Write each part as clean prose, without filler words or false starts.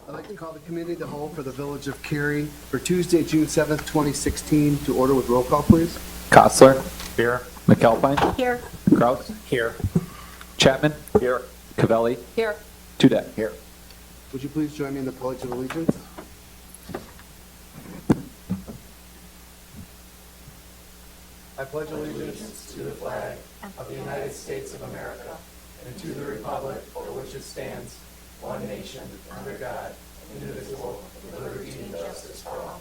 I'd like to call the committee of the whole for the Village of Cary for Tuesday, June 7th, 2016, to order with roll call, please. Kostler. Here. McAlpine. Here. Kraus. Here. Chapman. Here. Cavelli. Here. Tudet. Here. Would you please join me in the Pledge of Allegiance? I pledge allegiance to the flag of the United States of America and to the republic for which it stands, one nation, under God, indivisible, with liberty and justice for all.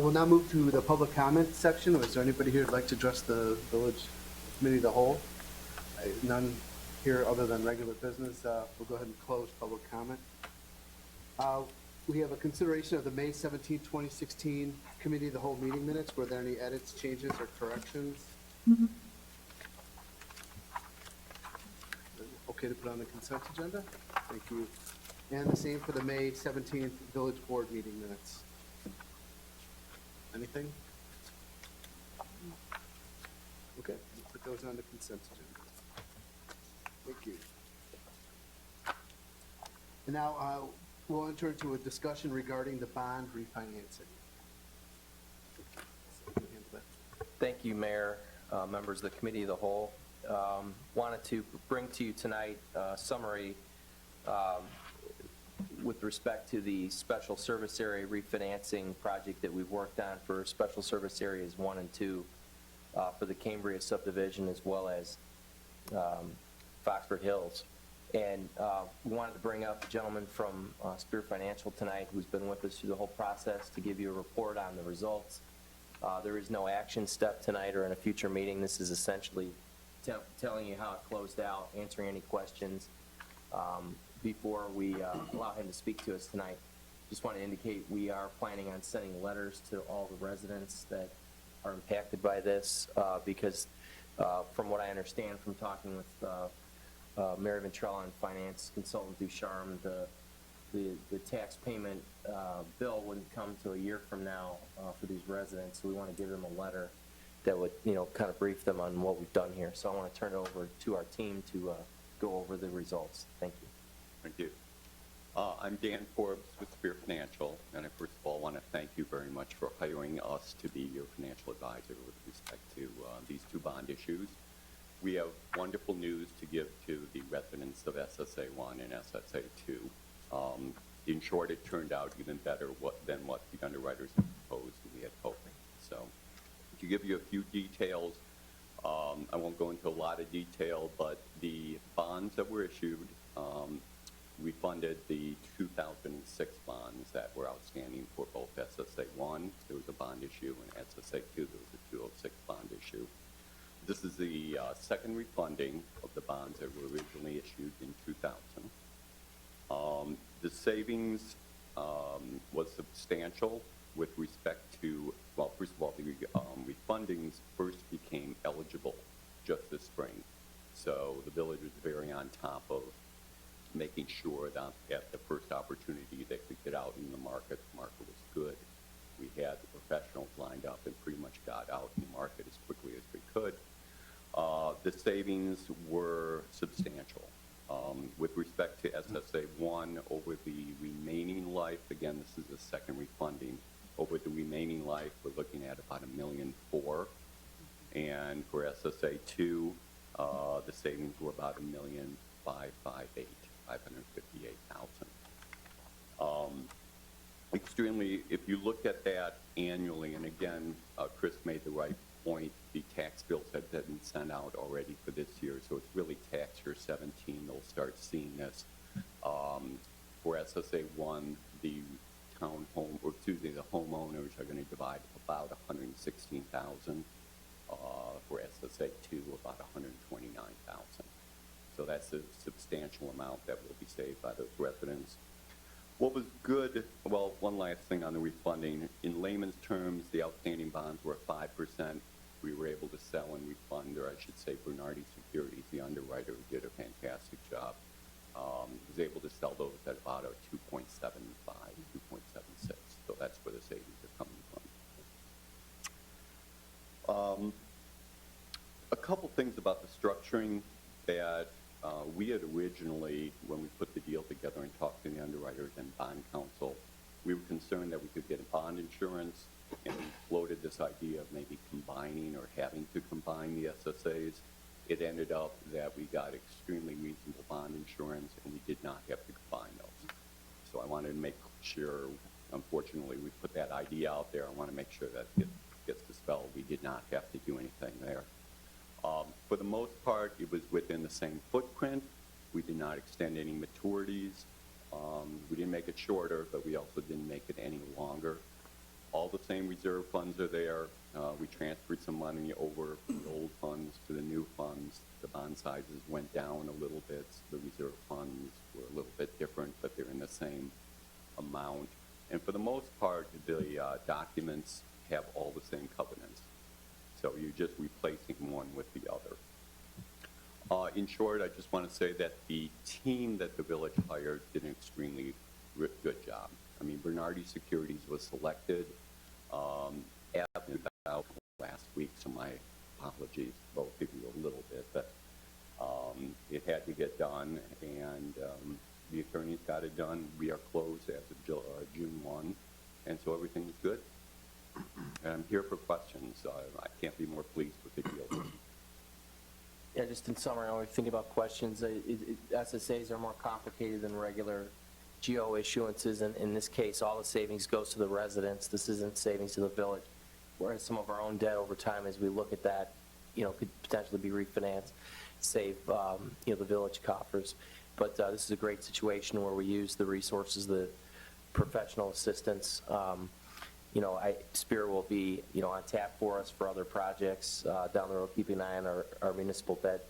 We'll now move to the public comment section. Is there anybody here who'd like to address the village committee of the whole? None here other than regular business. We'll go ahead and close public comment. We have a consideration of the May 17, 2016 committee of the whole meeting minutes. Were there any edits, changes, or corrections? Okay to put on the consent agenda? Thank you. And the same for the May 17th village board meeting minutes. Anything? Okay, we'll put those on the consent agenda. Thank you. And now we'll enter into a discussion regarding the bond refinancing. Thank you, Mayor, members of the Committee of the Whole. Wanted to bring to you tonight a summary with respect to the special service area refinancing project that we've worked on for special service areas 1 and 2 for the Cambria subdivision, as well as Foxford Hills. And we wanted to bring up a gentleman from Spear Financial tonight who's been with us through the whole process to give you a report on the results. There is no action step tonight or in a future meeting. This is essentially telling you how it closed out, answering any questions before we allow him to speak to us tonight. Just want to indicate we are planning on sending letters to all the residents that are impacted by this because from what I understand from talking with Mary Ventrella and finance consultant Ducharme, the tax payment bill wouldn't come to a year from now for these residents. So we want to give them a letter that would, kind of brief them on what we've done here. So I want to turn it over to our team to go over the results. Thank you. Thank you. I'm Dan Forbes with Spear Financial, and I first of all want to thank you very much for hiring us to be your financial advisor with respect to these 2 bond issues. We have wonderful news to give to the residents of SSA 1 and SSA 2. In short, it turned out even better than what the underwriters had proposed and we had hoped. So to give you a few details, I won't go into a lot of detail, but the bonds that were issued, we funded the 2006 bonds that were outstanding for both SSA 1, there was a bond issue, and SSA 2, there was a 206 bond issue. This is the second refunding of the bonds that were originally issued in 2000. The savings was substantial with respect to, well, first of all, the refundings first became eligible just this spring. So the village was very on top of making sure that at the first opportunity they could get out in the market was good. We had the professionals lined up and pretty much got out in the market as quickly as we could. The savings were substantial. With respect to SSA 1, over the remaining life, again, this is the second refunding, over the remaining life, we're looking at about $1.4 million. And for SSA 2, the savings were about $1,558,000. Extremely, if you look at that annually, and again, Chris made the right point, the tax bills have been sent out already for this year, so it's really tax year 17, they'll start seeing this. For SSA 1, the the homeowners are going to divide about $116,000. For SSA 2, about $129,000. So that's a substantial amount that will be saved by those residents. What was good, well, one last thing on the refunding. In layman's terms, the outstanding bonds were 5%. We were able to sell and refund, or I should say Bernardi Securities, the underwriter, who did a fantastic job, was able to sell those at about a 2.75, 2.76. So that's where the savings are coming from. couple things about the structuring that we had originally, when we put the deal together and talked to the underwriters and bond counsel, we were concerned that we could get a bond insurance, and we floated this idea of maybe combining or having to combine the SSAs. It ended up that we got extremely reasonable bond insurance, and we did not have to combine those. So I wanted to make sure, unfortunately, we put that idea out there. I want to make sure that it gets dispelled. We did not have to do anything there. For the most part, it was within the same footprint. We did not extend any maturities. We didn't make it shorter, but we also didn't make it any longer. All the same reserve funds are there. We transferred some money over from the old funds to the new funds. The bond sizes went down a little bit. So the reserve funds were a little bit different, but they're in the same amount. And for the most part, the documents have all the same covenants. So you're just replacing one with the other. In short, I just want to say that the team that the village hired did an extremely good job. I mean, Bernardi Securities was selected about last week, so my apologies, both of you a little bit, but it had to get done, and the attorneys got it done. We are closed as of June 1, and so everything is good. And I'm here for questions. I can't be more pleased with the deal. Yeah, just in summary, when we think about questions, SSAs are more complicated than regular GO issuances, and in this case, all the savings goes to the residents. This isn't savings to the village, whereas some of our own debt over time, as we look at that, could potentially be refinanced, save, the village coffers. But this is a great situation where we use the resources, the professional assistance. Spirit will be, on tap for us for other projects down the road, keeping an eye on our municipal debt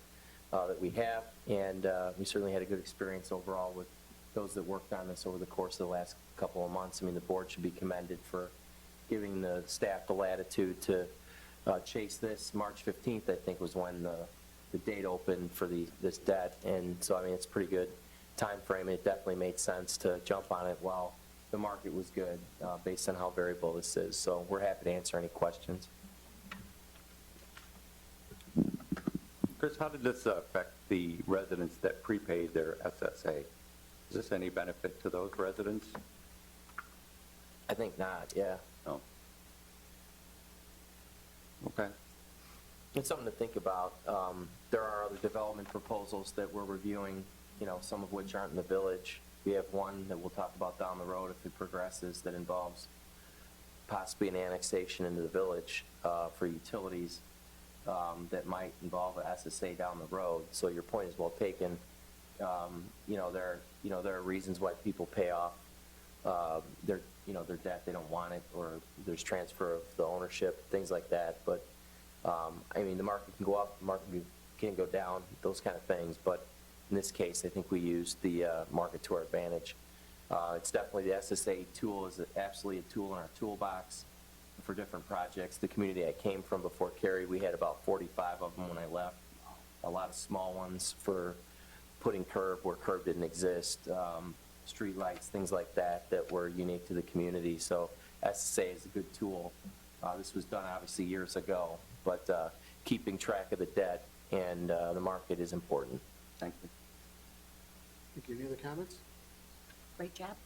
that we have. And we certainly had a good experience overall with those that worked on this over the course of the last couple of months. I mean, the board should be commended for giving the staff the latitude to chase this. March 15th, I think, was when the date opened for this debt. And so, I mean, it's a pretty good time frame. It definitely made sense to jump on it while the market was good based on how variable this is. So we're happy to answer any questions. Chris, how did this affect the residents that prepaid their SSA? Is this any benefit to those residents? I think not, yeah. No. Okay. It's something to think about. There are other development proposals that we're reviewing, some of which aren't in the village. We have one that we'll talk about down the road if it progresses that involves possibly an annexation into the village for utilities that might involve an SSA down the road. So your point is well taken. There are reasons why people pay off their debt. They don't want it, or there's transfer of the ownership, things like that. But the market can go up, the market can go down, those kind of things. But in this case, I think we used the market to our advantage. It's definitely the SSA tool is absolutely a tool in our toolbox for different projects. The community I came from before Cary, we had about 45 of them when I left. A lot of small ones for putting curb where curb didn't exist, street lights, things like that were unique to the community. So SSA is a good tool. This was done obviously years ago, but keeping track of the debt and the market is important. Thank you. Thank you. Any other comments? Great job.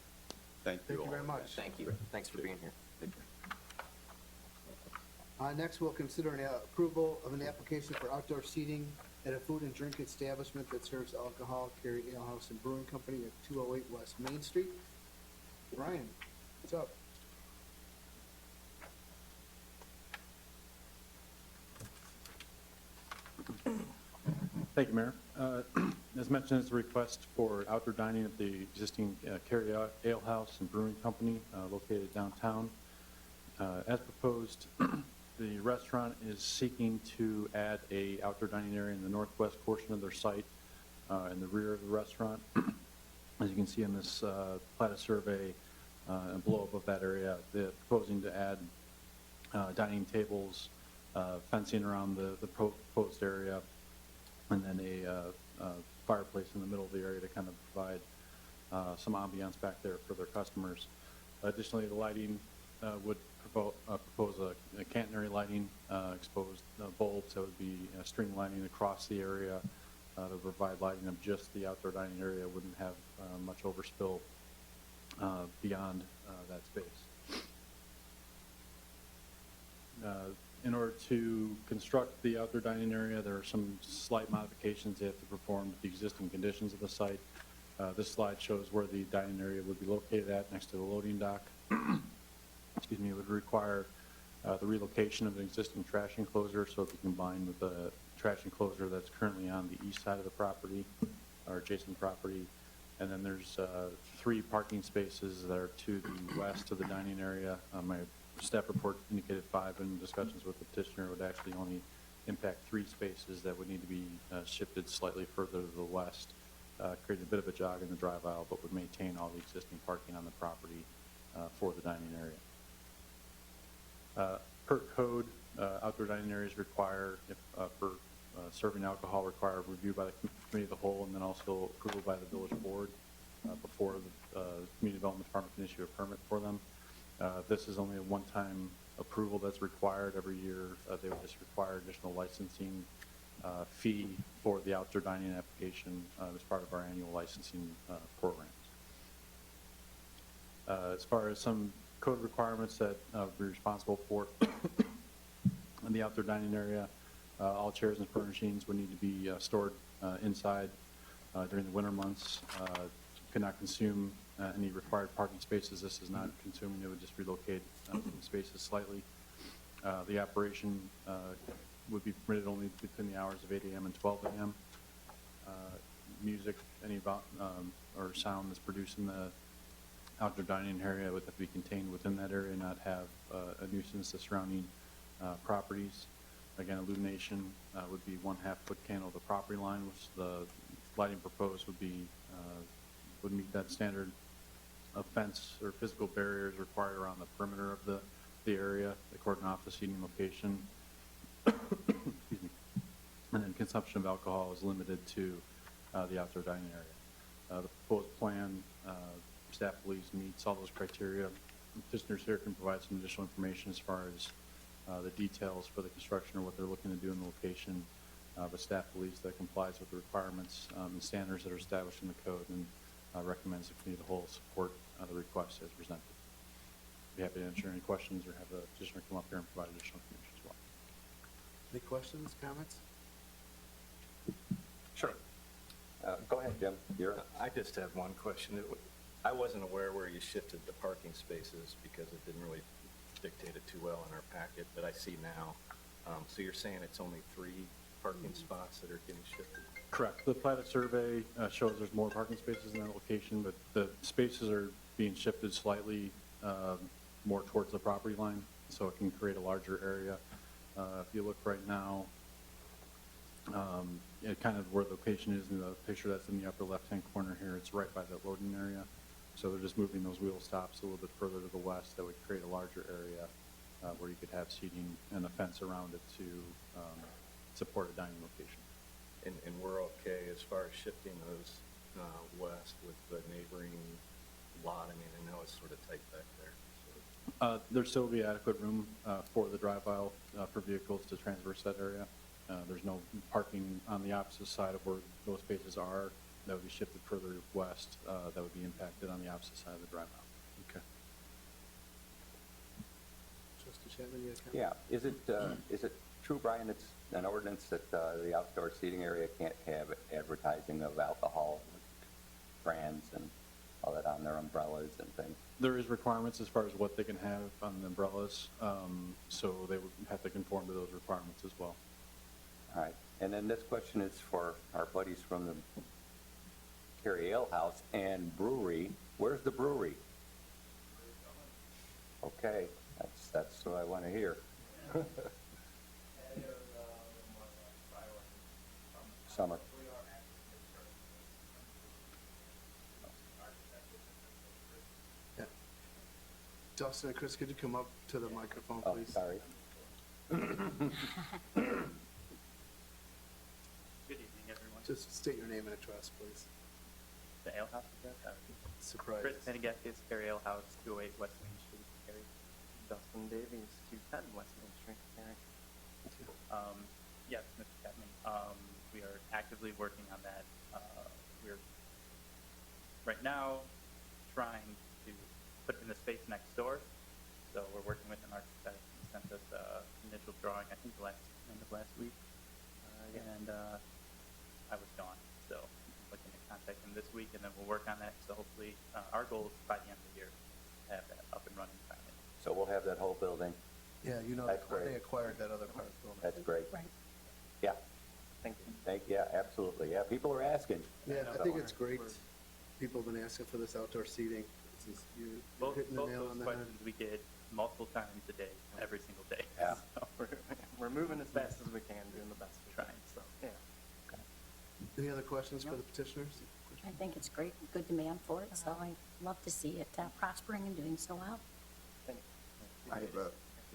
Thank you Thank you all. very much. Thank you. Thanks for being here. Next, we'll consider an approval of an application for outdoor seating at a food and drink establishment that serves alcohol, Cary Ale House and Brewing Company at 208 West Main Street. Brian, what's up? Thank you, Mayor. As mentioned, it's a request for outdoor dining at the existing Cary Ale House and Brewing Company located downtown. As proposed, the restaurant is seeking to add a outdoor dining area in the northwest portion of their site in the rear of the restaurant. As you can see in this plat of survey, and below above that area, they're proposing to add dining tables, fencing around the proposed area, and then a fireplace in the middle of the area to kind of provide some ambiance back there for their customers. Additionally, the lighting would propose a catenary lighting, exposed bulbs that would be string lighting across the area to provide lighting of just the outdoor dining area. Wouldn't have much overspill beyond that space. In order to construct the outdoor dining area, there are some slight modifications they have to perform with the existing conditions of the site. This slide shows where the dining area would be located at, next to the loading dock. Excuse me, it would require the relocation of an existing trash enclosure so it can combine with the trash enclosure that's currently on the east side of the property, or adjacent property. And then there's 3 parking spaces that are to the west of the dining area. My staff report indicated 5, and discussions with the petitioner would actually only impact 3 spaces that would need to be shifted slightly further to the west, creating a bit of a jog in the drive aisle, but would maintain all the existing parking on the property for the dining area. Per code, outdoor dining areas require, for serving alcohol, require review by the committee of the whole, and then also approval by the village board before the community development department can issue a permit for them. This is only a one-time approval that's required every year. They would just require additional licensing fee for the outdoor dining application as part of our annual licensing programs. As far as some code requirements that we're responsible for in the outdoor dining area, all chairs and furnishings would need to be stored inside during the winter months. Could not consume any required parking spaces. This is not consuming, it would just relocate spaces slightly. The operation would be permitted only between the hours of 8 a.m. and 12 a.m. Music, any or sound that's produced in the outdoor dining area would have to be contained within that area, not have a nuisance to surrounding properties. Again, illumination would be 1/2 foot candle to the property line, which the lighting proposed would be would meet that standard of fence or physical barriers required around the perimeter of the area, the cordon off the seating location. Excuse me. And then consumption of alcohol is limited to the outdoor dining area. The proposed plan, staff believes meets all those criteria. Petitioners here can provide some additional information as far as the details for the construction or what they're looking to do in the location. But staff believes that complies with the requirements and standards that are established in the code, and recommends the committee of the whole support the request as presented. Be happy to answer any questions or have the petitioner come up here and provide additional information as well. Any questions, comments? Sure. Go ahead, Jim. You're I just have one question. I wasn't aware where you shifted the parking spaces because it didn't really dictate it too well in our packet, but I see now. So you're saying it's only 3 parking spots that are getting shifted? Correct. The platted survey shows there's more parking spaces in that location, but the spaces are being shifted slightly more towards the property line, so it can create a larger area. If you look right now, kind of where the location is in the picture that's in the upper left-hand corner here, it's right by the loading area. So they're just moving those wheel stops a little bit further to the west. That would create a larger area where you could have seating and a fence around it to support a dining location. And we're okay as far as shifting those west with the neighboring lot? I mean, I know it's sort of tight back there. There'll still be adequate room for the drive aisle for vehicles to traverse that area. There's no parking on the opposite side of where those spaces are. That would be shifted further west. That would be impacted on the opposite side of the drive aisle. Okay. Trustee Chapman, you have a comment? Yeah, is it true, Brian, it's an ordinance that the outdoor seating area can't have advertising of alcohol, brands and all that on their umbrellas and things? There is requirements as far as what they can have on the umbrellas, so they would have to conform to those requirements as well. All right, and then this question is for our buddies from the Cary Ale House and Brewery. Where's the brewery? Okay, that's what I want to hear. Summer. Yeah. Dustin and Chris, could you come up to the microphone, Oh, please? sorry. Good evening, everyone. Just state your name and address, please. The Ale House address? Surprise. Chris Penegakis, Cary Ale House, 208 West Main Street, Cary. Jason Davies, 210 West Main Street, Gary. Yes, Mr. Chapman, we are actively working on that. We're right now trying to put in the space next door. So we're working with an architect. He sent us initial drawing, I think, end of last week. And I was gone. So I'm looking to contact him this week, and then we'll work on that. So hopefully, our goal is by the end of the year to have that up and running finally. So we'll have that whole building. Yeah, you know, That's great. they acquired that other part of the building. That's great. Right. Yeah, Thank you. yeah, absolutely. Yeah, people are asking. Yeah, I So- think it's great. People have been asking for this outdoor seating. You're Both hitting the both nail those on the head. questions we get multiple times a day, every single day. Yeah. So We're moving as fast as we can, doing the best we can. Trying. So, yeah. Any other questions for the petitioners? I think it's great, good demand for it, so I love to see it prospering and doing so well. Thank you. I have a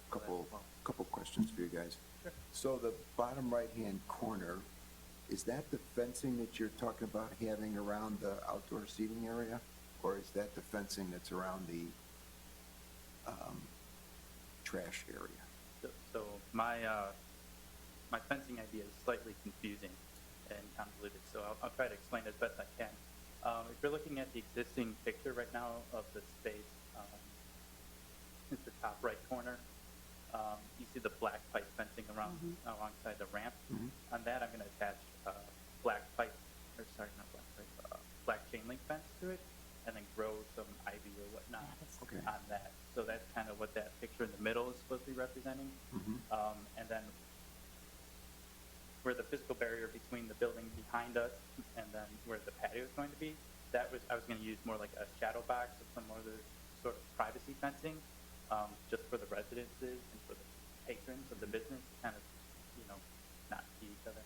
couple questions for you guys. So the bottom right-hand corner, is that the fencing that you're talking about having around the outdoor seating area? Or is that the fencing that's around the trash area? So my my fencing idea is slightly confusing and convoluted, so I'll try to explain as best I can. If you're looking at the existing picture right now of the space, it's the top right corner. You see the black pipe fencing around alongside the ramp. On that, I'm going to attach black pipe, or sorry, not black pipe, black chain link fence to it, and then grow some ivy or whatnot Yeah, that's- Okay. on that. So that's kind of what that picture in the middle is supposed to be representing. And then where the physical barrier between the building behind us and then where the patio is going to be, I was going to use more like a shadow box or some other sort of privacy fencing, just for the residences and for the patrons of the business to kind of, not see each other.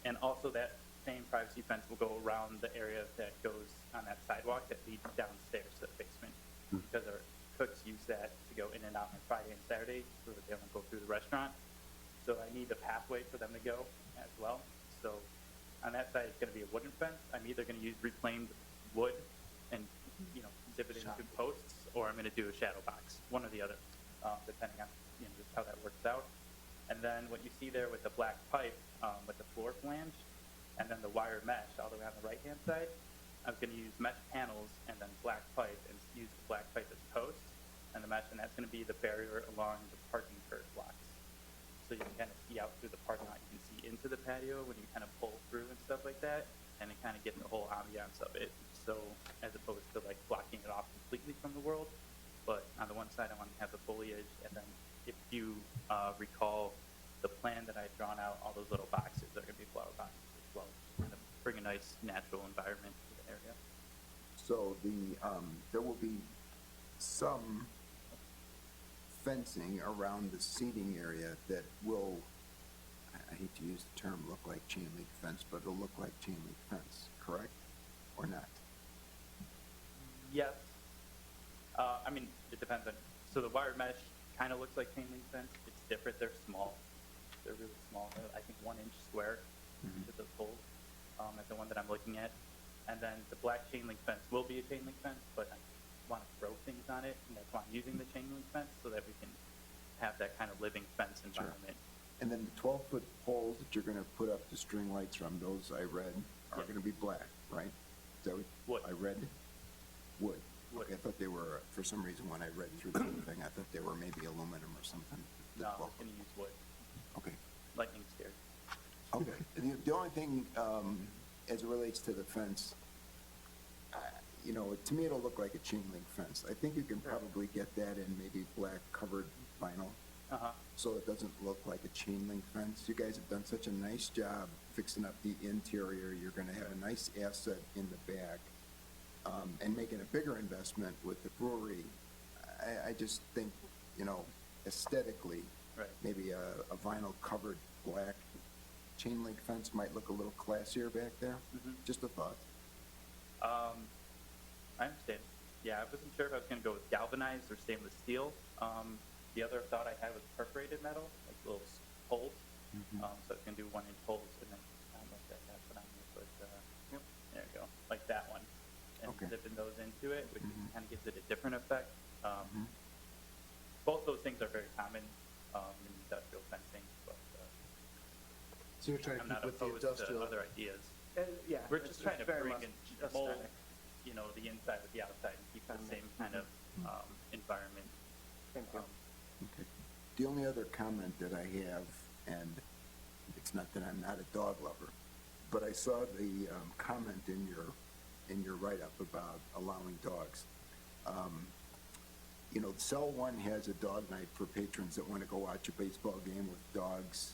And also that same privacy fence will go around the area that goes on that sidewalk that leads downstairs to the basement. Because our cooks use that to go in and out on Friday and Saturday so that they don't go through the restaurant. So I need a pathway for them to go as well. So on that side, it's going to be a wooden fence. I'm either going to use reclaimed wood and, zip it into posts, or I'm going to do a shadow box, one or the other, depending on, just how that works out. And then what you see there with the black pipe, with the floor flange, and then the wire mesh all the way on the right-hand side, I was going to use mesh panels and then black pipe and use the black pipe as posts and the mesh, and that's going to be the barrier along the parking curb blocks. So you can kind of see out through the parking lot. You can see into the patio when you kind of pull through and stuff like that, and it kind of gets the whole ambiance of it. So as opposed to like blocking it off completely from the world, but on the one side I want to have the foliage, and then if you recall the plan that I had drawn out, all those little boxes are going to be flower boxes as well, kind of bring a nice natural environment to the area. So there will be some fencing around the seating area that will, I hate to use the term look like chain link fence, but it'll look like chain link fence, correct? Or not? Yes. It depends on, so the wire mesh kind of looks like chain link fence. It's different. They're small. They're really small. They're, I think 1 inch square to the poles, at the one that I'm looking at. And then the black chain link fence will be a chain link fence, but I want to throw things on it, and that's why I'm using the chain link fence, so that we can have that kind of living fence environment. And then the 12-foot poles that you're gonna put up the string lights from, those I read, are Yeah. gonna be black, right? Is that Wood. what I read? Wood. Wood. Okay, I thought they were, for some reason, when I read through the whole thing, I thought they were maybe aluminum or something. the No, 12 I'm going to use wood. Okay, Lightning scared. okay. The only thing, as it relates to the fence, to me, it'll look like a chain link fence. I think you can probably get that in maybe black covered vinyl, so it doesn't look like a chain link fence. You guys have done such a nice job fixing up the interior. You're gonna have a nice asset in the back, and making a bigger investment with the brewery. I just think, aesthetically, Right. maybe a vinyl covered black chain link fence might look a little classier back there. Just a thought. I understand. Yeah, I wasn't sure if I was going to go with galvanized or stainless steel. The other thought I had was perforated metal, like little holes. So I was going to do 1 inch holes, and then I don't know if that's what I'm going to put. There we go, like that one, and Okay. zipping those into it, which kind of gives it a different effect. common in industrial fencing, but So you're trying to I'm keep not with the opposed to industrial. other ideas. Yeah. We're just trying to very bring much and mold, aesthetic. you know, the inside with the outside and keep the same kind of environment. Thank you. Okay. The only other comment that I have, and it's not that I'm not a dog lover, but I saw the comment in your write-up about allowing dogs. You know, Cell One has a dog night for patrons that want to go watch a baseball game with dogs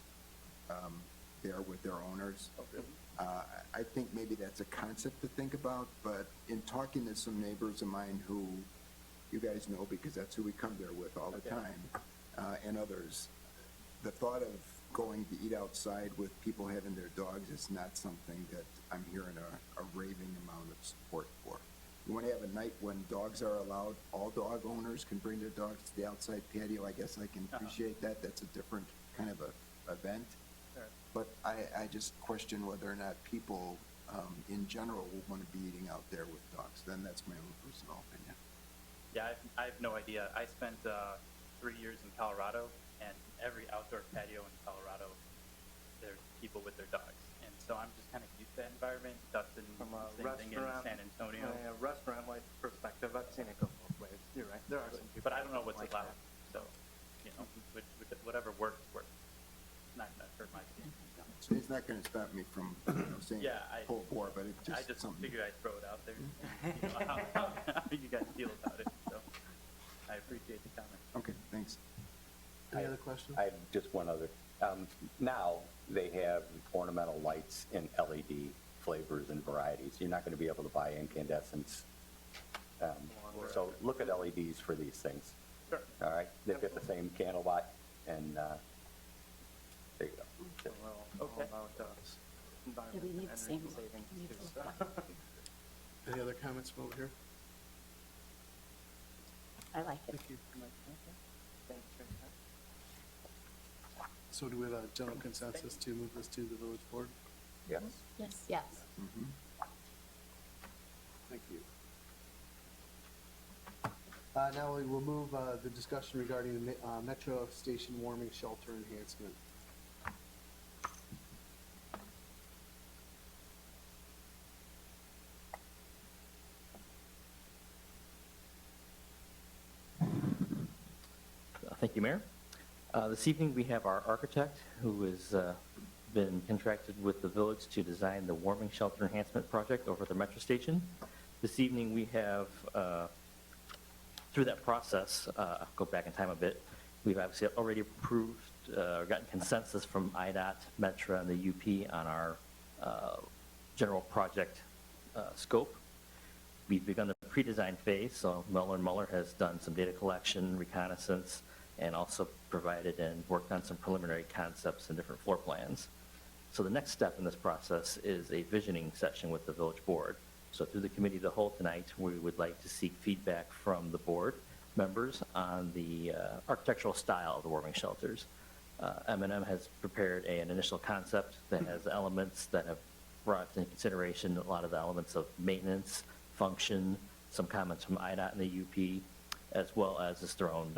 there with their owners. I think maybe that's a concept to think about, but in talking to some neighbors of mine who you guys know because that's who we come there with all the time, and others, the thought of going to eat outside with people having their dogs is not something that I'm hearing a raving amount of support for. You want to have a night when dogs are allowed, all dog owners can bring their dogs to the outside patio, I guess I can appreciate that, that's a different kind of a event. Sure. But I just question whether or not people, in general, will want to be eating out there with dogs, then that's my own personal opinion. Yeah, I have no idea. I spent 3 years in Colorado, and every outdoor patio in Colorado, there's people with their dogs. And so I'm just kind of used to that environment. Dustin, From a same thing in restaurant, San Antonio. a restaurant-like perspective, I've seen it go both ways. You're right. There are some people. But I don't know what's like allowed. that. So, you know, whatever works, works. It's not going to hurt my feelings. So it's not going to stop me from saying Yeah, full bore, but it's I just just something. figured I'd throw it out there. You know, how you guys feel about it. So I appreciate the comment. Okay, thanks. Any other questions? I have just one other. Now, they have ornamental lights in LED flavors and varieties. You're not going to be able to buy incandescents. So look at LEDs for these things. Sure. All right? They've got the same candle light, and there you go. Well, Okay. all about Yeah, we environment need and the same energy one. savings We need too. to- Any other comments from over here? I like it. Thank you. Thanks for your time. So do we have a general consensus to move this to the village board? Yes. Yes. Yes. Mhm. Thank you. Now we will move the discussion regarding the Metro Station warming shelter enhancement. Thank you, Mayor. This evening, we have our architect, who has been contracted with the village to design the warming shelter enhancement project over the Metro Station. This evening, we have, through that process, go back in time a bit, we've obviously already approved, or gotten consensus from IDOT, Metro, and the UP on our general project scope. We've begun the pre-design phase, so Muller & Muller has done some data collection, reconnaissance, and also provided and worked on some preliminary concepts and different floor plans. So the next step in this process is a visioning session with the village board. So through the committee of the whole tonight, we would like to seek feedback from the board members on the architectural style of the warming shelters. M&M has prepared an initial concept that has elements that have brought into consideration a lot of the elements of maintenance, function, some comments from IDOT and the UP, as well as just their own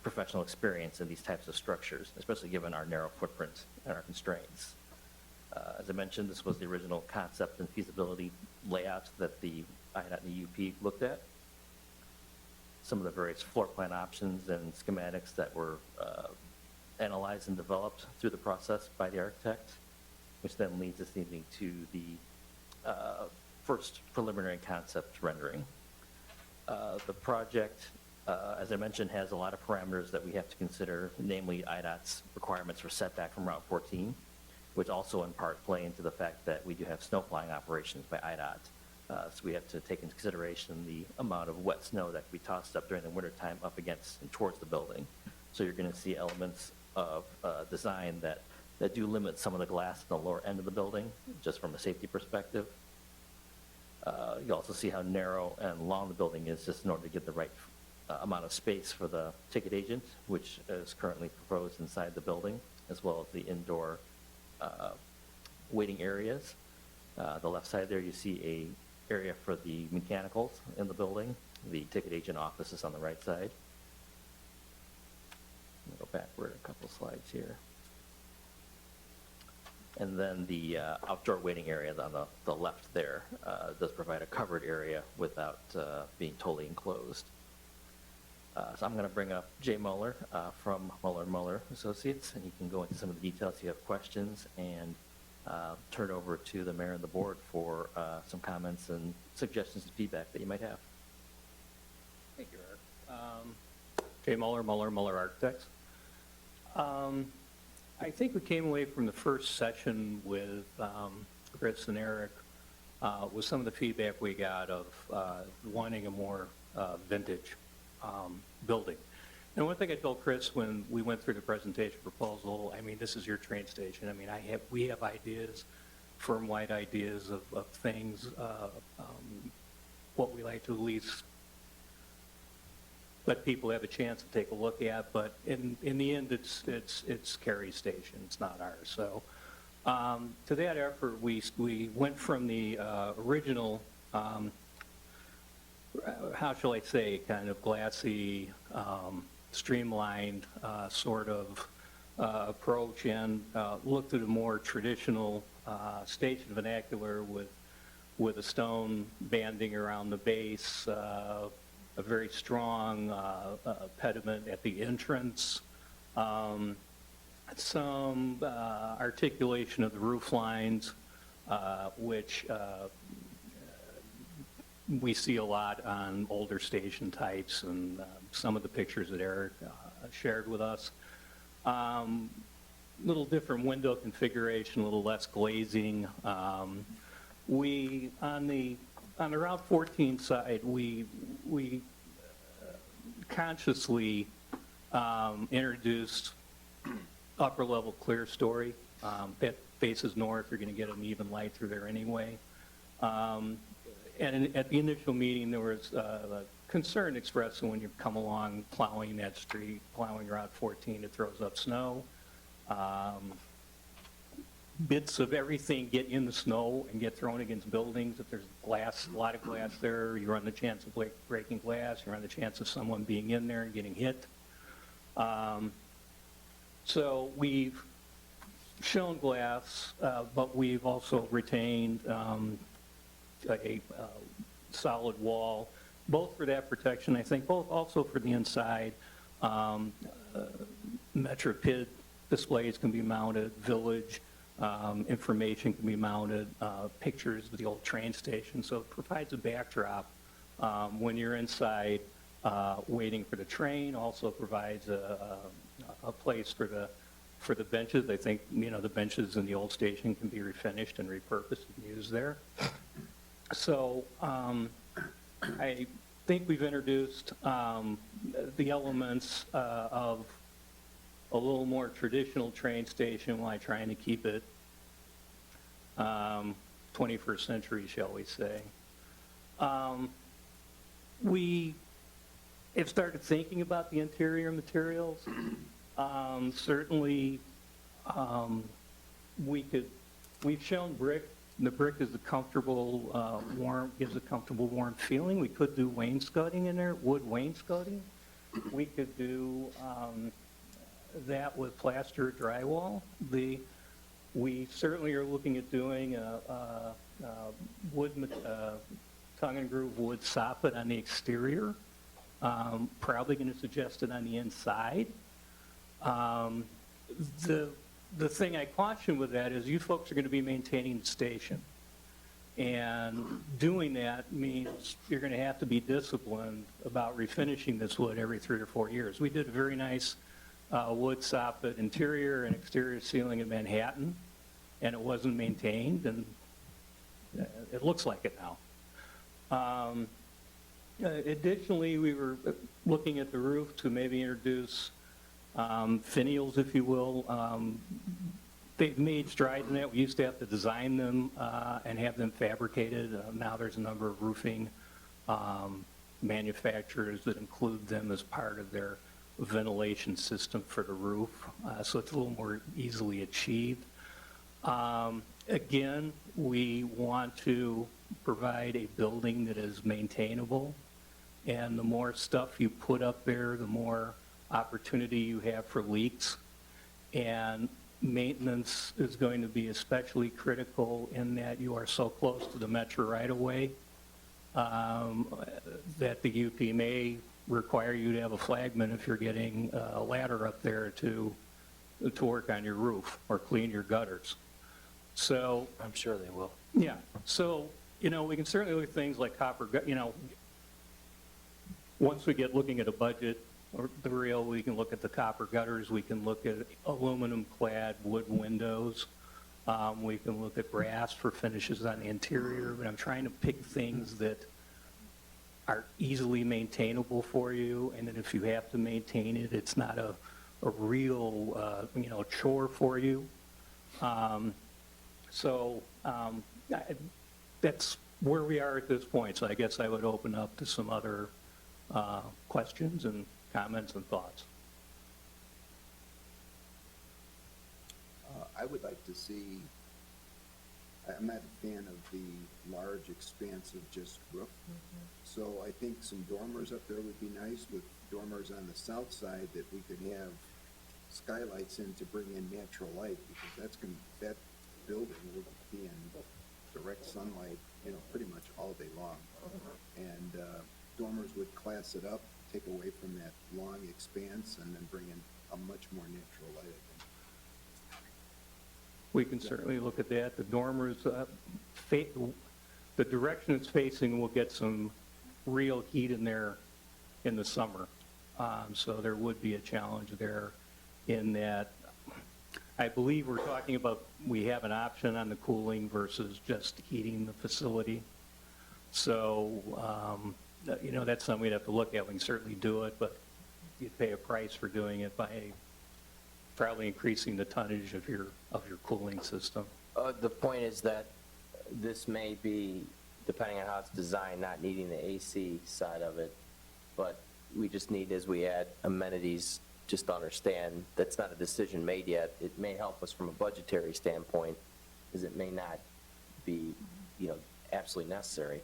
professional experience in these types of structures, especially given our narrow footprint and our constraints. As I mentioned, this was the original concept and feasibility layout that the IDOT and the UP looked at. Some of the various floor plan options and schematics that were analyzed and developed through the process by the architect, which then leads us evening to the first preliminary concept rendering. The project, as I mentioned, has a lot of parameters that we have to consider, namely IDOT's requirements for setback from Route 14, which also in part play into the fact that we do have snow plowing operations by IDOT. So we have to take into consideration the amount of wet snow that can be tossed up during the wintertime up against and towards the building. So you're going to see elements of design that do limit some of the glass in the lower end of the building, just from a safety perspective. You also see how narrow and long the building is, just in order to get the right amount of space for the ticket agent, which is currently proposed inside the building, as well as the indoor waiting areas. The left side there, you see a area for the mechanicals in the building. The ticket agent office is on the right side. Go backward a couple slides here. And then the outdoor waiting area on the left there does provide a covered area without being totally enclosed. So I'm going to bring up Jay Muller from Muller & Muller Associates, and you can go into some of the details if you have questions, and turn it over to the mayor and the board for some comments and suggestions and feedback that you might have. Thank you, Eric. Jay Muller, Muller Architects. I think we came away from the first session with Chris and Eric with some of the feedback we got of wanting a more vintage building. And one thing I told Chris when we went through the presentation proposal, I mean, this is your train station. I mean, we have ideas, firm-wide ideas of things, what we like to at least let people have a chance to take a look at, but in the end, it's Carrie's station, it's not ours. So to that effort, we went from the original, how shall I say, kind of glassy, streamlined sort of approach, and looked at a more traditional station vernacular with a stone banding around the base, a very strong pediment at the entrance, some articulation of the roof lines, which we see a lot on older station types, and some of the pictures that Eric shared with us. Little different window configuration, a little less glazing. We, on the Route 14 side, we consciously introduced upper level clear story that faces north. You're going to get an even light through there anyway. And at the initial meeting, there was a concern expressed when you come along plowing that street, plowing Route 14, it throws up snow. Bits of everything get in the snow and get thrown against buildings. If there's glass, a lot of glass there, you run the chance of breaking glass, you run the chance of someone being in there and getting hit. So we've shown glass, but we've also retained a solid wall, both for that protection, I think, both also for the inside. Metro PID displays can be mounted, village information can be mounted, pictures of the old train station. So it provides a backdrop when you're inside waiting for the train. Also provides a place for the benches. I think, you know, the benches in the old station can be refinished and repurposed and used there. So I think we've introduced the elements of a little more traditional train station while trying to keep it 21st century, shall we say. We have started thinking about the interior materials. Certainly, we've shown brick. The brick is a comfortable, warm, gives a comfortable, warm feeling. We could do wainscoting in there, wood wainscoting. We could do that with plaster drywall. We certainly are looking at doing a wood, tongue and groove wood soffit on the exterior. Probably going to suggest it on the inside. The thing I caution with that is you folks are going to be maintaining the station. And doing that means you're going to have to be disciplined about refinishing this wood every 3 or 4 years. We did a very nice wood soffit interior and exterior ceiling in Manhattan, and it wasn't maintained, and it looks like it now. Additionally, we were looking at the roof to maybe introduce finials, if you will. They've made strides in that. We used to have to design them and have them fabricated. Now there's a number of roofing manufacturers that include them as part of their ventilation system for the roof, so it's a little more easily achieved. Again, we want to provide a building that is maintainable, and the more stuff you put up there, the more opportunity you have for leaks. And maintenance is going to be especially critical in that you are so close to the metro right-of-way that the UP may require you to have a flagman if you're getting a ladder up there to work on your roof or clean your gutters. So, I'm sure they will. yeah, so, we can certainly look at things like once we get looking at a budget or the real, we can look at the copper gutters, we can look at aluminum-clad wood windows, we can look at brass for finishes on the interior, but I'm trying to pick things that are easily maintainable for you, and then if you have to maintain it, it's not a real, chore for you. That's where we are at this point, so I guess I would open up to some other questions and comments and thoughts. I would like to see, I'm not a fan of the large expanse of just roof. So I think some dormers up there would be nice, with dormers on the south side that we could have skylights in to bring in natural light, because that building will be in direct sunlight, pretty much all day long. And dormers would class it up, take away from that long expanse, and then bring in a much more natural light, I think. We can certainly look at that. The dormers, the direction it's facing will get some real heat in there in the summer. So there would be a challenge there in that. I believe we're talking about, we have an option on the cooling versus just heating the facility. So, that's something we'd have to look at. We can certainly do it, but you'd pay a price for doing it by probably increasing the tonnage of your cooling system. The point is that this may be, depending on how it's designed, not needing the AC side of it, but we just need, as we add amenities, just to understand that's not a decision made yet. It may help us from a budgetary standpoint, as it may not be, absolutely necessary.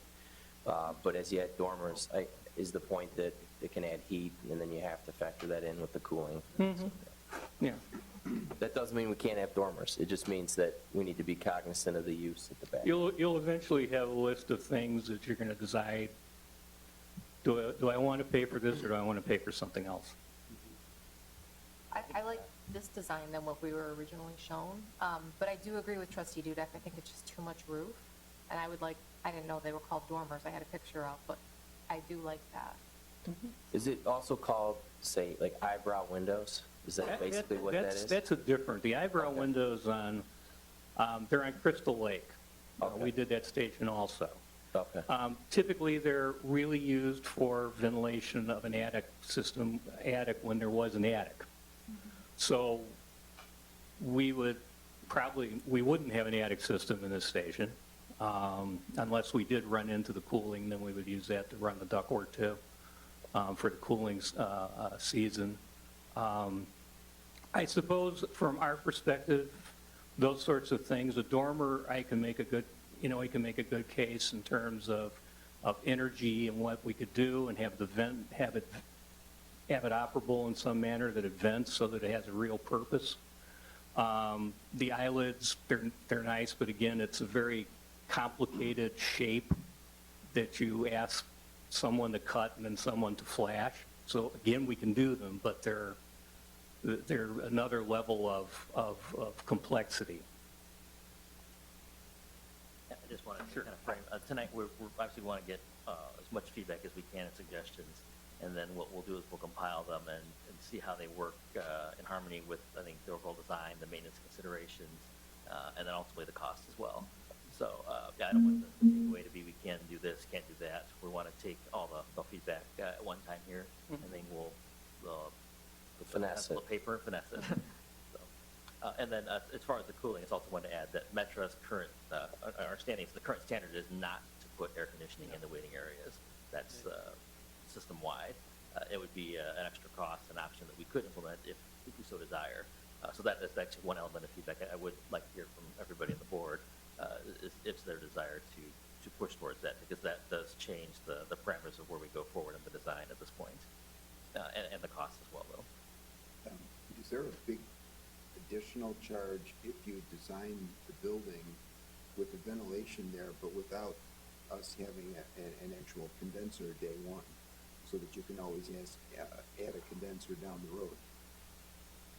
But as you add dormers, is the point that it can add heat, and then you have to factor that in with the cooling. Yeah. That doesn't mean we can't have dormers. It just means that we need to be cognizant of the use at the back. You'll eventually have a list of things that you're going to decide, do I want to pay for this or do I want to pay for something else? I like this design than what we were originally shown, but I do agree with Trustee Dudek. I think it's just too much roof, and I didn't know they were called dormers. I had a picture up, but I do like that. Is it also called, say, like eyebrow windows? Is that basically what that is? That's the eyebrow windows they're on Crystal Lake. Okay. We did that station also. Okay. Typically, they're really used for ventilation of an attic when there was an attic. So we wouldn't have an attic system in this station unless we did run into the cooling. Then we would use that to run the ductwork too for the cooling season. I suppose from our perspective, those sorts of things, a dormer, I can make a good case in terms of energy and what we could do, and have it operable in some manner that it vents so that it has a real purpose. The eyelids, they're nice, but again, it's a very complicated shape that you ask someone to cut and then someone to flash. So again, we can do them, but they're another level of complexity. I just want to kind of frame, tonight we obviously want to get as much feedback as we can and suggestions, and then what we'll do is we'll compile them and see how they work in harmony with, I think, the overall design, the maintenance considerations, and then ultimately the cost as well. So, I don't want the takeaway to be we can do this, can't do that. We want to take all the feedback at one time here, and then we'll Finesse it. paper and finesse it. So, and then as far as the cooling, it's also want to add that Metra's current, our understanding is the current standard is not to put air conditioning in the waiting areas. That's system-wide. It would be an extra cost, an option that we could implement if we so desire. So that's actually one element of feedback I would like to hear from everybody on the board. It's their desire to push towards that, because that does change the parameters of where we go forward in the design at this point, and the cost as well, though. is there a big additional charge if you design the building with the ventilation there, but without us having an actual condenser day one, so that you can always add a condenser down the road?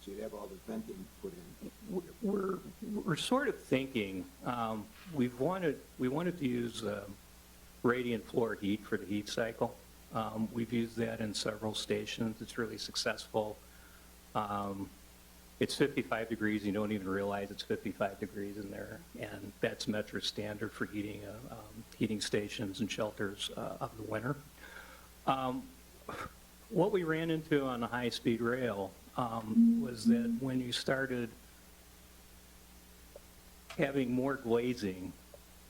So you'd have all the venting put in. We're sort of thinking, we wanted to use radiant floor heat for the heat cycle. We've used that in several stations. It's really successful. It's 55 degrees. You don't even realize it's 55 degrees in there, and that's Metro standard for heating stations and shelters of the winter. What we ran into on the high-speed rail was that when you started having more glazing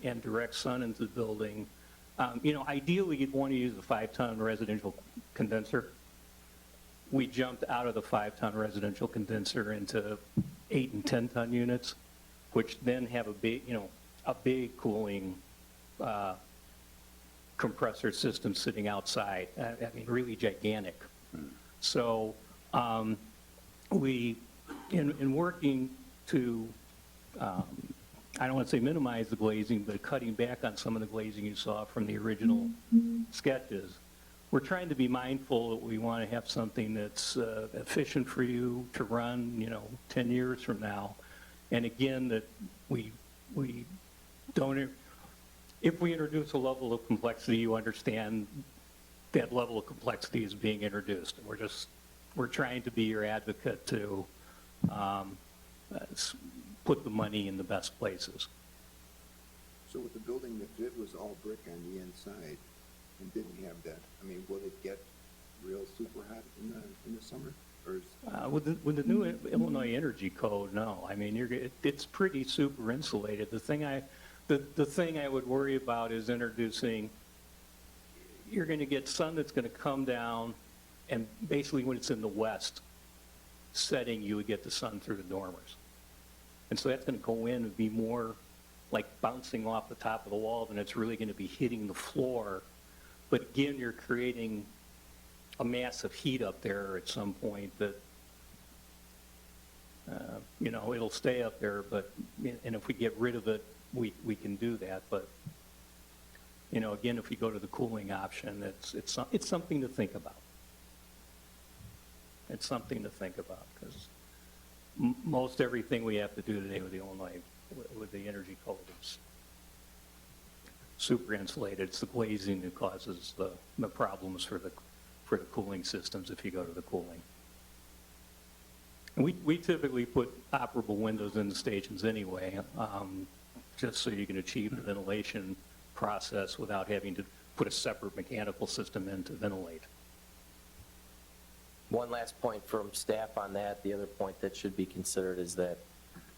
and direct sun into the building, ideally you'd want to use a 5-ton residential condenser. We jumped out of the 5-ton residential condenser into 8 and 10-ton units, which then have a big cooling compressor system sitting outside. I mean, really gigantic. So we, in working to, I don't want to say minimize the glazing, but cutting back on some of the glazing you saw from the original sketches, we're trying to be mindful that we want to have something that's efficient for you to run, 10 years from now. And again, that we don't, if we introduce a level of complexity, you understand that level of complexity is being introduced. We're trying to be your advocate to put the money in the best places. So with the building that fit was all brick on the inside and didn't have that, I mean, will it get real super hot in the summer? Or is With the new Illinois Energy Code, no. I mean, it's pretty super insulated. The thing I would worry about is introducing, you're going to get sun that's going to come down, and basically when it's in the west setting, you would get the sun through the dormers. And so that's going to go in and be more like bouncing off the top of the wall than it's really going to be hitting the floor. But again, you're creating a massive heat up there at some point that, it'll stay up there, and if we get rid of it, we can do that. But, again, if we go to the cooling option, it's something to think about. It's something to think about, because most everything we have to do today with the Illinois, with the energy code is super insulated. It's the glazing that causes the problems for the cooling systems if you go to the cooling. And we typically put operable windows in the stations anyway, just so you can achieve the ventilation process without having to put a separate mechanical system in to ventilate. One last point from staff on that. The other point that should be considered is that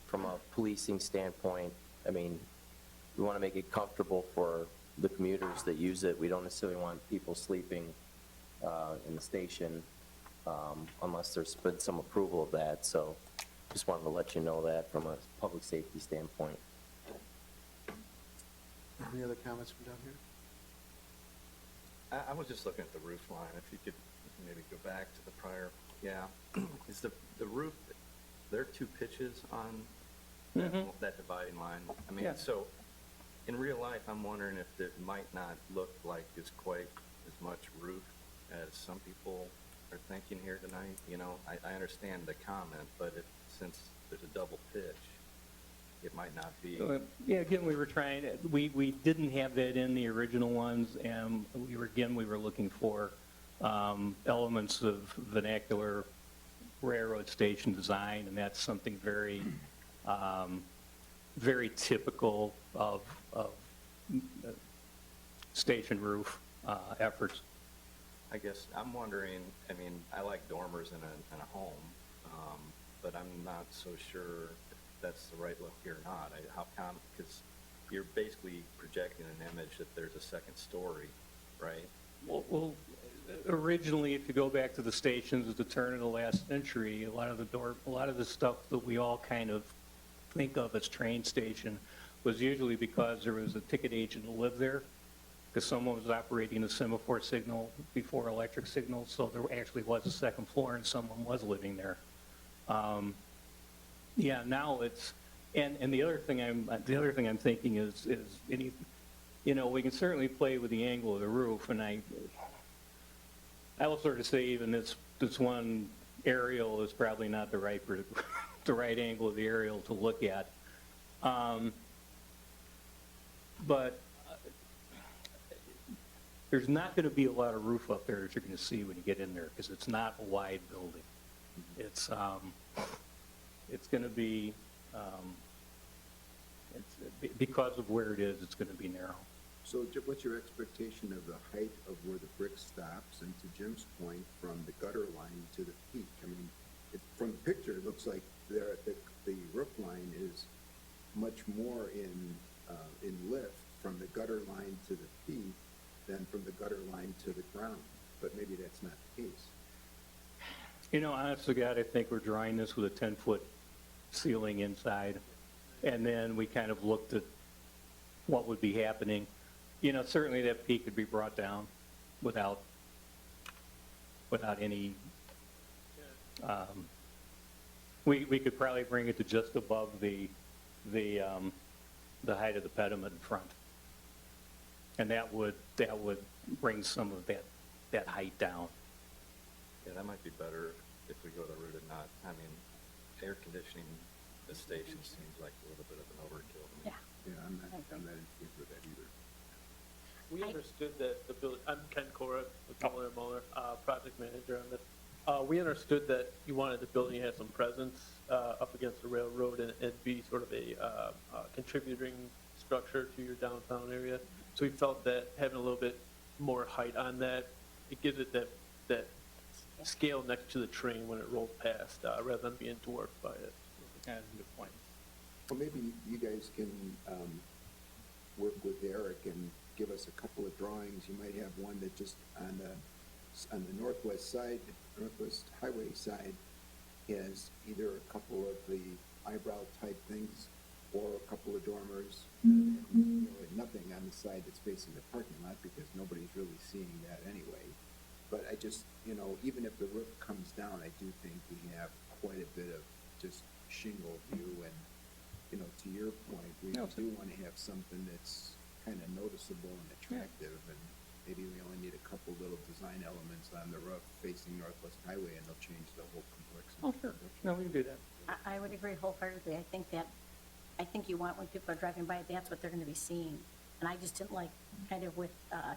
from a policing standpoint, I mean, we want to make it comfortable for the commuters that use it. We don't necessarily want people sleeping in the station unless there's been some approval of that. So just wanted to let you know that from a public safety standpoint. Any other comments from down here? I was just looking at the roof line. If you could maybe go back to the prior, is the roof, there are 2 pitches on that dividing line? I mean, so in real life, I'm wondering if it might not look like it's quite as much roof as some people are thinking here tonight. I understand the comment, but since there's a double pitch, it might not be. Again, we didn't have that in the original ones, and we were looking for elements of vernacular railroad station design, and that's something very, very typical of station roof efforts. I guess I'm wondering, I mean, I like dormers in a home, but I'm not so sure if that's the right look here or not. How come? Because you're basically projecting an image that there's a second story, right? Well, originally, if you go back to the stations at the turn of the last century, a lot of the stuff that we all kind of think of as train station was usually because there was a ticket agent who lived there, because someone was operating a semaphore signal before electric signals, so there actually was a second floor and someone was living there. Yeah, now it's, and the other thing I'm thinking is any, we can certainly play with the angle of the roof, and I will sort of say even this one aerial is probably not the right the right angle of the aerial to look at. But there's not going to be a lot of roof up there that you're going to see when you get in there, because it's not a wide building. It's going to be, because of where it is, it's going to be narrow. So what's your expectation of the height of where the brick stops, and to Jim's point, from the gutter line to the peak? I mean, from the picture, it looks like the roof line is much more in lift from the gutter line to the peak than from the gutter line to the ground, but maybe that's not the case. Honest to God, I think we're drawing this with a 10-foot ceiling inside, and then we kind of looked at what would be happening. Certainly that peak could be brought down without any, we could probably bring it to just above the height of the pediment in front. And that would bring some of that height down. Yeah, that might be better if we go the route of not, air conditioning the station seems like a little bit of an overkill to me. Yeah. Yeah, I'm not in favor of that either. We understood that the building, I'm Ken Cora with Muller & Muller, project manager on this. We understood that you wanted the building to have some presence up against the railroad and be sort of a contributing structure to your downtown area. So we felt that having a little bit more height on that, it gives it that scale next to the train when it rolls past, rather than being dwarfed by it. That's a good point. Well, maybe you guys can work with Eric and give us a couple of drawings. You might have one that just on the northwest side, northwest highway side, has either a couple of the eyebrow type things or a couple of dormers, and nothing on the side that's facing the parking lot, because nobody's really seeing that anyway. But I just, even if the roof comes down, I do think we have quite a bit of just shingle view, and, to your point, we do want to have something that's kind of noticeable and attractive, and maybe we only need a couple little design elements on the roof facing Northwest Highway, and they'll change the whole complexity. Oh, sure. No, we can do that. I would agree wholeheartedly. I think you want, when people are driving by, that's what they're going to be seeing. And I just didn't like, kind of with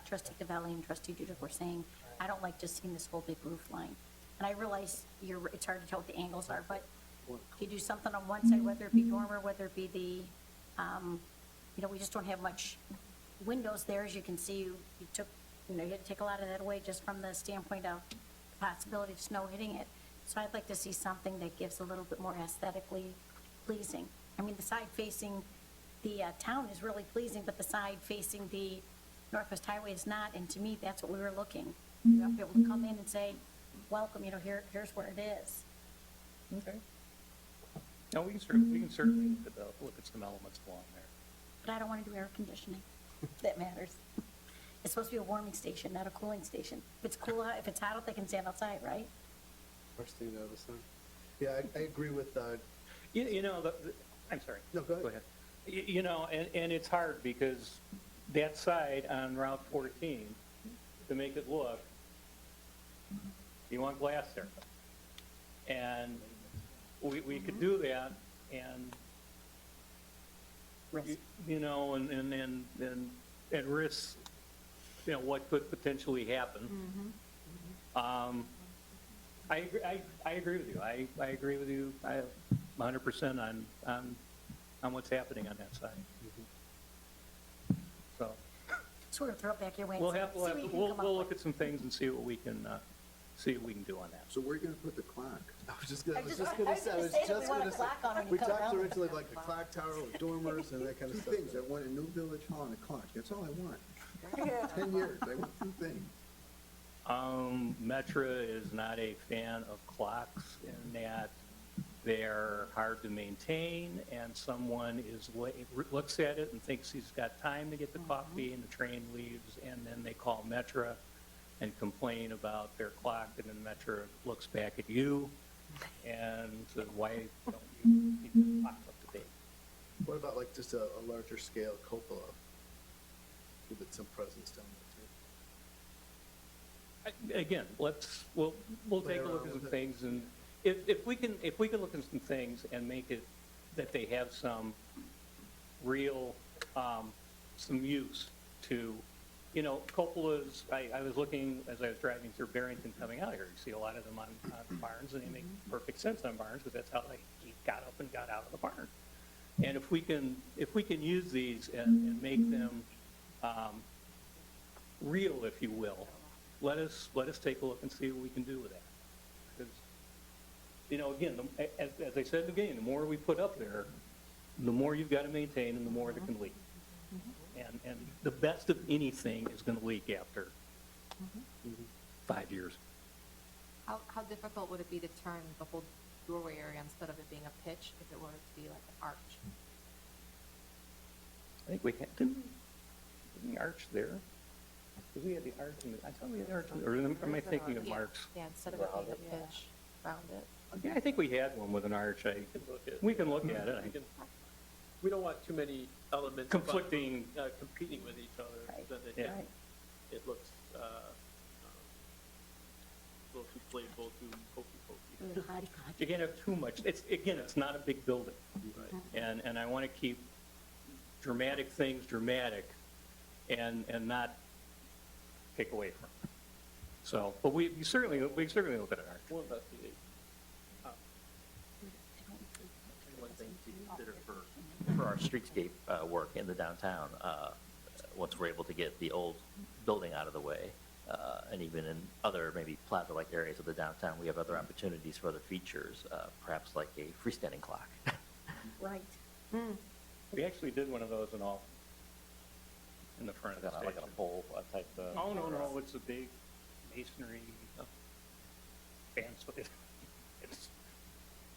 Trustee Cavalli and Trustee Dudek were saying, I don't like just seeing this whole big roof line. And I realize it's hard to tell what the angles are, but you do something on one side, whether it be dormer, whether it be the, we just don't have much windows there. As you can see, you had to take a lot of that away just from the standpoint of the possibility of snow hitting it. So I'd like to see something that gives a little bit more aesthetically pleasing. The side facing the town is really pleasing, but the side facing the Northwest Highway is not, and to me, that's what we were looking. You have to be able to come in and say, welcome, here's where it is. Okay. No, we can certainly look at some elements along there. But I don't want to do air conditioning. That matters. It's supposed to be a warming station, not a cooling station. If it's hot out, they can stand outside, right? First thing out of the sun. Yeah, I agree with, I'm sorry. no, go ahead. Go ahead. And it's hard because that side on Route 14, to make it look, you want glass there. And we could do that and, Risk. and risk, what could potentially happen. I agree with you. I agree with you 100% on what's happening on that side. So Sort of throw it back your way and we'll say, have, see what you can come up we'll with. look at some things and see what we can do on that. So where are you gonna put the clock? I was just gonna say, that we want a clock on when you we come talked around. originally like a clock tower with dormers and that kind Two of stuff. things. I want a new village hall and a clock. That's all I want. 10 years, I want 2 things. Metra is not a fan of clocks in that they're hard to maintain, and someone looks at it and thinks he's got time to get the coffee, and the train leaves, and then they call Metra and complain about their clock, and then Metra looks back at you And so why don't you keep the box up to date? What about like just a larger scale cupola? Give it some presence down there too. Again, we'll take a look at some things, and if we can look at some things and make it that they have some real, some use to, cupolas, I was looking as I was driving through Barrington coming out here, you see a lot of them on barns, and they make perfect sense on barns, because that's how they got up and got out of the barn. And if we can use these and make them real, if you will, let us take a look and see what we can do with that. Because, again, as I said in the beginning, the more we put up there, the more you've got to maintain and the more that can leak. And the best of anything is going to leak after 5 years. How difficult would it be to turn the whole doorway area instead of it being a pitch if it were to be like an arch? I think we had, didn't we arch there? Because we had the arch, I thought we had the arch, or am I thinking of Mark's? Yeah, instead of it being a pitch around it. Yeah, I think we had one with an arch. We can look at it. We don't want too many elements. Conflicting. Competing with each other. Right. Then Yeah. it looks a little too playful, too pokey. You can't have too much. It's not a big building. Right. And I want to keep dramatic things dramatic and not take away from it. So, but we certainly look at it. We'll investigate. One thing to consider for our streetscape work in the downtown, once we're able to get the old building out of the way, and even in other maybe plaza-like areas of the downtown, we have other opportunities for other features, perhaps like a freestanding clock. Right. We actually did one of those in the front of the station. Like on a pole type. Oh, no, it's a big masonry bandsaw.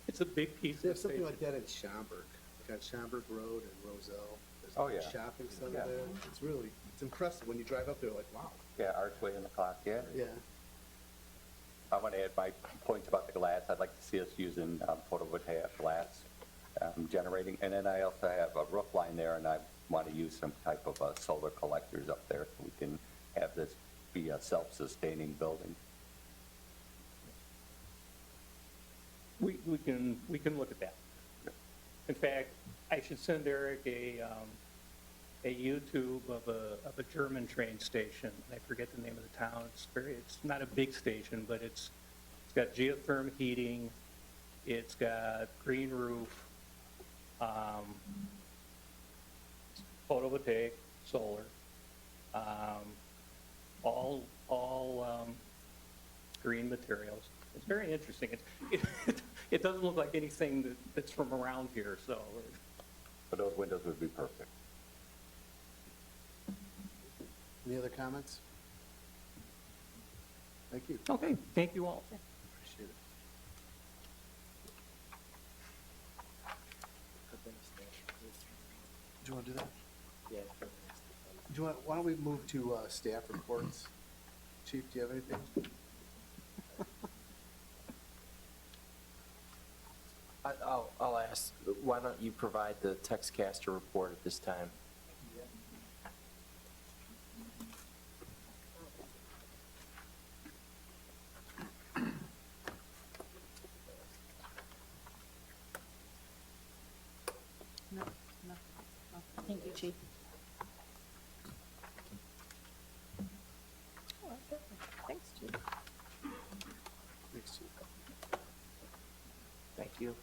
It's a big piece There's of something station. like that in Schaumburg, like on Schaumburg Road and Roselle. There's Oh, like a yeah. shopping center Yeah. there. It's impressive when you drive up there, like, wow. Yeah, archway in the clock, yeah. Yeah. I want to add my points about the glass. I'd like to see us using photovoltaic glass generating. And then I also have a roof line there, and I want to use some type of solar collectors up there so we can have this be a self-sustaining building. We can look at that. In fact, I should send Eric a YouTube of a German train station. I forget the name of the town. It's not a big station, but it's got geothermal heating. It's got green roof, photovoltaic, solar, all green materials. It's very interesting. It doesn't look like anything that's from around here, so. But those windows would be perfect. Any other comments? Thank you. Okay, thank you all. Appreciate it. Do you want to do that? Yeah. Why don't we move to staff reports? Chief, do you have anything? I'll ask, why don't you provide the TextCaster report at this time? Thank you, Chief. Thanks, Chief. Thanks, Chief. Thank you.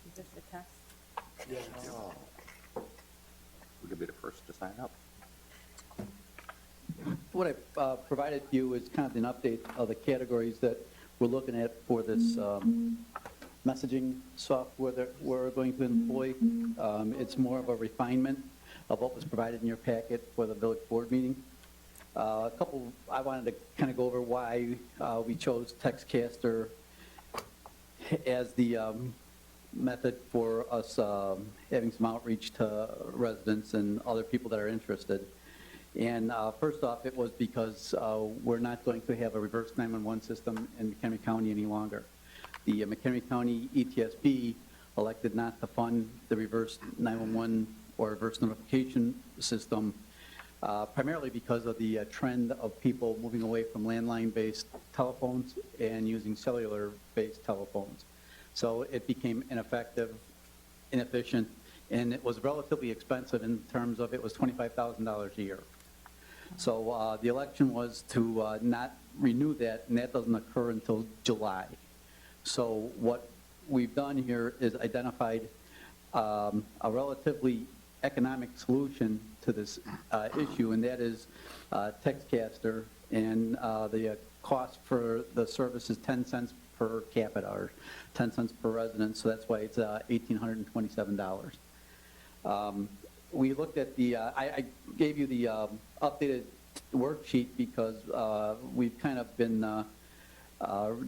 Is this the test? Yeah. We could be the first to sign up. What I provided you is kind of an update of the categories that we're looking at for this messaging software that we're going to employ. It's more of a refinement of what was provided in your packet for the village board meeting. I wanted to kind of go over why we chose TextCaster as the method for us having some outreach to residents and other people that are interested. And first off, it was because we're not going to have a reverse 911 system in McHenry County any longer. The McHenry County ETSB elected not to fund the reverse 911 or reverse notification system, primarily because of the trend of people moving away from landline-based telephones and using cellular-based telephones. So it became ineffective, inefficient, and it was relatively expensive in terms of it was $25,000 a year. So the election was to not renew that, and that doesn't occur until July. So what we've done here is identified a relatively economic solution to this issue, and that is Textcaster, and the cost for the service is 10 cents per capita, or 10 cents per resident, so that's why it's $1,827. We looked at the, I gave you the updated worksheet because we've kind of been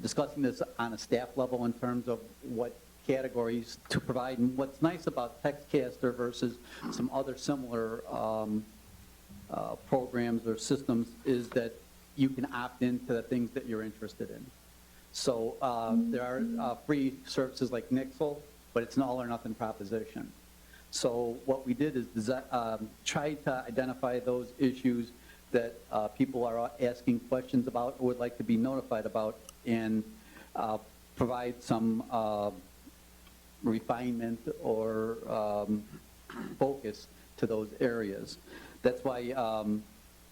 discussing this on a staff level in terms of what categories to provide. And what's nice about Textcaster versus some other similar programs or systems is that you can opt into the things that you're interested in. So there are free services like Nixle, but it's an all or nothing proposition. So what we did is try to identify those issues that people are asking questions about or would like to be notified about, and provide some refinement or focus to those areas. That's why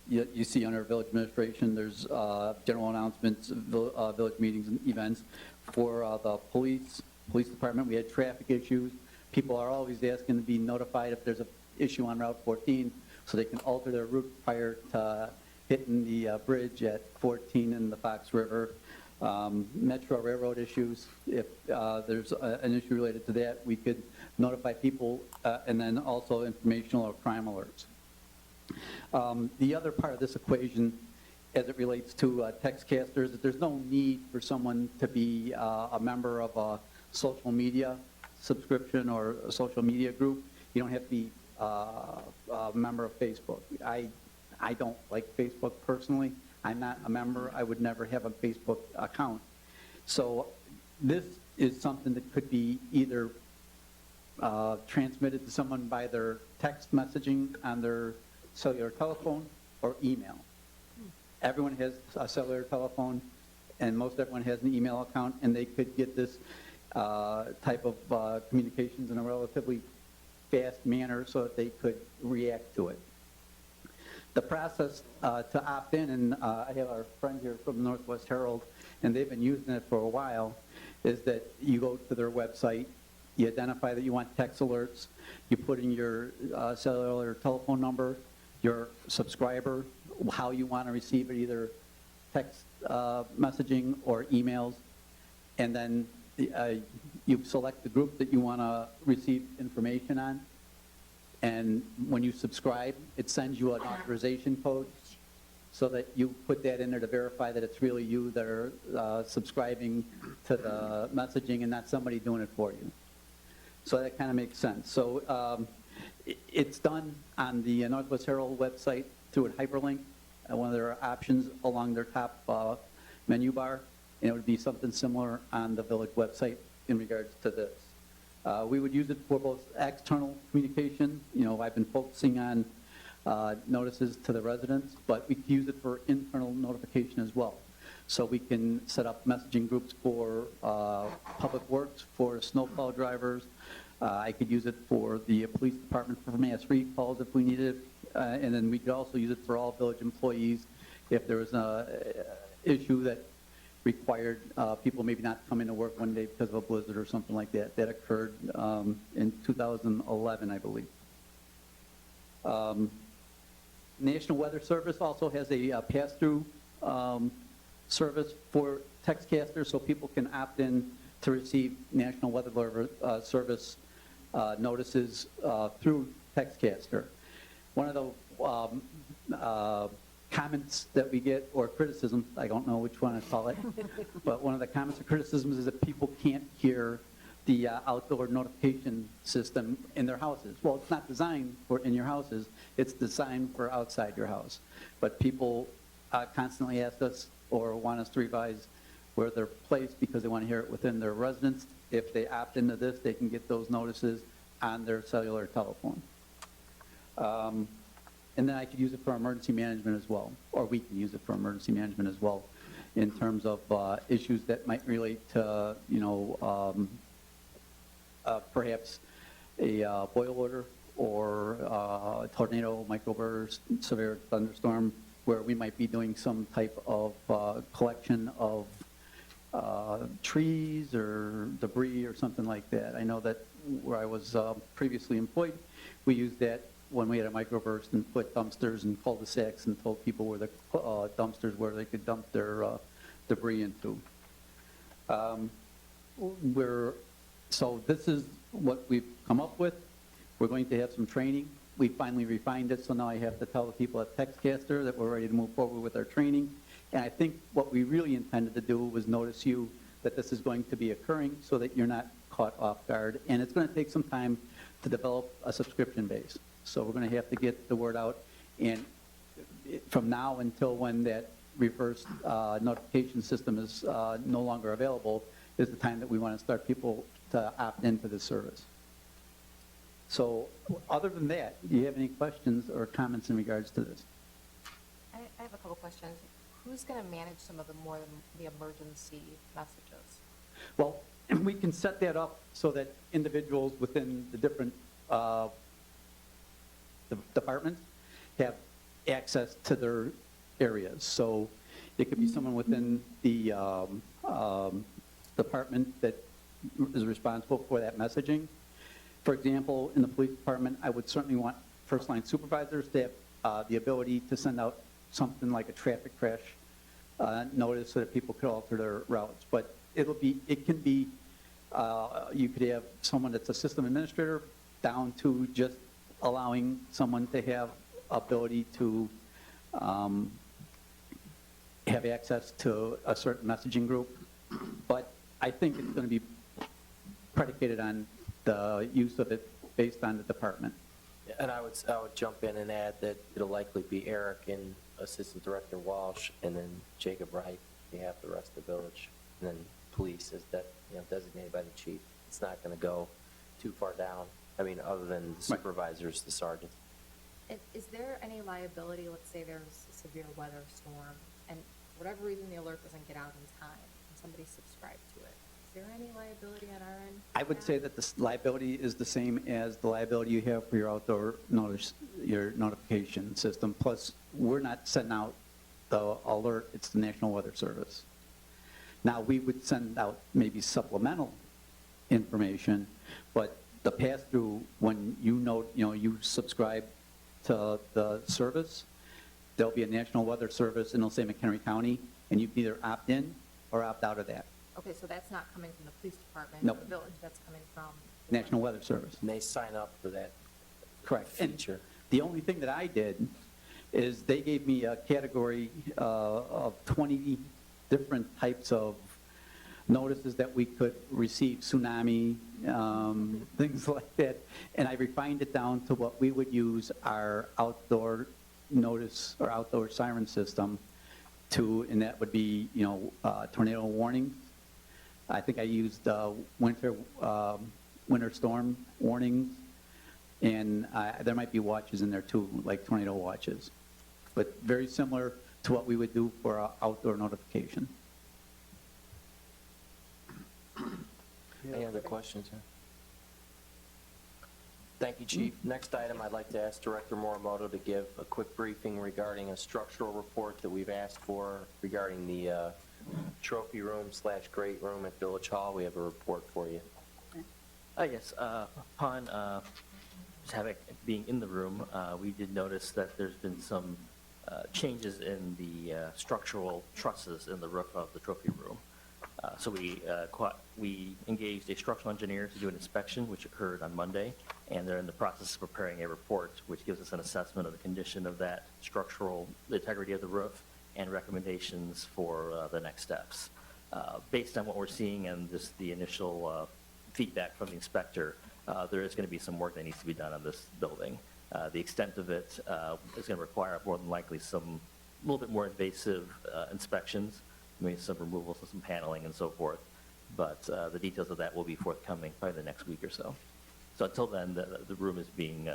you see under village administration, there's general announcements, village meetings and events. For the police department, we had traffic issues. People are always asking to be notified if there's an issue on Route 14, so they can alter their route prior to hitting the bridge at 14 in the Fox River. Metro Railroad issues, if there's an issue related to that, we could notify people, and then also informational or crime alerts. The other part of this equation, as it relates to Textcaster, is that there's no need for someone to be a member of a social media subscription or a social media group. You don't have to be a member of Facebook. I don't like Facebook personally. I'm not a member. I would never have a Facebook account. So this is something that could be either transmitted to someone by their text messaging on their cellular telephone or email. Everyone has a cellular telephone, and most everyone has an email account, and they could get this type of communications in a relatively fast manner so that they could react to it. The process to opt in, and I have our friend here from the Northwest Herald, and they've been using it for a while, is that you go to their website, you identify that you want text alerts, you put in your cellular telephone number, your subscriber, how you want to receive it, either text messaging or emails, and then you select the group that you want to receive information on. And when you subscribe, it sends you an authorization code so that you put that in there to verify that it's really you that are subscribing to the messaging and not somebody doing it for you. So that kind of makes sense. So it's done on the Northwest Herald website through a hyperlink, one of their options along their top menu bar, and it would be something similar on the village website in regards to this. We would use it for both external communication. You know, I've been focusing on notices to the residents, but we can use it for internal notification as well. So we can set up messaging groups for public works, for snowplow drivers. I could use it for the police department for mass recalls if we needed it. And then we could also use it for all village employees if there was an issue that required people maybe not come into work one day because of a blizzard or something like that. That occurred in 2011, I believe. National Weather Service also has a pass-through service for Textcaster, so people can opt in to receive National Weather Service notices through Textcaster. One of the comments that we get, or criticism, I don't know which one to call it, but one of the comments or criticisms is that people can't hear the outdoor notification system in their houses. Well, it's not designed for in your houses, it's designed for outside your house. But people constantly ask us or want us to revise where they're placed because they want to hear it within their residence. If they opt into this, they can get those notices on their cellular telephone. And then I could use it for emergency management as well, or we can use it for emergency management as well, in terms of issues that might relate to, perhaps a boil order or a tornado, microburst, severe thunderstorm, where we might be doing some type of collection of trees or debris or something like that. I know that where I was previously employed, we used that when we had a microburst and put dumpsters and cul-de-sacs and told people where the dumpsters where they could dump their debris into. So this is what we've come up with. We're going to have some training. We finally refined it, so now I have to tell the people at Textcaster that we're ready to move forward with our training. And I think what we really intended to do was notice you that this is going to be occurring so that you're not caught off guard. And it's going to take some time to develop a subscription base. So we're going to have to get the word out. And from now until when that reverse notification system is no longer available is the time that we want to start people to opt into the service. So other than that, do you have any questions or comments in regards to this? I have a couple questions. Who's going to manage some of the emergency messages? Well, we can set that up so that individuals within the different departments have access to their areas. So it could be someone within the department that is responsible for that messaging. For example, in the police department, I would certainly want first line supervisors to have the ability to send out something like a traffic crash notice so that people could alter their routes. But it can be, you could have someone that's a system administrator down to just allowing someone to have ability to have access to a certain messaging group. But I think it's going to be predicated on the use of it based on the department. And I would jump in and add that it'll likely be Eric and Assistant Director Walsh, and then Jacob Wright, you have the rest of the village, and then police is designated by the chief. It's not going to go too far down. I mean, other than the supervisors, the sergeants. Is there any liability, let's say there's a severe weather storm, and for whatever reason the alert doesn't get out in time, and somebody subscribed to it? Is there any liability on our end? I would say that the liability is the same as the liability you have for your outdoor notice, your notification system. Plus, we're not sending out the alert, it's the National Weather Service. Now, we would send out maybe supplemental information, but the pass-through, when you subscribe to the service, there'll be a National Weather Service, and it'll say McHenry County, and you can either opt in or opt out of that. Okay, so that's not coming from the police department? Nope. The village, that's coming from? National Weather Service. And they sign up for that Correct. feature. And the only thing that I did is they gave me a category of 20 different types of notices that we could receive, tsunami, things like that. And I refined it down to what we would use our outdoor notice or outdoor siren system to, and that would be, tornado warning. I think I used winter storm warnings, and there might be watches in there too, like tornado watches. But very similar to what we would do for our outdoor notification. Any other questions? Huh? Thank you, Chief. Next item, I'd like to ask Director Morimoto to give a quick briefing regarding a structural report that we've asked for regarding the trophy room / great room at Village Hall. We have a report for you. Yes, upon being in the room, we did notice that there's been some changes in the structural trusses in the roof of the trophy room. So we engaged a structural engineer to do an inspection, which occurred on Monday, and they're in the process of preparing a report, which gives us an assessment of the condition of that the integrity of the roof, and recommendations for the next steps. Based on what we're seeing and just the initial feedback from the inspector, there is going to be some work that needs to be done on this building. The extent of it is going to require more than likely some a little bit more invasive inspections, maybe some removals of some paneling and so forth. But the details of that will be forthcoming probably the next week or so. So until then, the room is being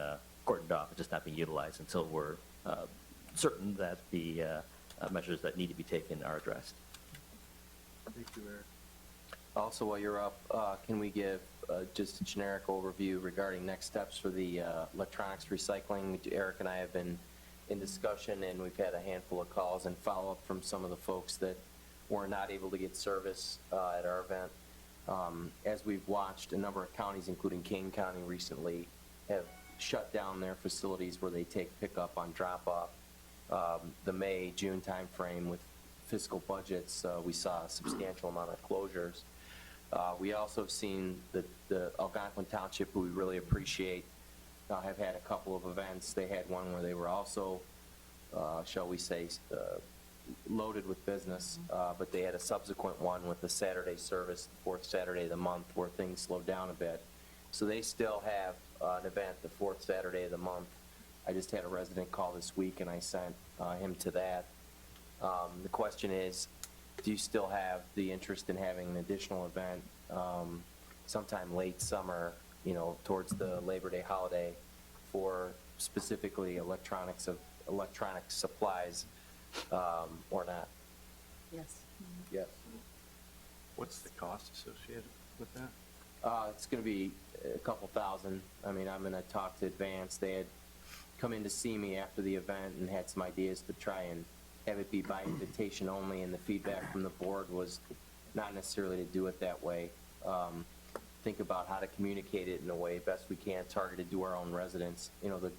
cordoned off, it's just not being utilized until we're certain that the measures that need to be taken are addressed. Thank you, Eric. Also, while you're up, can we give just a generic overview regarding next steps for the electronics recycling? Eric and I have been in discussion, and we've had a handful of calls and follow-up from some of the folks that were not able to get service at our event. As we've watched, a number of counties, including Kane County recently, have shut down their facilities where they take pickup on drop-off. The May, June timeframe with fiscal budgets, we saw a substantial amount of closures. We also have seen the Algonquin Township, who we really appreciate, have had a couple of events. They had one where they were also, shall we say, loaded with business, but they had a subsequent one with the Saturday service, the fourth Saturday of the month, where things slowed down a bit. So they still have an event the fourth Saturday of the month. I just had a resident call this week, and I sent him to that. The question is, do you still have the interest in having an additional event sometime late summer, towards the Labor Day holiday, for specifically electronic supplies, or not? Yes. Yes. What's the cost associated with that? It's going to be a couple thousand. I mean, I'm going to talk to Advance. They had come in to see me after the event and had some ideas to try and have it be by invitation only, and the feedback from the board was not necessarily to do it that way. Think about how to communicate it in a way best we can, targeted to our own residents. The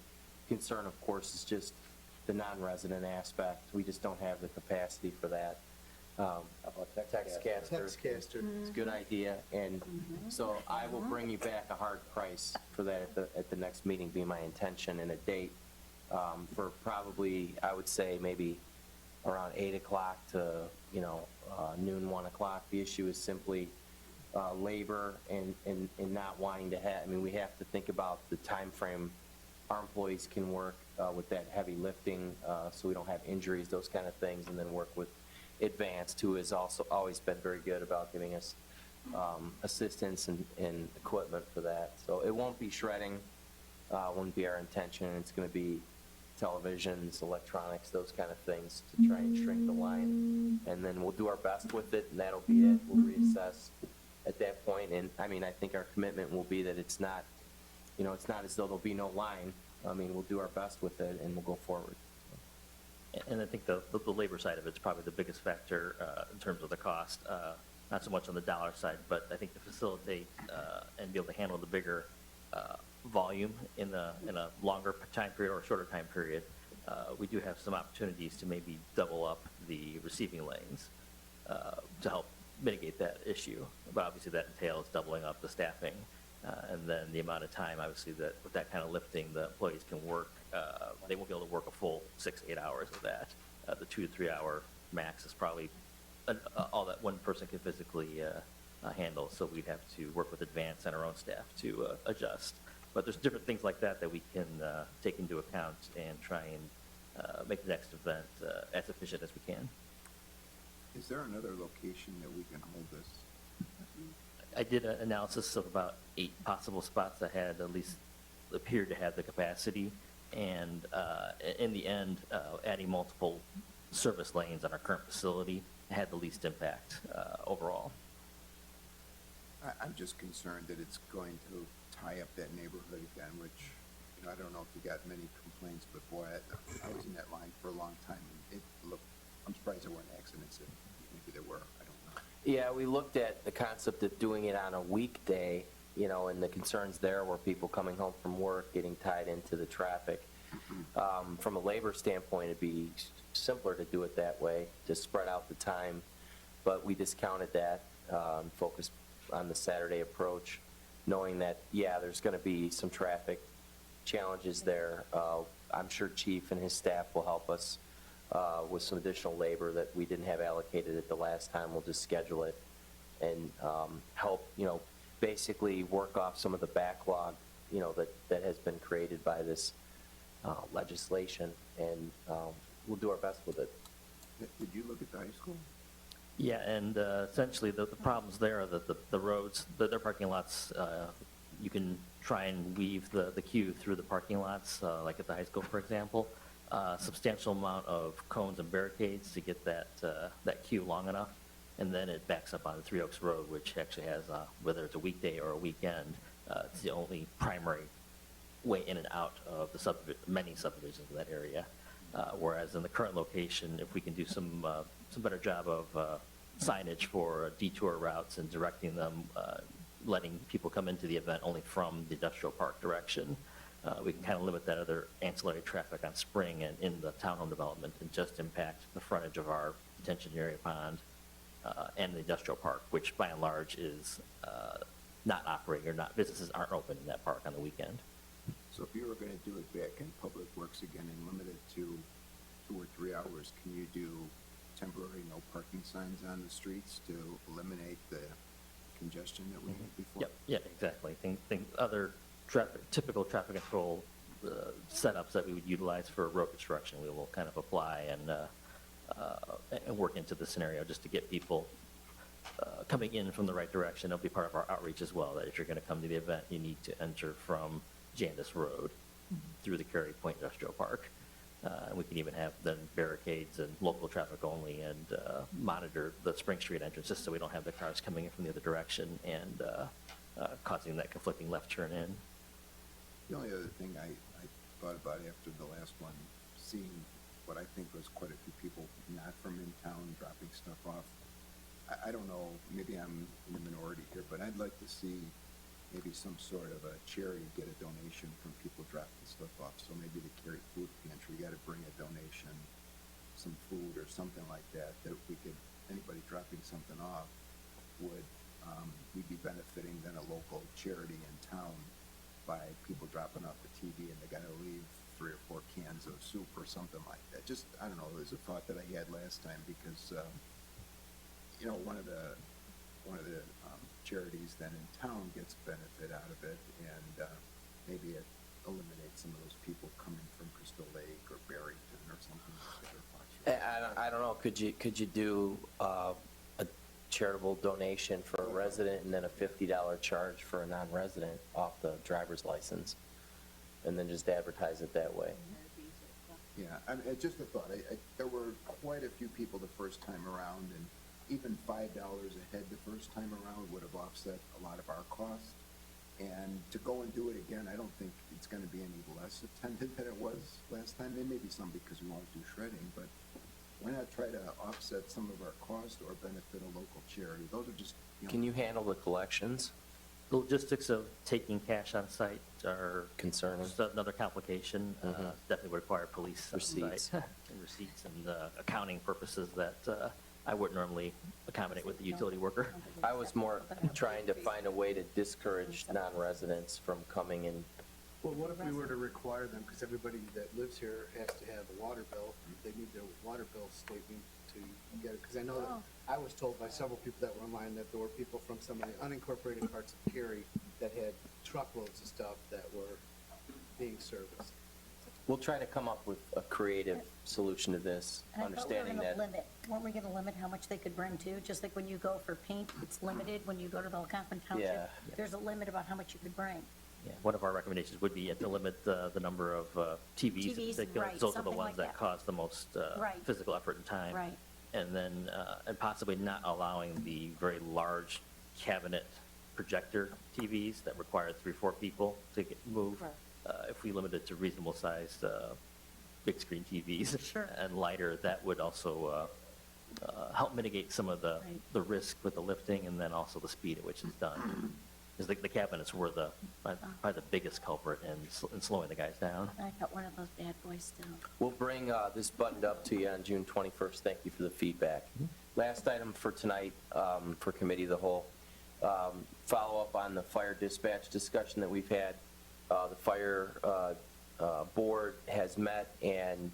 concern, of course, is just the non-resident aspect. We just don't have the capacity for that. How about Textcaster? Textcaster. It's a good idea, and so I will bring you back a hard price for that at the next meeting, be my intention, and a date for probably, I would say, maybe around 8 o'clock to noon, 1 o'clock. The issue is simply labor and not wanting to have. I mean, we have to think about the time frame our employees can work with that heavy lifting, so we don't have injuries, those kind of things, and then work with Advanced, who has also always been very good about giving us assistance and equipment for that. So it won't be shredding, wouldn't be our intention. It's going to be televisions, electronics, those kind of things to try and shrink the line. And then we'll do our best with it, and that'll be it. We'll reassess at that point. And I mean, I think our commitment will be that it's not, it's not as though there'll be no line. I mean, we'll do our best with it, and we'll go forward. And I think the labor side of it's probably the biggest factor in terms of the cost, not so much on the dollar side, but I think to facilitate and be able to handle the bigger volume in a longer time period or a shorter time period, we do have some opportunities to maybe double up the receiving lanes to help mitigate that issue. But obviously that entails doubling up the staffing and then the amount of time, obviously, that with that kind of lifting, the employees can work. They won't be able to work a full 6-8 hours of that. The 2 to 3 hour max is probably all that one person can physically handle. So we'd have to work with Advance and our own staff to adjust. But there's different things like that that we can take into account and try and make the next event as efficient as we can. Is there another location that we can hold this? I did an analysis of about 8 possible spots that had at least appeared to have the capacity, and in the end, adding multiple service lanes on our current facility had the least impact overall. I'm just concerned that it's going to tie up that neighborhood again, which, I don't know if you got many complaints, but boy, I was in that line for a long time, and I'm surprised there weren't accidents. Maybe there were, I don't know. Yeah, we looked at the concept of doing it on a weekday, and the concerns there were people coming home from work, getting tied into the traffic. From a labor standpoint, it'd be simpler to do it that way, to spread out the time, but we discounted that and focused on the Saturday approach, knowing that, yeah, there's going to be some traffic challenges there. I'm sure Chief and his staff will help us with some additional labor that we didn't have allocated at the last time. We'll just schedule it and help, basically work off some of the backlog, that has been created by this legislation, and we'll do our best with it. Did you look at the high school? Yeah, and essentially the problems there are that the roads, their parking lots, you can try and weave the queue through the parking lots, like at the high school, for example. Substantial amount of cones and barricades to get that queue long enough, and then it backs up onto Three Oaks Road, which actually has, whether it's a weekday or a weekend, it's the only primary way in and out of the many subdivisions of that area. Whereas in the current location, if we can do some better job of signage for detour routes and directing them, letting people come into the event only from the industrial park direction, we can kind of limit that other ancillary traffic on Spring and in the townhome development and just impact the frontage of our detention area pond and the industrial park, which by and large is not operating, or businesses aren't open in that park on the weekend. So if you were gonna do it back in Public Works again and limit it to 2 or 3 hours, can you do temporary no parking signs on the streets to eliminate the congestion that we had before? Yep, yeah, exactly. Think other typical traffic control setups that we would utilize for road construction, we will kind of apply and work into the scenario just to get people coming in from the right direction. It'll be part of our outreach as well, that if you're going to come to the event, you need to enter from Jandis Road through the Cary Point Industrial Park. And we can even have then barricades and local traffic only, and monitor the Spring Street entrance just so we don't have the cars coming in from the other direction and causing that conflicting left turn in. The only other thing I thought about after the last one, seeing what I think was quite a few people not from in town dropping stuff off. I don't know, maybe I'm in the minority here, but I'd like to see maybe some sort of a charity get a donation from people dropping stuff off. So maybe the Cary Food Pantry got to bring a donation, some food or something like that, that we could, anybody dropping something off would, we'd be benefiting then a local charity in town by people dropping off the TV and they got to leave 3 or 4 cans of soup or something like that. Just, I don't know, it was a thought that I had last time because, one of the charities then in town gets benefit out of it, and maybe it eliminates some of those people coming from Crystal Lake or Barrington or something like that. I don't know, could you do a charitable donation for a resident and then a $50 charge for a non-resident off the driver's license, and then just advertise it that way? Yeah, I mean, just a thought. There were quite a few people the first time around, and even $5 a head the first time around would have offset a lot of our costs. And to go and do it again, I don't think it's going to be any less attended than it was last time. There may be some because we won't do shredding, but why not try to offset some of our costs or benefit a local charity? Those are just, Can you handle the collections? The logistics of taking cash on site are Concerning. just another complication. Definitely would require police on Receipts. site and receipts and accounting purposes that I wouldn't normally accommodate with the utility worker. I was more trying to find a way to discourage non-residents from coming in. Well, what if we were to require them, because everybody that lives here has to have a water bill, they need their water bill statement to get it, because I know that, I was told by several people that were online that there were people from some of the unincorporated parts of Cary that had truckloads of stuff that were being serviced. We'll try to come up with a creative solution to this, And I thought we were understanding gonna that. limit, weren't we gonna limit how much they could bring too? Just like when you go for paint, it's limited. When you go to the Algonquin Yeah. Township, there's a limit about how much you could bring. Yeah, one of our recommendations would be to limit the number of TVs in TVs, particular, right, 'cause those are the something ones like that that. cause the most Right. physical effort and time. Right. And then, and possibly not allowing the very large cabinet projector TVs that require 3 or 4 people to move. Right. If we limit it to reasonable sized big screen TVs Sure. and lighter, that would also help mitigate some of the risk with the lifting and then also the speed at which it's done. Because the cabinets were probably the biggest culprit in slowing the guys down. I got one of those bad boys still. We'll bring this buttoned up to you on June 21st. Thank you for the feedback. Last item for tonight for Committee of the Whole. Follow up on the fire dispatch discussion that we've had. The fire board has met, and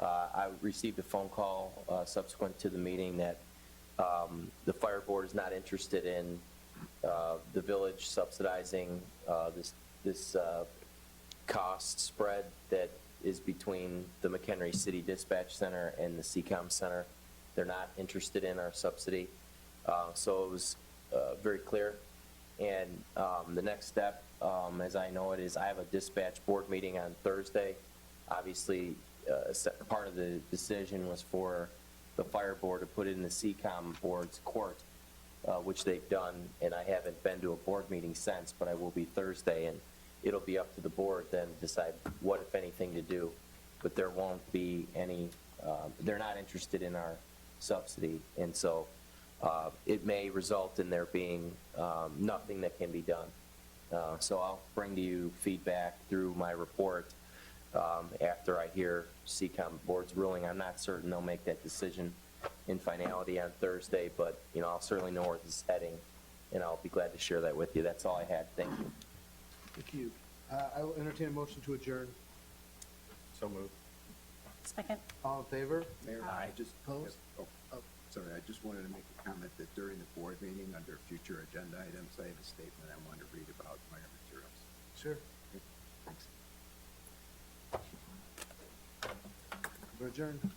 I received a phone call subsequent to the meeting that the fire board is not interested in the village subsidizing this cost spread that is between the McHenry City Dispatch Center and the CCOM Center. They're not interested in our subsidy. So it was very clear. And the next step, as I know it, is I have a dispatch board meeting on Thursday. Obviously, part of the decision was for the fire board to put it in the CCOM board's court, which they've done, and I haven't been to a board meeting since, but I will be Thursday, and it'll be up to the board then to decide what, if anything, to do. But there won't be any, they're not interested in our subsidy, and so it may result in there being nothing that can be done. So I'll bring to you feedback through my report after I hear CCOM board's ruling. I'm not certain they'll make that decision in finality on Thursday, but I'll certainly know where this is heading, and I'll be glad to share that with you. That's all I had. Thank you. Thank you. I will entertain a motion to adjourn. So moved. Second? All in favor? Mayor, Aye. I just, sorry, I just wanted to make a comment that during the board meeting, under future agenda items, I have a statement I wanted to read about fire materials. Sure. Thanks. We're adjourned.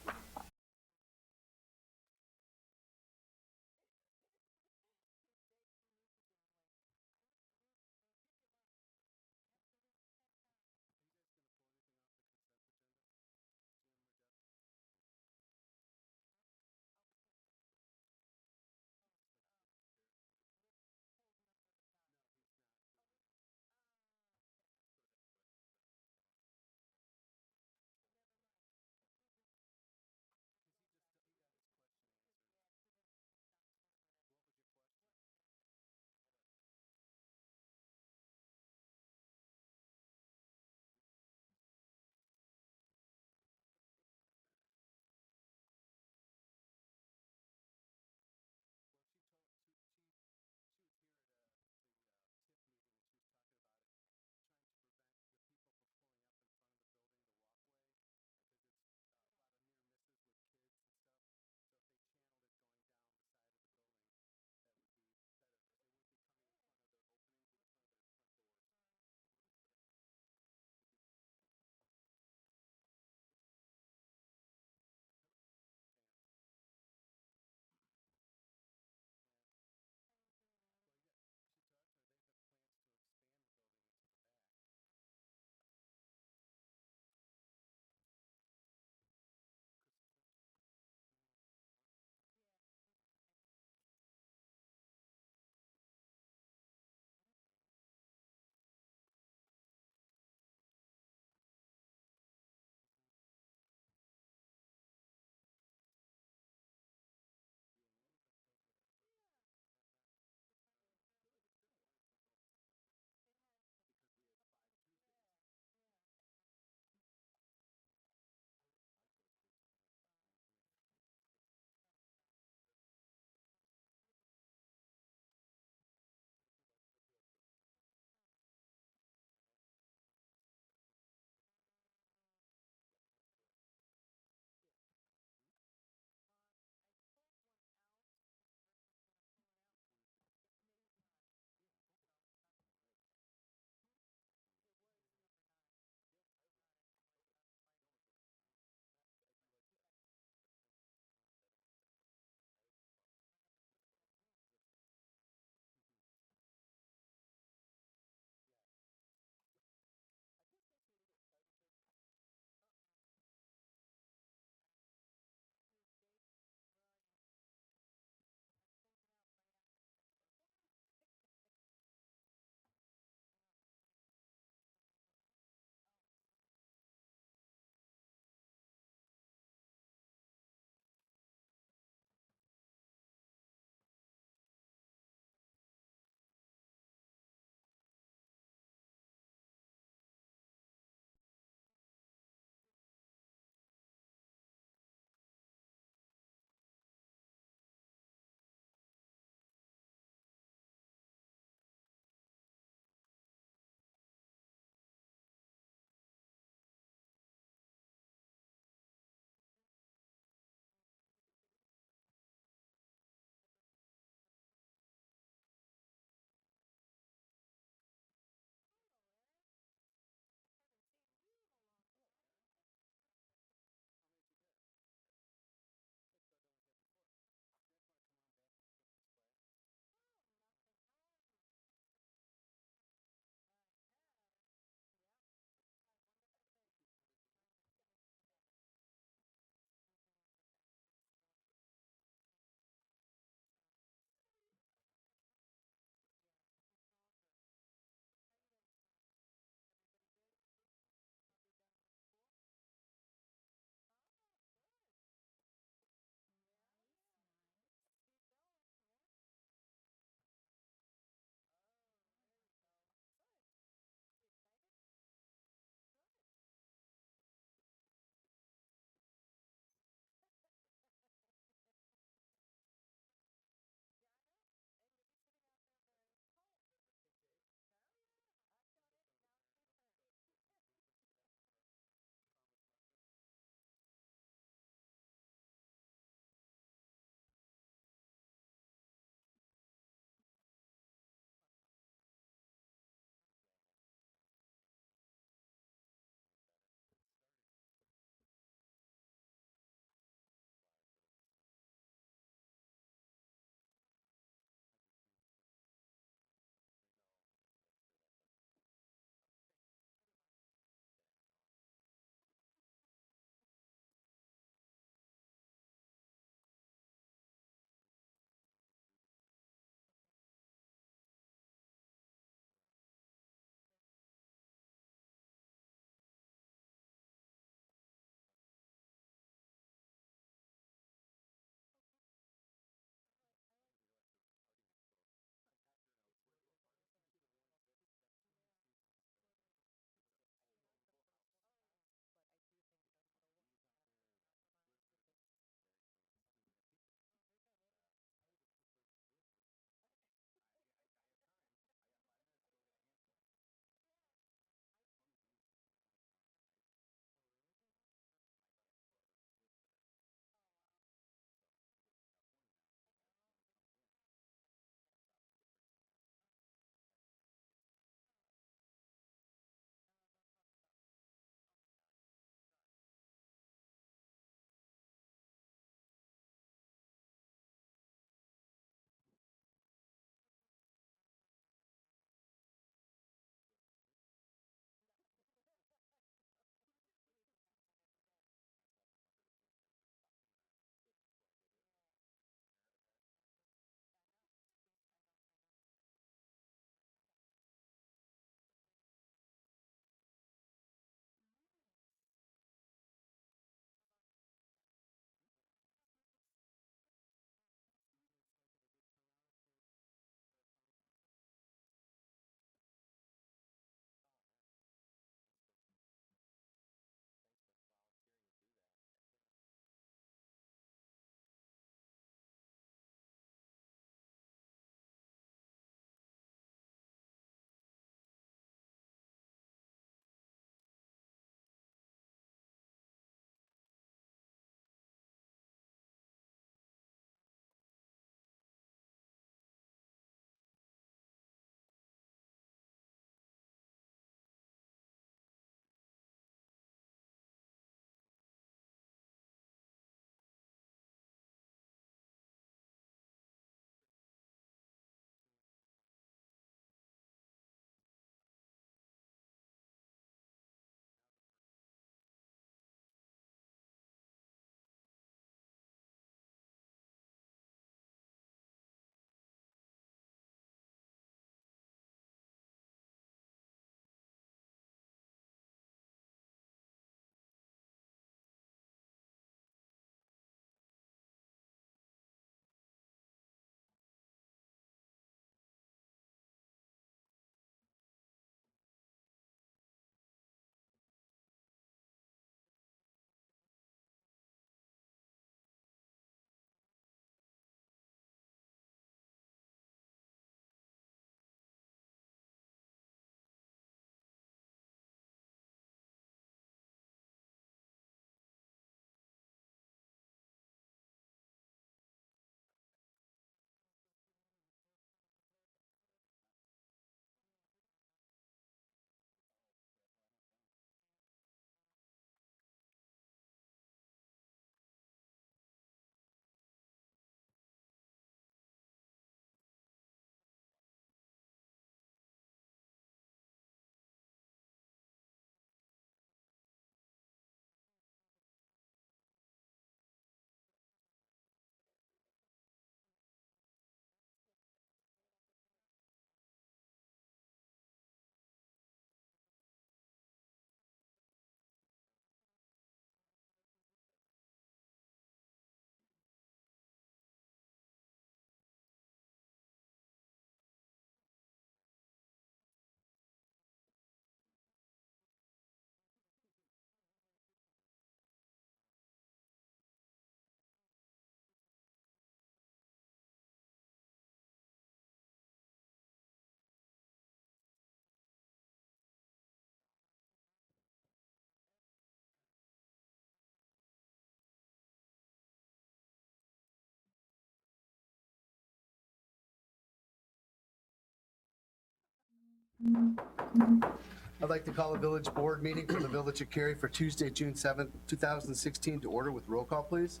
I'd like to call a village board meeting for the Village of Cary for Tuesday, June 7th, 2016 to order with roll call, please.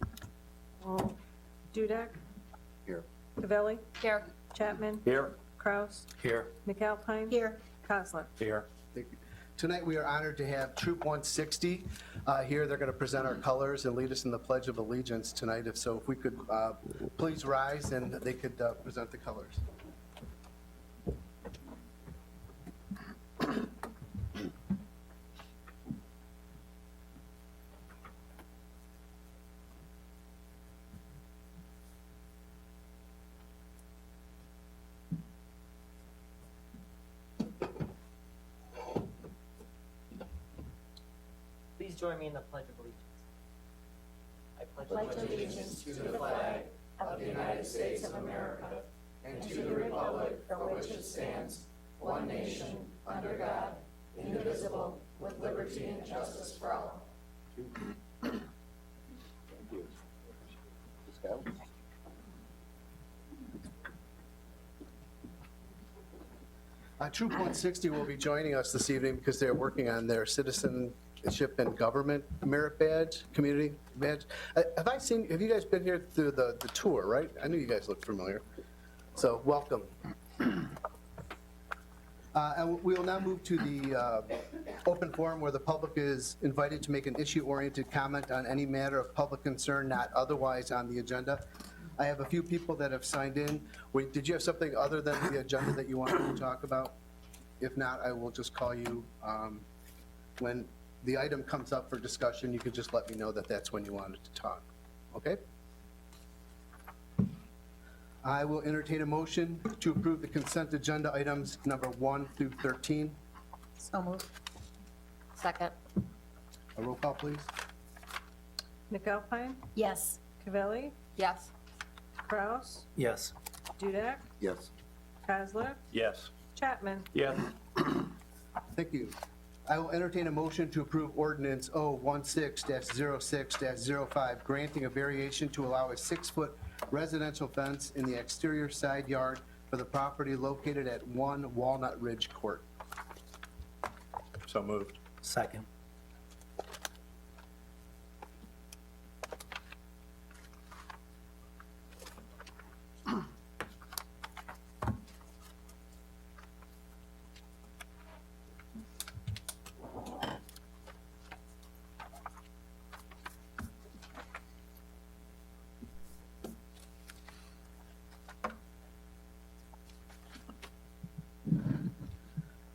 Dudek, Here. Cavelli, Here. Chapman, Here. Kraus, Here. McAlpine. Here. Kozler. Here. Thank you. Tonight, we are honored to have Troop 160 here. They're going to present our colors and lead us in the Pledge of Allegiance tonight. If we could please rise and they could present the colors. Please join me in the Pledge of Allegiance. I Pledge allegiance to the flag of the United States of America and to the republic for which it stands, one nation, under God, indivisible, with liberty and justice for all. Troop 160 will be joining us this evening because they're working on their citizenship and government merit badge, community badge. Have you guys been here through the tour, right? I knew you guys looked familiar. So, welcome. And we will now move to the open forum where the public is invited to make an issue-oriented comment on any matter of public concern not otherwise on the agenda. I have a few people that have signed in. Wait, did you have something other than the agenda that you wanted to talk about? If not, I will just call you. When the item comes up for discussion, you could just let me know that that's when you wanted to talk. Okay? I will entertain a motion to approve the consent agenda items number 1 through 13. So moved. Second. A roll call, please. McAlpine, Yes. Cavelli, Yes. Kraus, Yes. Dudek, Yes. Kozler, Yes. Chapman. Yes. Thank you. I will entertain a motion to approve ordinance 016-06-05, granting a variation to allow a 6-foot residential fence in the exterior side yard for the property located at 1 Walnut Ridge Court. So moved. Second.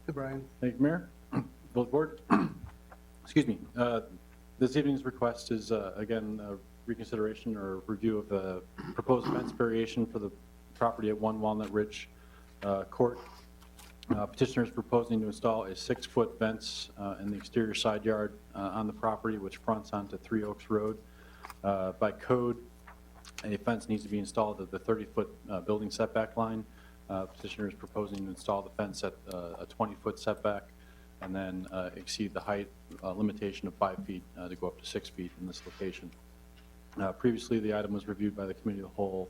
Hey, Brian. Thank you, Mayor. Village Board. Excuse me. This evening's request is, again, a reconsideration or review of the proposed fence variation for the property at 1 Walnut Ridge Court. Petitioner is proposing to install a 6-foot fence in the exterior side yard on the property, which fronts onto 3 Oaks Road. By code, a fence needs to be installed at the 30-foot building setback line. Petitioner is proposing to install the fence at a 20-foot setback and then exceed the height limitation of 5 feet to go up to 6 feet in this location. Previously, the item was reviewed by the Committee of the Whole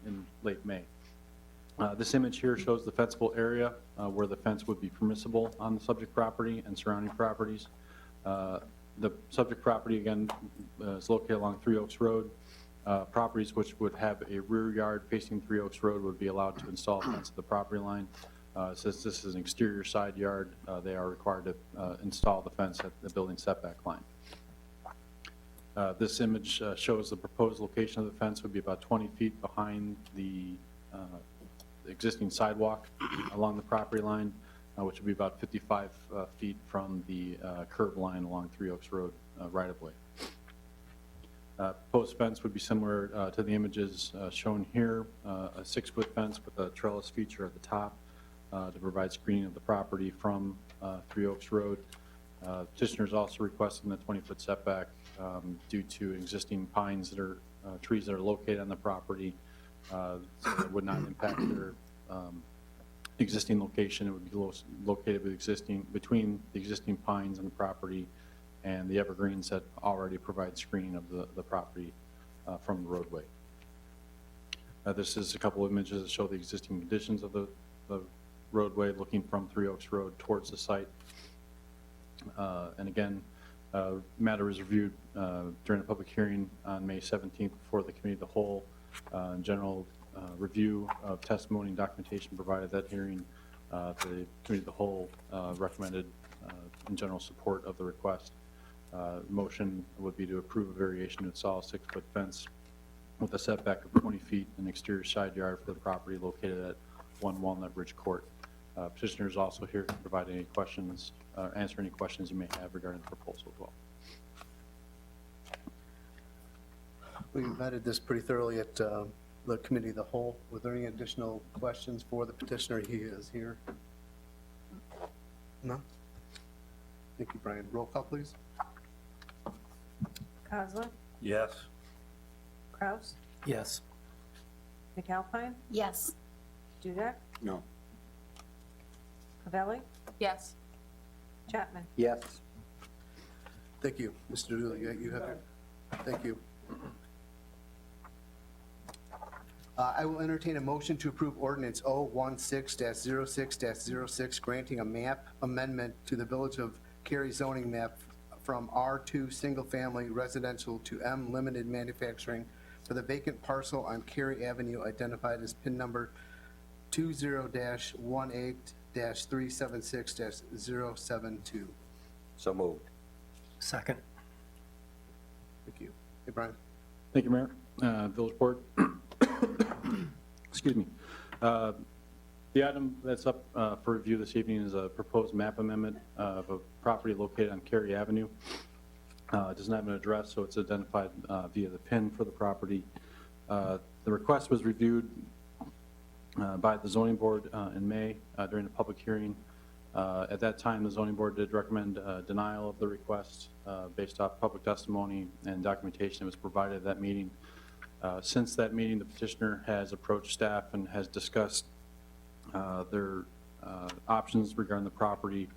in late May. This image here shows the fenceable area where the fence would be permissible on the subject property and surrounding properties. The subject property, again, is located along 3 Oaks Road. Properties which would have a rear yard facing 3 Oaks Road would be allowed to install a fence at the property line. Since this is an exterior side yard, they are required to install the fence at the building setback line. This image shows the proposed location of the fence would be about 20 feet behind the existing sidewalk along the property line, which would be about 55 feet from the curb line along 3 Oaks Road right of way. Proposed fence would be similar to the images shown here, a 6-foot fence with a trellis feature at the top to provide screening of the property from 3 Oaks Road. Petitioner is also requesting the 20-foot setback due to existing pines that are trees that are located on the property, so it would not impact their existing location. It would be located between the existing pines on the property and the evergreens that already provide screening of the property from the roadway. This is a couple of images that show the existing conditions of the roadway looking from Three Oaks Road towards the site. And again, matter was reviewed during a public hearing on May 17th before the committee of the whole. General review of testimony and documentation provided at that hearing. The committee of the whole recommended in general support of the request. Motion would be to approve a variation to install a 6-foot fence with a setback of 20 feet in exterior side yard for the property located at 1 Walnut Ridge Court. Petitioner is also here to provide any questions, answer any questions you may have regarding the proposal as well. We vetted this pretty thoroughly at the committee of the whole. Were there any additional questions for the petitioner? He is here. No? Thank you, Brian. Roll call, please. Kozlik, Yes. Kraus, Yes. McAlpine, Yes. Dudek, No. Cavelli, Yes. Chapman. Yes. Thank you. Mr. Dooley, you have your, thank you. I will entertain a motion to approve ordinance 016-06-06, granting a map amendment to the Village of Cary zoning map from R2 Single Family Residential to M Limited Manufacturing for the vacant parcel on Cary Avenue identified as PIN number 20-18-376-072. So moved. Second. Thank you. Hey, Brian. Thank you, Mayor. Village Board. Excuse me. The item that's up for review this evening is a proposed map amendment of a property located on Cary Avenue. It doesn't have an address, so it's identified via the PIN for the property. The request was reviewed by the zoning board in May during a public hearing. At that time, the zoning board did recommend denial of the request based off public testimony and documentation that was provided at that meeting. Since that meeting, the petitioner has approached staff and has discussed their options regarding the property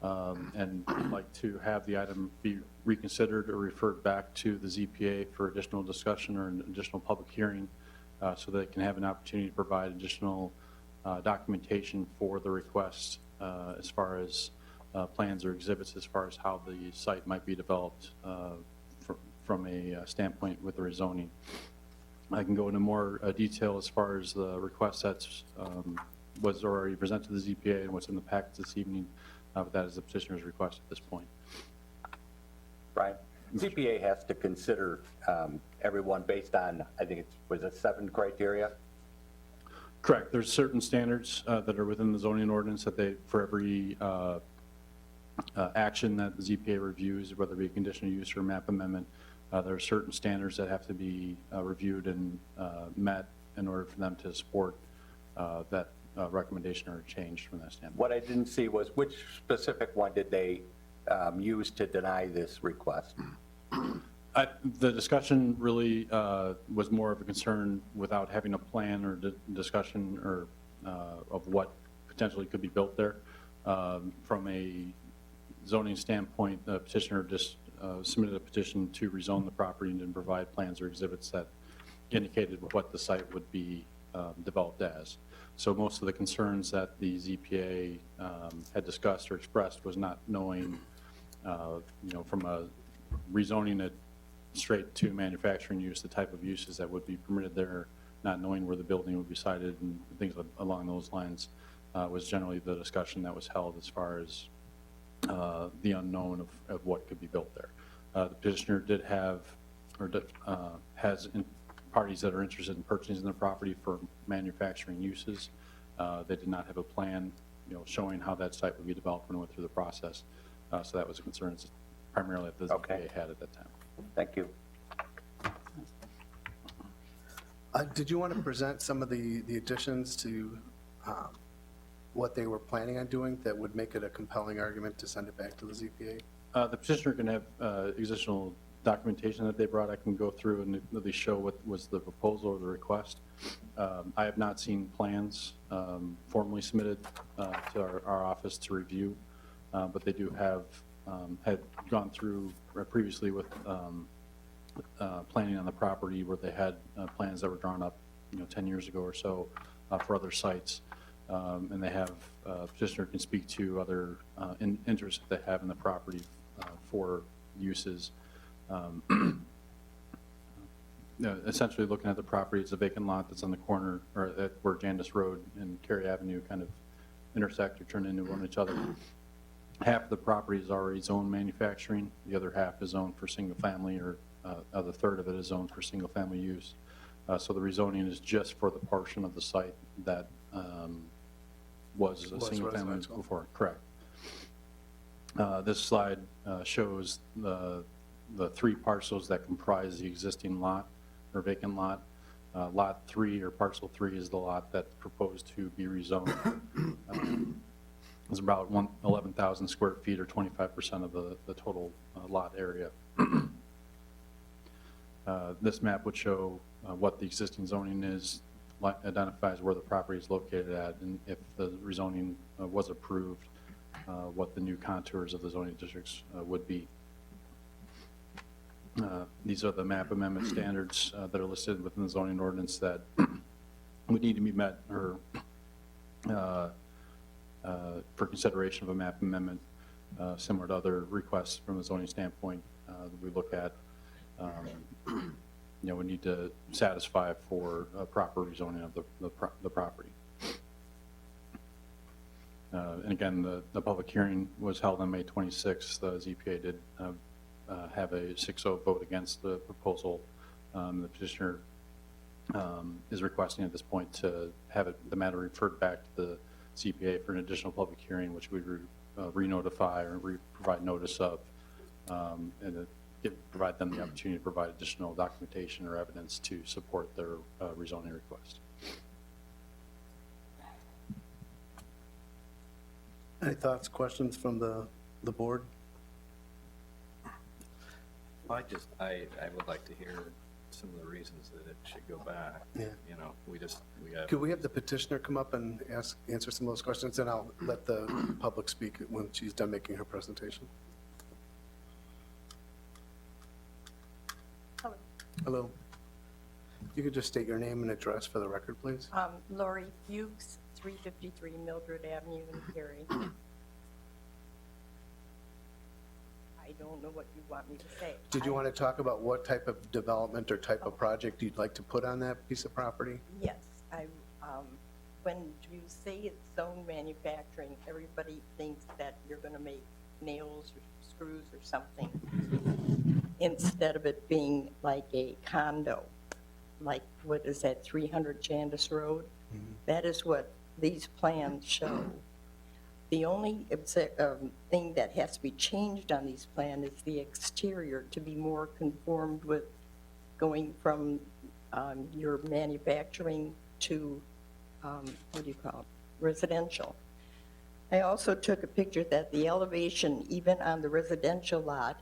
and would like to have the item be reconsidered or referred back to the ZPA for additional discussion or an additional public hearing so that it can have an opportunity to provide additional documentation for the request as far as plans or exhibits as far as how the site might be developed from a standpoint with the rezoning. I can go into more detail as far as the request that's was already presented to the ZPA and what's in the packet this evening, but that is the petitioner's request at this point. Brian, ZPA has to consider everyone based on, I think was it 7 criteria? Correct. There's certain standards that are within the zoning ordinance that they, for every action that the ZPA reviews, whether it be a conditional use or map amendment, there are certain standards that have to be reviewed and met in order for them to support that recommendation or change from that standpoint. What I didn't see was which specific one did they use to deny this request? The discussion really was more of a concern without having a plan or discussion or of what potentially could be built there. From a zoning standpoint, the petitioner just submitted a petition to rezone the property and didn't provide plans or exhibits that indicated what the site would be developed as. So most of the concerns that the ZPA had discussed or expressed was not knowing, from a rezoning it straight to manufacturing use, the type of uses that would be permitted there, not knowing where the building would be sited and things along those lines was generally the discussion that was held as far as the unknown of what could be built there. The petitioner did have, or has parties that are interested in purchasing the property for manufacturing uses. They did not have a plan, showing how that site would be developed when it went through the process. So that was a concern primarily that the ZPA had at that time. Thank you. Did you want to present some of the additions to what they were planning on doing that would make it a compelling argument to send it back to the ZPA? The petitioner can have additional documentation that they brought. I can go through and at least show what was the proposal or the request. I have not seen plans formally submitted to our office to review, but they do have had gone through previously with planning on the property where they had plans that were drawn up 10 years ago or so for other sites. And they have, petitioner can speak to other interests that they have in the property for uses. Essentially looking at the property, it's a vacant lot that's on the corner, or at where Jandis Road and Cary Avenue kind of intersect or turn into one each other. Half of the property is already zoned manufacturing, the other half is zoned for single family, or the third of it is zoned for single family use. So the rezoning is just for the portion of the site that was a single family residential. before, correct. This slide shows the three parcels that comprise the existing lot or vacant lot. Lot 3 or parcel 3 is the lot that's proposed to be rezoned. It's about 11,000 square feet or 25% of the total lot area. This map would show what the existing zoning is, identifies where the property is located at, and if the rezoning was approved, what the new contours of the zoning districts would be. These are the map amendment standards that are listed within the zoning ordinance that would need to be met or for consideration of a map amendment, similar to other requests from a zoning standpoint that we look at. We need to satisfy for a proper rezoning of the property. And again, the public hearing was held on May 26th. The ZPA did have a 6-0 vote against the proposal. The petitioner is requesting at this point to have the matter referred back to the CPA for an additional public hearing, which we re-notify or provide notice of, and provide them the opportunity to provide additional documentation or evidence to support their rezoning request. Any thoughts, questions from the board? I would like to hear some of the reasons that it should go back. Yeah. We have. Could we have the petitioner come up and answer some of those questions, and I'll let the public speak when she's done making her presentation. Hello. Hello. You could just state your name and address for the record, please. Lori Fuchs, 353 Mildred Avenue in Cary. I don't know what you want me to say. Did you want to talk about what type of development or type of project you'd like to put on that piece of property? Yes, when you say it's zone manufacturing, everybody thinks that you're going to make nails or screws or something instead of it being like a condo, like what is that, 300 Jandis Road? Mm-hmm. That is what these plans show. The only thing that has to be changed on these plans is the exterior to be more conformed with going from your manufacturing to, what do you call it, residential. I also took a picture that the elevation, even on the residential lot,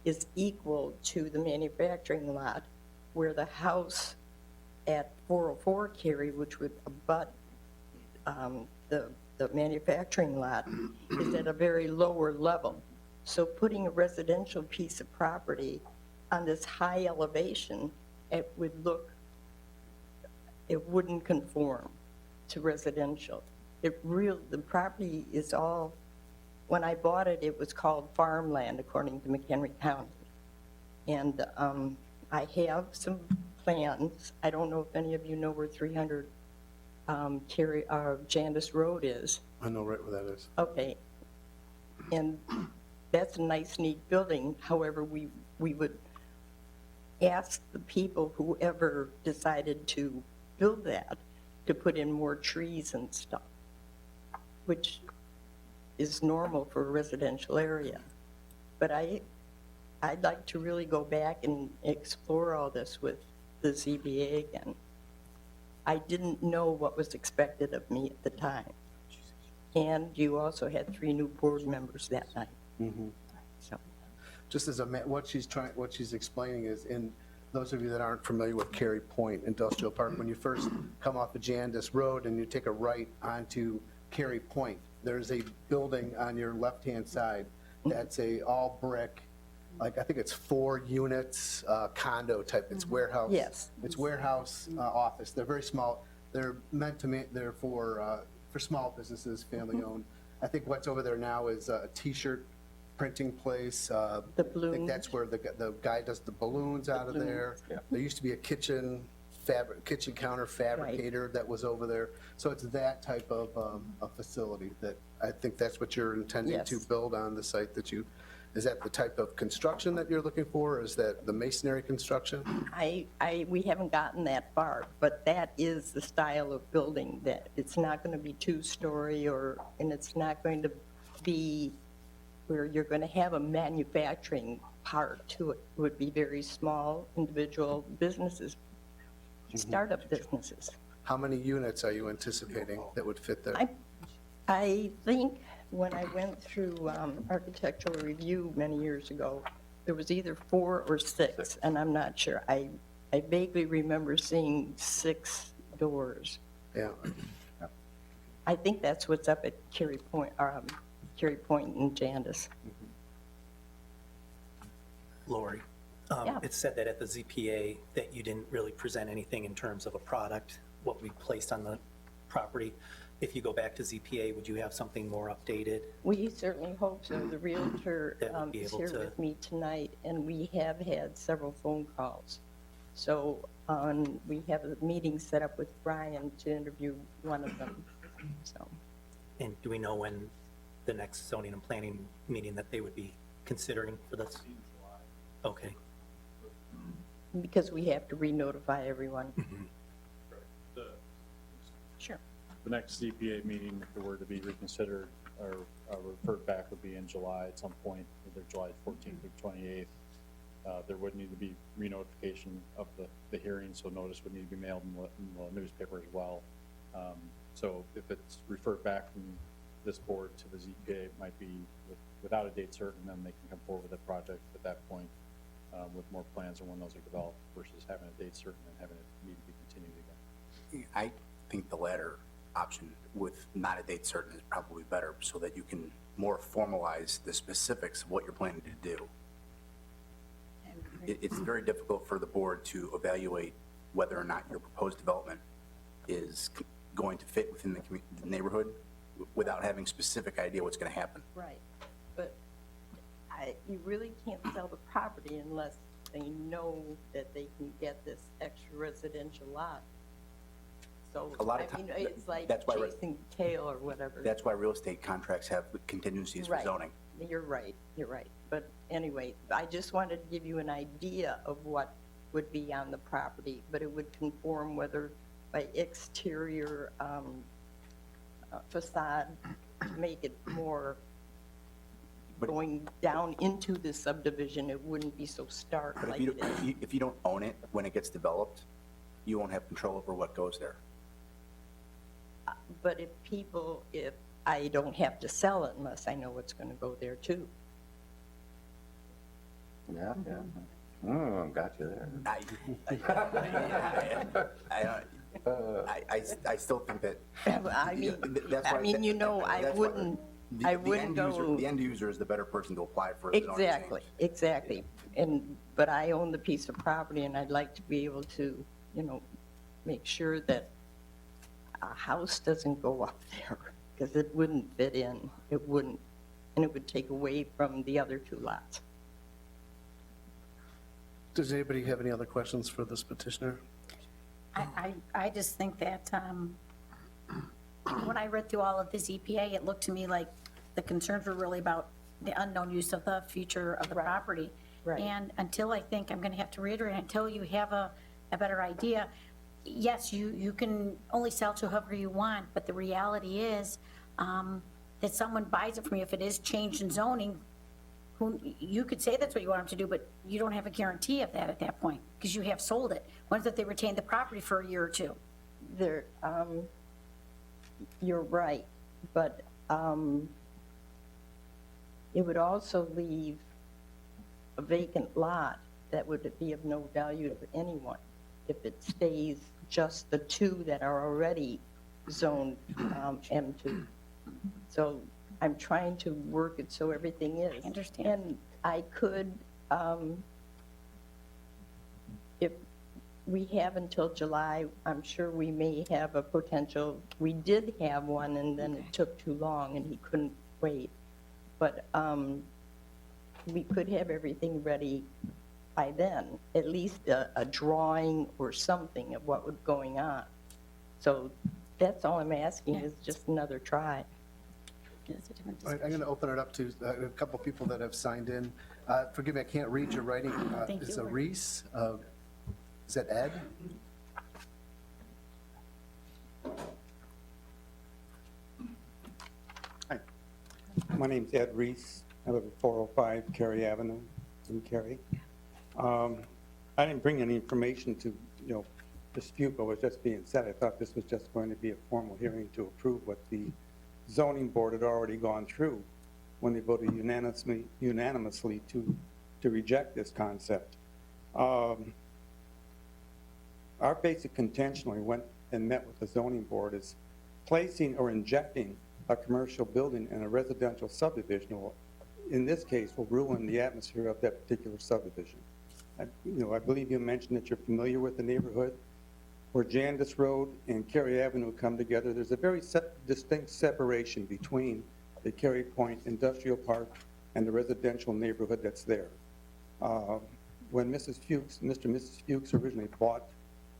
is equal to the manufacturing lot, where the house at 404 Cary, which would abut the manufacturing lot, is at a very lower level. So putting a residential piece of property on this high elevation, it wouldn't conform to residential. The property is all, when I bought it, it was called farmland according to McHenry County. And I have some plans. I don't know if any of you know where 300 Jandis Road is. I know right where that is. Okay. And that's a nice, neat building. However, we would ask the people, whoever decided to build that, to put in more trees and stuff, which is normal for a residential area. But I'd like to really go back and explore all this with the ZBA again. I didn't know what was expected of me at the time. And you also had 3 new board members that night. Mm-hmm. So, Just as what she's explaining is, in those of you that aren't familiar with Cary Point Industrial Park, when you first come off of Jandis Road and you take a right onto Cary Point, there's a building on your left-hand side that's a all brick, like I think it's 4 units, condo type. It's warehouse. Yes. It's warehouse office. They're very small. They're meant to they're for for small businesses, family-owned. I think what's over there now is a T-shirt printing place. The I think balloons. that's where the guy does the balloons out of there. There used to be a kitchen counter fabricator that was over there. So it's that type of a facility that, I think that's what you're intending to Yes. build on the site that you, is that the type of construction that you're looking for? Is that the masonry construction? We haven't gotten that far, but that is the style of building, that it's not going to be two-story and it's not going to be where you're going to have a manufacturing part to it. It would be very small individual businesses, startup businesses. How many units are you anticipating that would fit there? I think when I went through architectural review many years ago, there was either 4 or 6, and I'm not sure. I vaguely remember seeing 6 doors. Yeah. I think that's what's up at Cary Point and Jandis. Lori, Yeah. it said that at the ZPA that you didn't really present anything in terms of a product, what we placed on the property. If you go back to ZPA, would you have something more updated? We certainly hope so. The Realtor That would be is able here to- with me tonight, and we have had several phone calls. So we have a meeting set up with Brian to interview one of them, so. And do we know when the next zoning and planning meeting that they would be considering for this? Okay. Because we have to re-notify everyone. Sure. The next ZPA meeting, if it were to be reconsidered or referred back, would be in July at some point, either July 14th or 28th. There would need to be re-notification of the hearing, so notice would need to be mailed in the newspaper as well. So if it's referred back from this board to the ZPA, it might be without a date certain, then they can come forward with a project at that point with more plans on when those are developed versus having a date certain and having it need to be continued again. I think the latter option with not a date certain is probably better so that you can more formalize the specifics of what you're planning to do. It's very difficult for the board to evaluate whether or not your proposed development is going to fit within the neighborhood without having specific idea what's going to happen. Right, but you really can't sell the property unless they know that they can get this extra residential lot. So, A lot of I mean, time- it's like that's why chasing tail or whatever. That's why real estate contracts have contingencies for Right. zoning. You're right. But anyway, I just wanted to give you an idea of what would be on the property, but it would conform whether by exterior facade, to make it more going down into the subdivision, it wouldn't be so stark But like if it is. if you don't own it when it gets developed, you won't have control over what goes there. But if I don't have to sell it unless I know what's going to go there too. Yeah, yeah. Oh, got you there. I still think that. I mean, that's why- you know, I that's why wouldn't go. The end user is the better person to apply for a zoning change. Exactly. But I own the piece of property and I'd like to be able to, make sure that a house doesn't go up there because it wouldn't fit in. It wouldn't. And it would take away from the other 2 lots. Does anybody have any other questions for this petitioner? I just think that when I read through all of the ZPA, it looked to me like the concerns were really about the unknown use of the future of the property. Right. And until I think, I'm going to have to reiterate, until you have a better idea, yes, you can only sell to whoever you want, but the reality is that someone buys it from you, if it is changed in zoning, you could say that's what you want them to do, but you don't have a guarantee of that at that point, because you have sold it. What if they retain the property for a year or 2? You're right, but it would also leave a vacant lot that would be of no value to anyone if it stays just the 2 that are already zoned M2. So I'm trying to work it so everything is. I understand. And I could, if we have until July. I'm sure we may have a potential, we did have one and then it took too long and he couldn't wait. But we could have everything ready by then, at least a drawing or something of what was going on. So that's all I'm asking is just another try. It's a different All right, I'm going to open it up to a couple people that have signed in. Forgive me, I can't read your writing. Thank It's you. a Reese. Is that Ed? Hi, my name's Ed Reese. I live at 405 Cary Avenue in Cary. I didn't bring any information to, dispute what was just being said. I thought this was just going to be a formal hearing to approve what the zoning board had already gone through when they voted unanimously to reject this concept. Our basic contention when we went and met with the zoning board is placing or injecting a commercial building in a residential subdivision will, in this case, will ruin the atmosphere of that particular subdivision. I believe you mentioned that you're familiar with the neighborhood where Jandis Road and Cary Avenue come together. There's a very distinct separation between the Cary Point Industrial Park and the residential neighborhood that's there. When Mr. and Mrs. Fuchs originally bought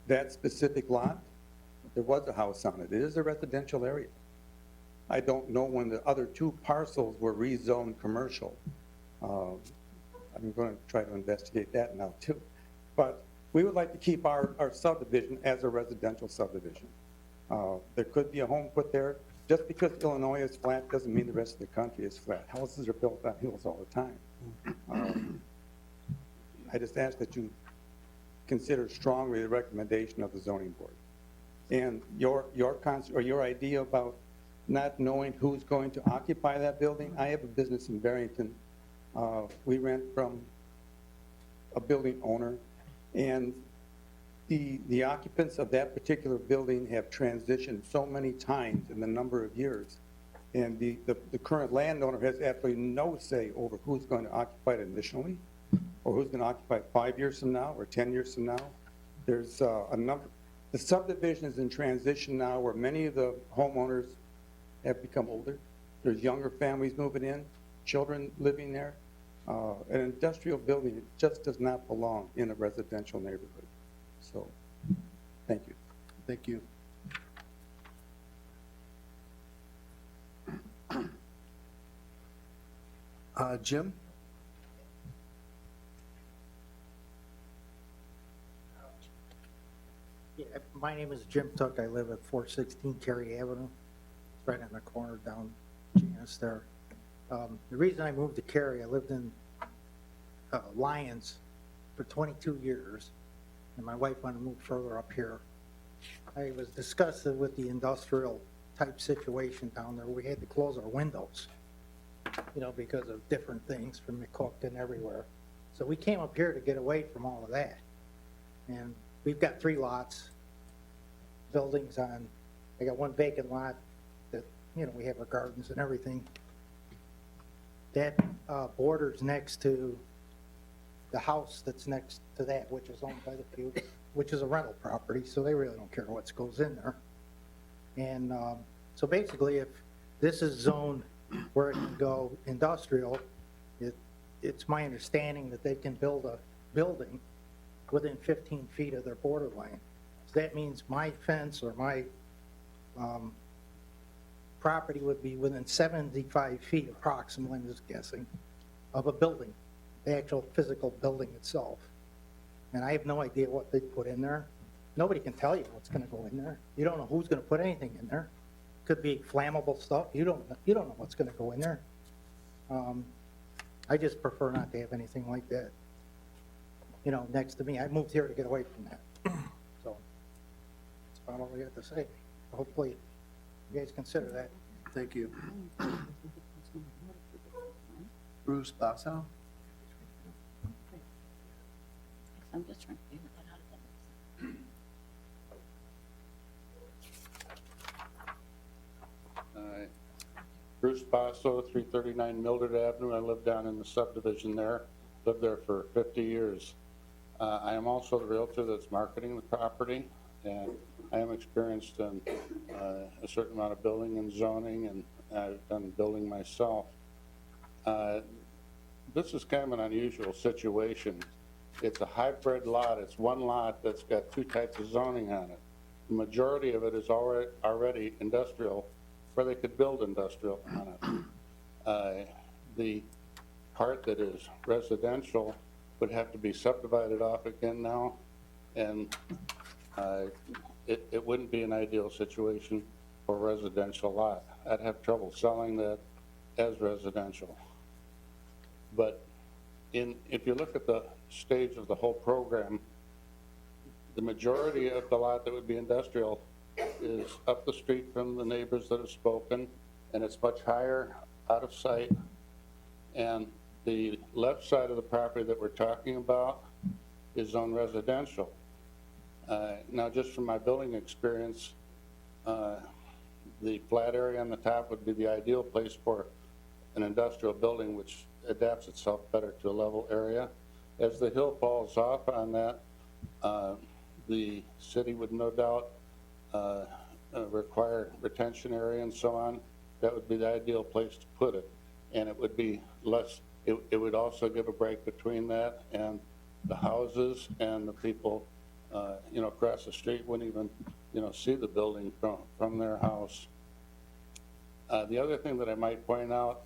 that specific lot, there was a house on it. It is a residential area. I don't know when the other two parcels were rezoned commercial. I'm going to try to investigate that now too. But we would like to keep our subdivision as a residential subdivision. There could be a home put there. Just because Illinois is flat doesn't mean the rest of the country is flat. Houses are built on hills all the time. I just ask that you consider strongly the recommendation of the zoning board. And your idea about not knowing who's going to occupy that building. I have a business in Barrington. We rent from a building owner, and the occupants of that particular building have transitioned so many times in the number of years. And the current landowner has absolutely no say over who's going to occupy it initially, or who's going to occupy it 5 years from now, or 10 years from now. There's a number. The subdivision is in transition now where many of the homeowners have become older. There's younger families moving in, children living there. An industrial building just does not belong in a residential neighborhood. So, thank you. Thank you. Jim? Yeah, my name is Jim Tuck. I live at 416 Cary Avenue. It's right on the corner down Janus there. The reason I moved to Cary, I lived in Lyons for 22 years, and my wife wanted to move further up here. I was disgusted with the industrial type situation down there. We had to close our windows, because of different things from McCook and everywhere. So we came up here to get away from all of that. And we've got 3 lots, buildings on, I got 1 vacant lot that, we have our gardens and everything. That borders next to the house that's next to that, which is owned by the Fuchs, which is a rental property, so they really don't care what goes in there. And so basically, if this is zoned where it can go industrial, it's my understanding that they can build a building within 15 feet of their border line. So that means my fence or my property would be within 75 feet approximately, I'm just guessing, of a building, the actual physical building itself. And I have no idea what they put in there. Nobody can tell you what's going to go in there. You don't know who's going to put anything in there. Could be flammable stuff. You don't know what's going to go in there. I just prefer not to have anything like that, next to me. I moved here to get away from that. So that's about all I got to say. Hopefully you guys consider that. Thank you. Bruce Basso? I'm just trying to figure that out. If that makes Bruce Basso, 339 Mildred Avenue. I live down in the subdivision there. Lived there for 50 years. I am also the realtor that's marketing the property, and I am experienced in a certain amount of building and zoning, and I've done building myself. This is kind of an unusual situation. It's a hybrid lot. It's one lot that's got two types of zoning on it. The majority of it is already industrial, where they could build industrial on it. The part that is residential would have to be subdivided off again now, and it wouldn't be an ideal situation for a residential lot. I'd have trouble selling that as residential. But if you look at the stage of the whole program, the majority of the lot that would be industrial is up the street from the neighbors that have spoken, and it's much higher out of sight. And the left side of the property that we're talking about is zone residential. Now, just from my building experience, the flat area on the top would be the ideal place for an industrial building, which adapts itself better to a level area. As the hill falls off on that, the city would no doubt require retention area and so on. That would be the ideal place to put it. And it would be less, it would also give a break between that and the houses, and the people, across the street wouldn't even, see the building from their house. The other thing that I might point out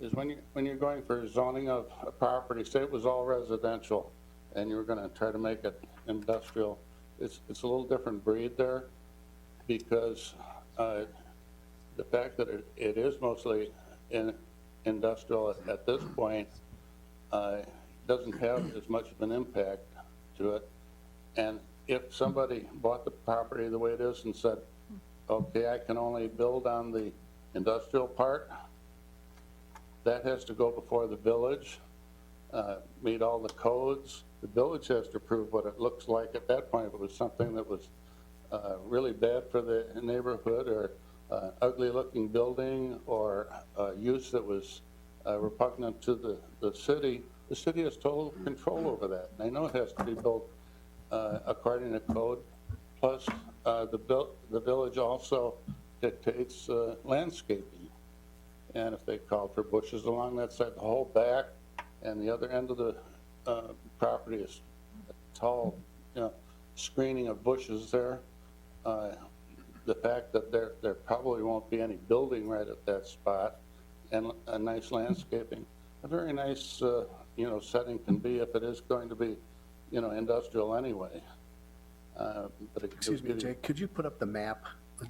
is when you're going for zoning of a property, say it was all residential, and you were going to try to make it industrial, it's a little different breed there, because the fact that it is mostly industrial at this point doesn't have as much of an impact to it. And if somebody bought the property the way it is and said, okay, I can only build on the industrial part, that has to go before the village, meet all the codes. The village has to approve what it looks like at that point. If it was something that was really bad for the neighborhood, or ugly looking building, or use that was repugnant to the city has total control over that. They know it has to be built according to code. Plus, the village also dictates landscaping. And if they call for bushes along that side, the whole back and the other end of the property is a tall, screening of bushes there. The fact that there probably won't be any building right at that spot, and a nice landscaping. A very nice, setting can be, if it is going to be, industrial anyway. But Excuse me, Jake, could you put up the map,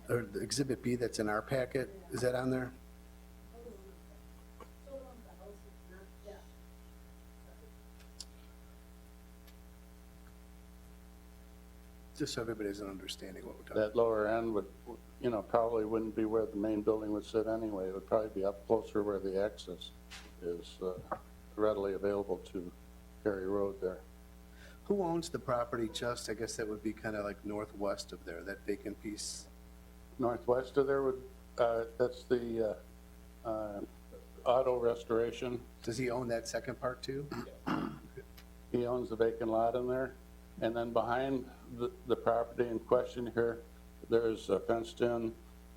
or the Exhibit B that's in our packet? Is that on there? Just so everybody has an understanding what we're talking about. That lower end would, probably wouldn't be where the main building would sit anyway. It would probably be up closer where the access is readily available to Cary Road there. Who owns the property just, I guess that would be kind of like northwest of there, that vacant piece? Northwest of there that's the auto restoration. Does he own that second part too? He owns the vacant lot in there. And then behind the property in question here, there's a fenced-in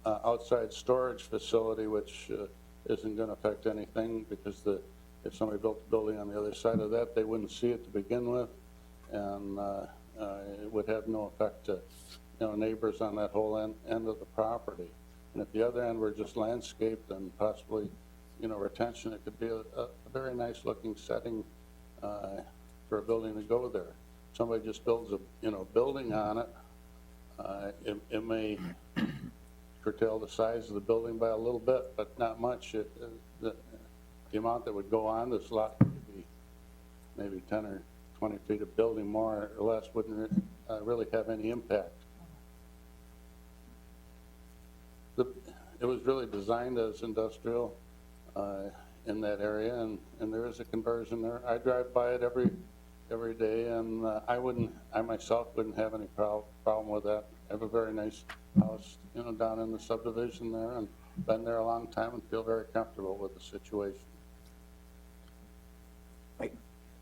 outside storage facility, which isn't going to affect anything, because if somebody built a building on the other side of that, they wouldn't see it to begin with, and it would have no effect to neighbors on that whole end of the property. And if the other end were just landscaped and possibly retention, it could be a very nice looking setting for a building to go there. Somebody just builds a building on it, it may curtail the size of the building by a little bit, but not much. The amount that would go on this lot would be maybe 10 or 20 feet of building, more or less, wouldn't really have any impact. It was really designed as industrial in that area, and there is a conversion there. I drive by it every day, and I myself wouldn't have any problem with that. I have a very nice house, down in the subdivision there, and been there a long time and feel very comfortable with the situation.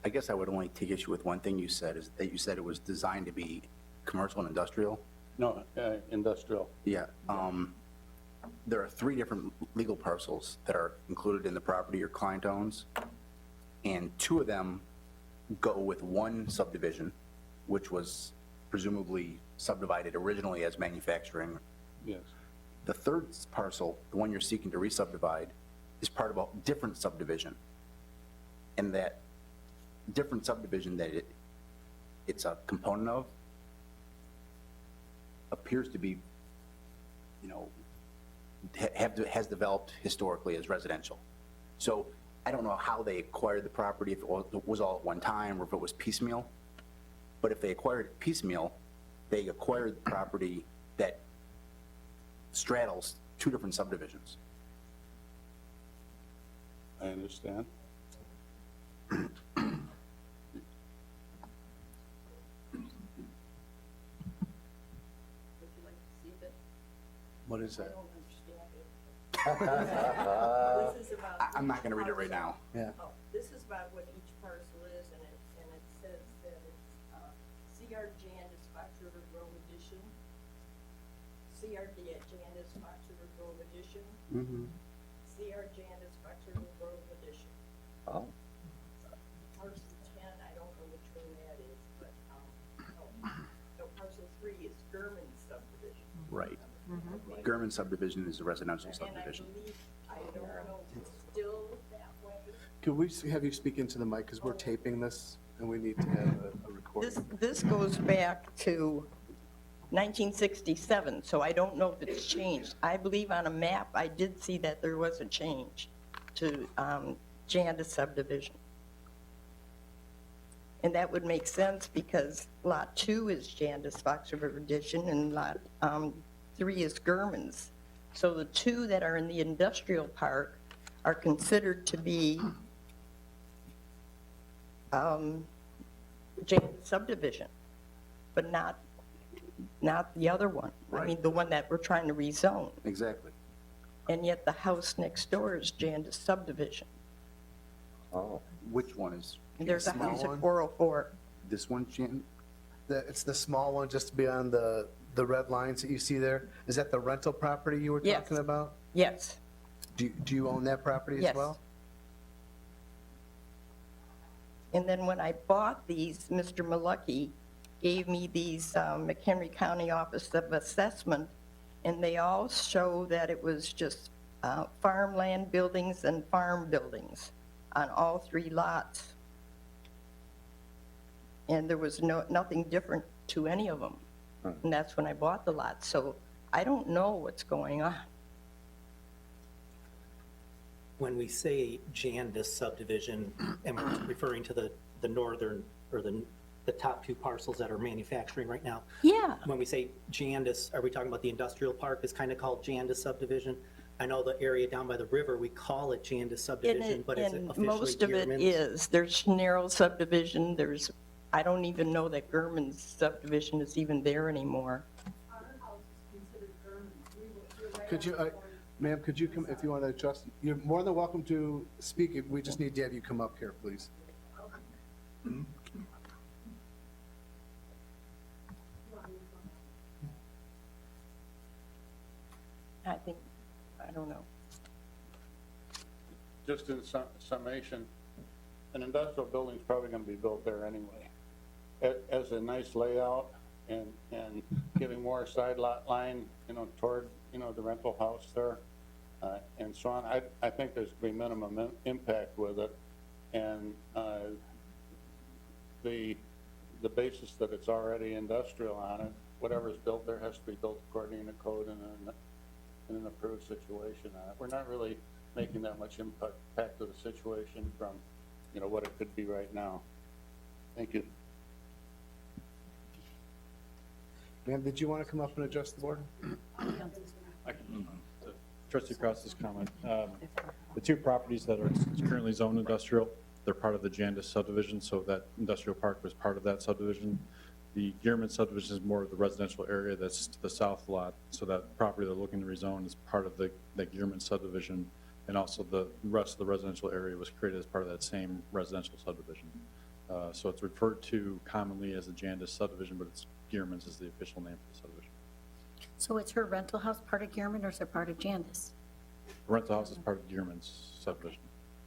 I guess I would only take issue with one thing you said, is that you said it was designed to be commercial and industrial. No, industrial. Yeah. There are 3 different legal parcels that are included in the property your client owns, and 2 of them go with one subdivision, which was presumably subdivided originally as manufacturing. Yes. The 3rd parcel, the one you're seeking to re-subdivide, is part of a different subdivision. And that different subdivision that it's a component of appears to be, you know, has developed historically as residential. So I don't know how they acquired the property, if it was all at one time or if it was piecemeal. But if they acquired it piecemeal, they acquired the property that straddles 2 different subdivisions. I understand. What is that? I'm not going to read it right now. Yeah. This is about what each parcel is, and it says that it's C.R. Jandis Fox River Grove Edition, C.R. Jandis Fox River Grove Edition, C.R. Jandis Fox River Grove Edition. Oh. Parcel 10, I don't know which one that is, but, no, parcel 3 is German subdivision. Right. German subdivision is a residential subdivision. And I don't know if it's still that way. Could we have you speak into the mic, because we're taping this, and we need to have a recording. This goes back to 1967, so I don't know if it's changed. I believe on a map, I did see that there was a change to Jandis subdivision. And that would make sense because Lot 2 is Jandis Fox River Edition and Lot 3 is German's. So the 2 that are in the industrial park are considered to be Jandis subdivision, but not the other one. I mean, the one that we're trying to rezone. Exactly. And yet the house next door is Jandis subdivision. Oh. Which one is? And there's a Small house one? at 404. This one, Jan? It's the small one just beyond the red lines that you see there. Is that the rental property you were Yes. talking about? Yes. Do you own that property as Yes. well? And then when I bought these, Mr. Malucky gave me these McHenry County Office of Assessment, and they all show that it was just farmland buildings and farm buildings on all 3 lots. And there was nothing different to any of them. And that's when I bought the lot. So I don't know what's going on. When we say Jandis subdivision, and we're referring to the northern, or the top 2 parcels that are manufacturing right now. Yeah. When we say Jandis, are we talking about the industrial park is kind of called Jandis subdivision? I know the area down by the river, we call it Jandis subdivision, but is it And officially most of it Gearman's? is. There's narrow subdivision, I don't even know that German's subdivision is even there anymore. Could you, ma'am, could you come, if you want to address, you're more than welcome to speak. We just need to have you come up here, please. I don't know. Just in summation, an industrial building's probably gonna be built there anyway. As a nice layout and giving more side lot line, toward, the rental house there, and so on. I think there's gonna be minimum impact with it. And, the basis that it's already industrial on it, whatever's built there has to be built according to code in an approved situation on it. We're not really making that much impact to the situation from, what it could be right now. Thank you. Ma'am, did you want to come up and address the board? Trustee Kraus's comment. The 2 properties that are currently zoned industrial, they're part of the Jandis subdivision, so that industrial park was part of that subdivision. The Gearman subdivision is more of the residential area that's to the south lot, so that property they're looking to rezone is part of the Gearman subdivision, and also the rest of the residential area was created as part of that same residential subdivision. So it's referred to commonly as the Jandis subdivision, but it's Gearman's is the official name for the subdivision. So is her rental house part of Gearman or is it part of Jandis? The rental house is part of Gearman's subdivision.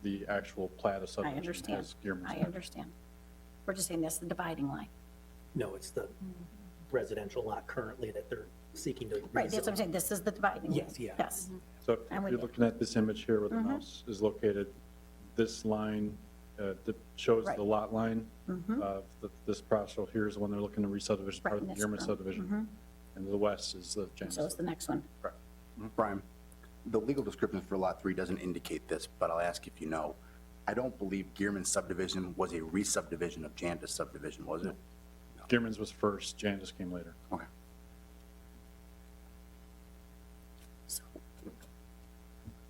The actual plat of I subdivision understand. has Gearman's. I understand. We're just saying that's the dividing line. No, it's the residential lot currently that they're seeking to rezone. Right, that's what I'm saying. This is the dividing line. Yes, yeah. Yes. So if I'm with you're you. looking at this image here where the Mhm. mouse is located, this line that shows Right. the lot line Mhm. of this parcel here is the one they're looking to re-subdivision, part Right, of the and that's Gearman from- subdivision. mhm. And to the west is the Jandis. So is the next one. Correct. Brian, the legal description for Lot 3 doesn't indicate this, but I'll ask if you know. I don't believe Gearman subdivision was a re-subdivision of Jandis subdivision, was it? Gearman's was first, Jandis came later. Okay.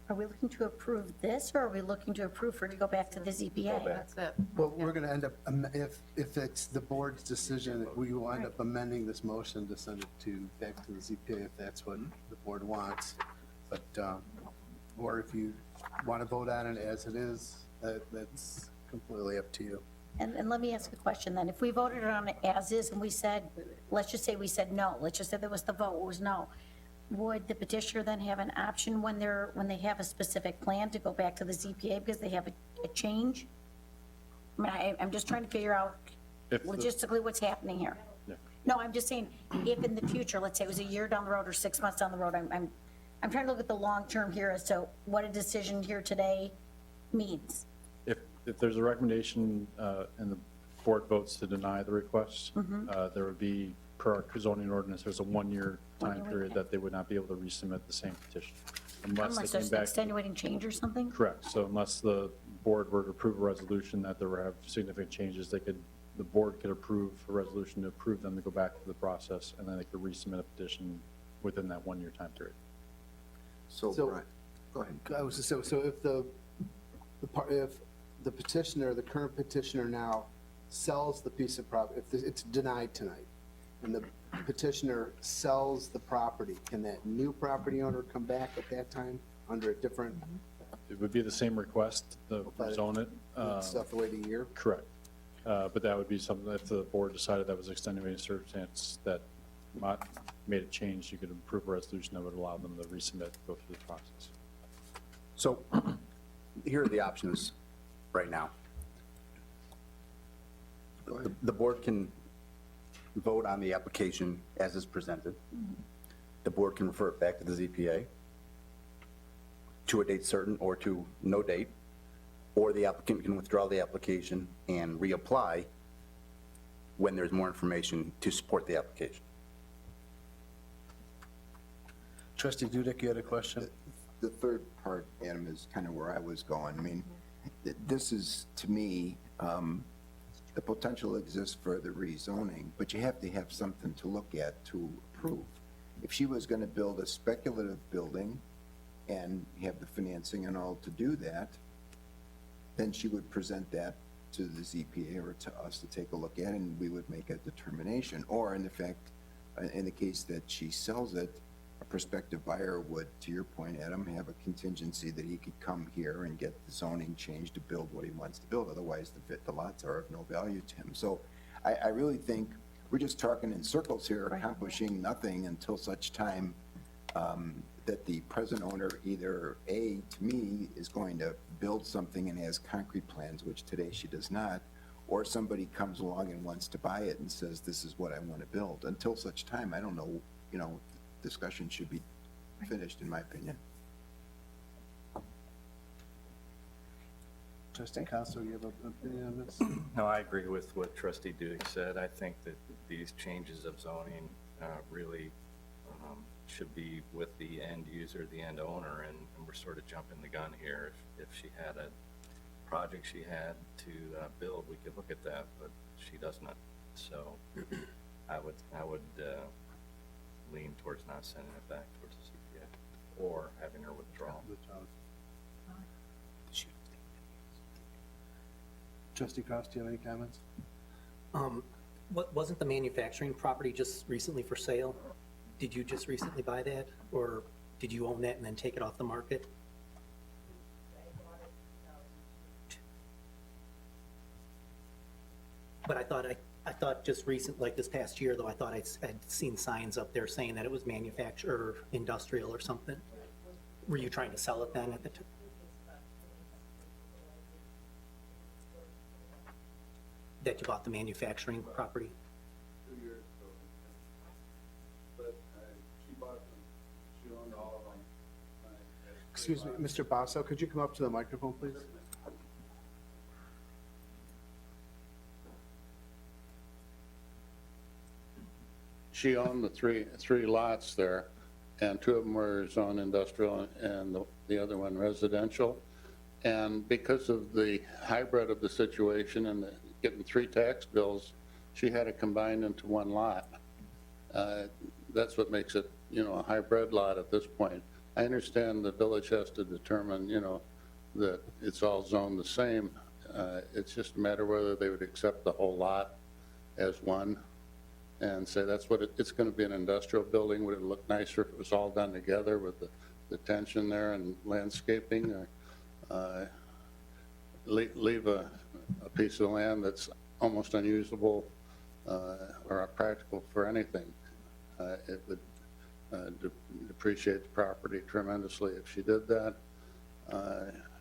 Are we looking to approve this or are we looking to approve for it to go back to the ZBA? That's it. Well, we're going to end up, if it's the board's decision, we will end up amending this motion to send it back to the ZPA if that's what the board wants. But, or if you want to vote on it as it is, that's completely up to you. And let me ask a question then. If we voted on it as is and we said, let's just say we said no, let's just say there was the vote, was no. Would the petitioner then have an option when they have a specific plan to go back to the ZPA because they have a change? I mean, I'm just trying to figure out If the- logistically what's happening here. Yeah. No, I'm just saying, if in the future, let's say it was a year down the road or 6 months down the road, I'm trying to look at the long term here as to what a decision here today means. If there's a recommendation and the board votes to deny the request, Mhm. there would be, per our zoning ordinance, there's a one-year time One-year period window. that they would not be able to resubmit the same petition. Unless they there's came an back. extenuating change or something? Correct. So unless the board were to approve a resolution that there were significant changes, the board could approve a resolution to approve them to go back to the process, and then they could resubmit a petition within that one-year time period. So, So- Brian, go ahead. I was just, so if if the petitioner, the current petitioner now sells the piece of property, if it's denied tonight, and the petitioner sells the property, can that new property owner come back at that time under a different, It would be the same request to rezone it. stuff to wait a year? Correct. But that would be something, if the board decided that was extenuating circumstance that made a change, you could approve a resolution that would allow them to resubmit, go through the process. So here are the options right now. The board can vote on the application as is presented. The board can refer it back to the ZPA to a date certain or to no date, or the applicant can withdraw the application and reapply when there's more information to support the application. Trustee Dudek, you had a question? The third part, Adam, is kind of where I was going. I mean, this is, to me, the potential exists for the rezoning, but you have to have something to look at to approve. If she was going to build a speculative building and have the financing and all to do that, then she would present that to the ZPA or to us to take a look at, and we would make a determination. Or in the case that she sells it, a prospective buyer would, to your point, Adam, have a contingency that he could come here and get the zoning changed to build what he wants to build. Otherwise, the lots are of no value to him. So I really think we're just talking in circles here, accomplishing nothing until such time that the present owner either, A, to me, is going to build something and has concrete plans, which today she does not, or somebody comes along and wants to buy it and says, this is what I want to build. Until such time, I don't know, discussion should be finished, in my opinion. Trustee Costello, you have an opinion on this? No, I agree with what Trustee Dudek said. I think that these changes of zoning really should be with the end user, the end owner, and we're sort of jumping the gun here. If she had a project she had to build, we could look at that, but she does not. So I would lean towards not sending it back towards the CPA or having her withdraw. Trustee Costello, do you have any comments? Wasn't the manufacturing property just recently for sale? Did you just recently buy that, or did you own that and then take it off the market? But I thought just recent, like this past year though, I thought I'd seen signs up there saying that it was manufactured or industrial or something. Were you trying to sell it then at the time? That you bought the manufacturing property? 2 years ago. But she bought them, she owned all of them. Excuse me, Mr. Basso, could you come up to the microphone, please? She owned the three lots there, and 2 of them were zoned industrial and the other one residential. And because of the hybrid of the situation and getting 3 tax bills, she had it combined into 1 lot. That's what makes it, a hybrid lot at this point. I understand the village has to determine, that it's all zoned the same. It's just a matter whether they would accept the whole lot as one and say that's what it's going to be, an industrial building. Would it look nicer if it was all done together with the tension there and landscaping, or leave a piece of land that's almost unusable or unpractical for anything? It would depreciate the property tremendously if she did that.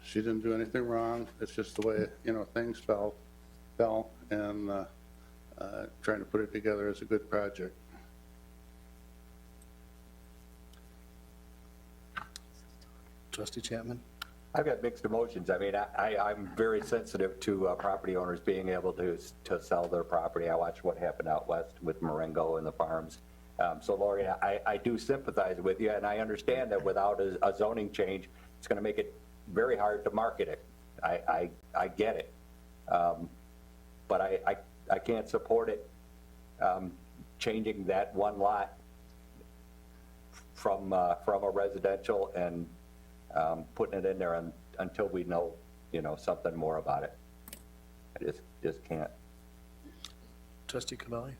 She didn't do anything wrong. It's just the way, things fell, and trying to put it together as a good project. Trustee Chapman? I've got mixed emotions. I mean, I'm very sensitive to property owners being able to sell their property. I watched what happened out west with Marengo and the farms. So Lori, I do sympathize with you, and I understand that without a zoning change, it's going to make it very hard to market it. I get it. But I can't support it, changing that 1 lot from a residential and putting it in there until we know, something more about it. I just can't. Trustee Cavalli?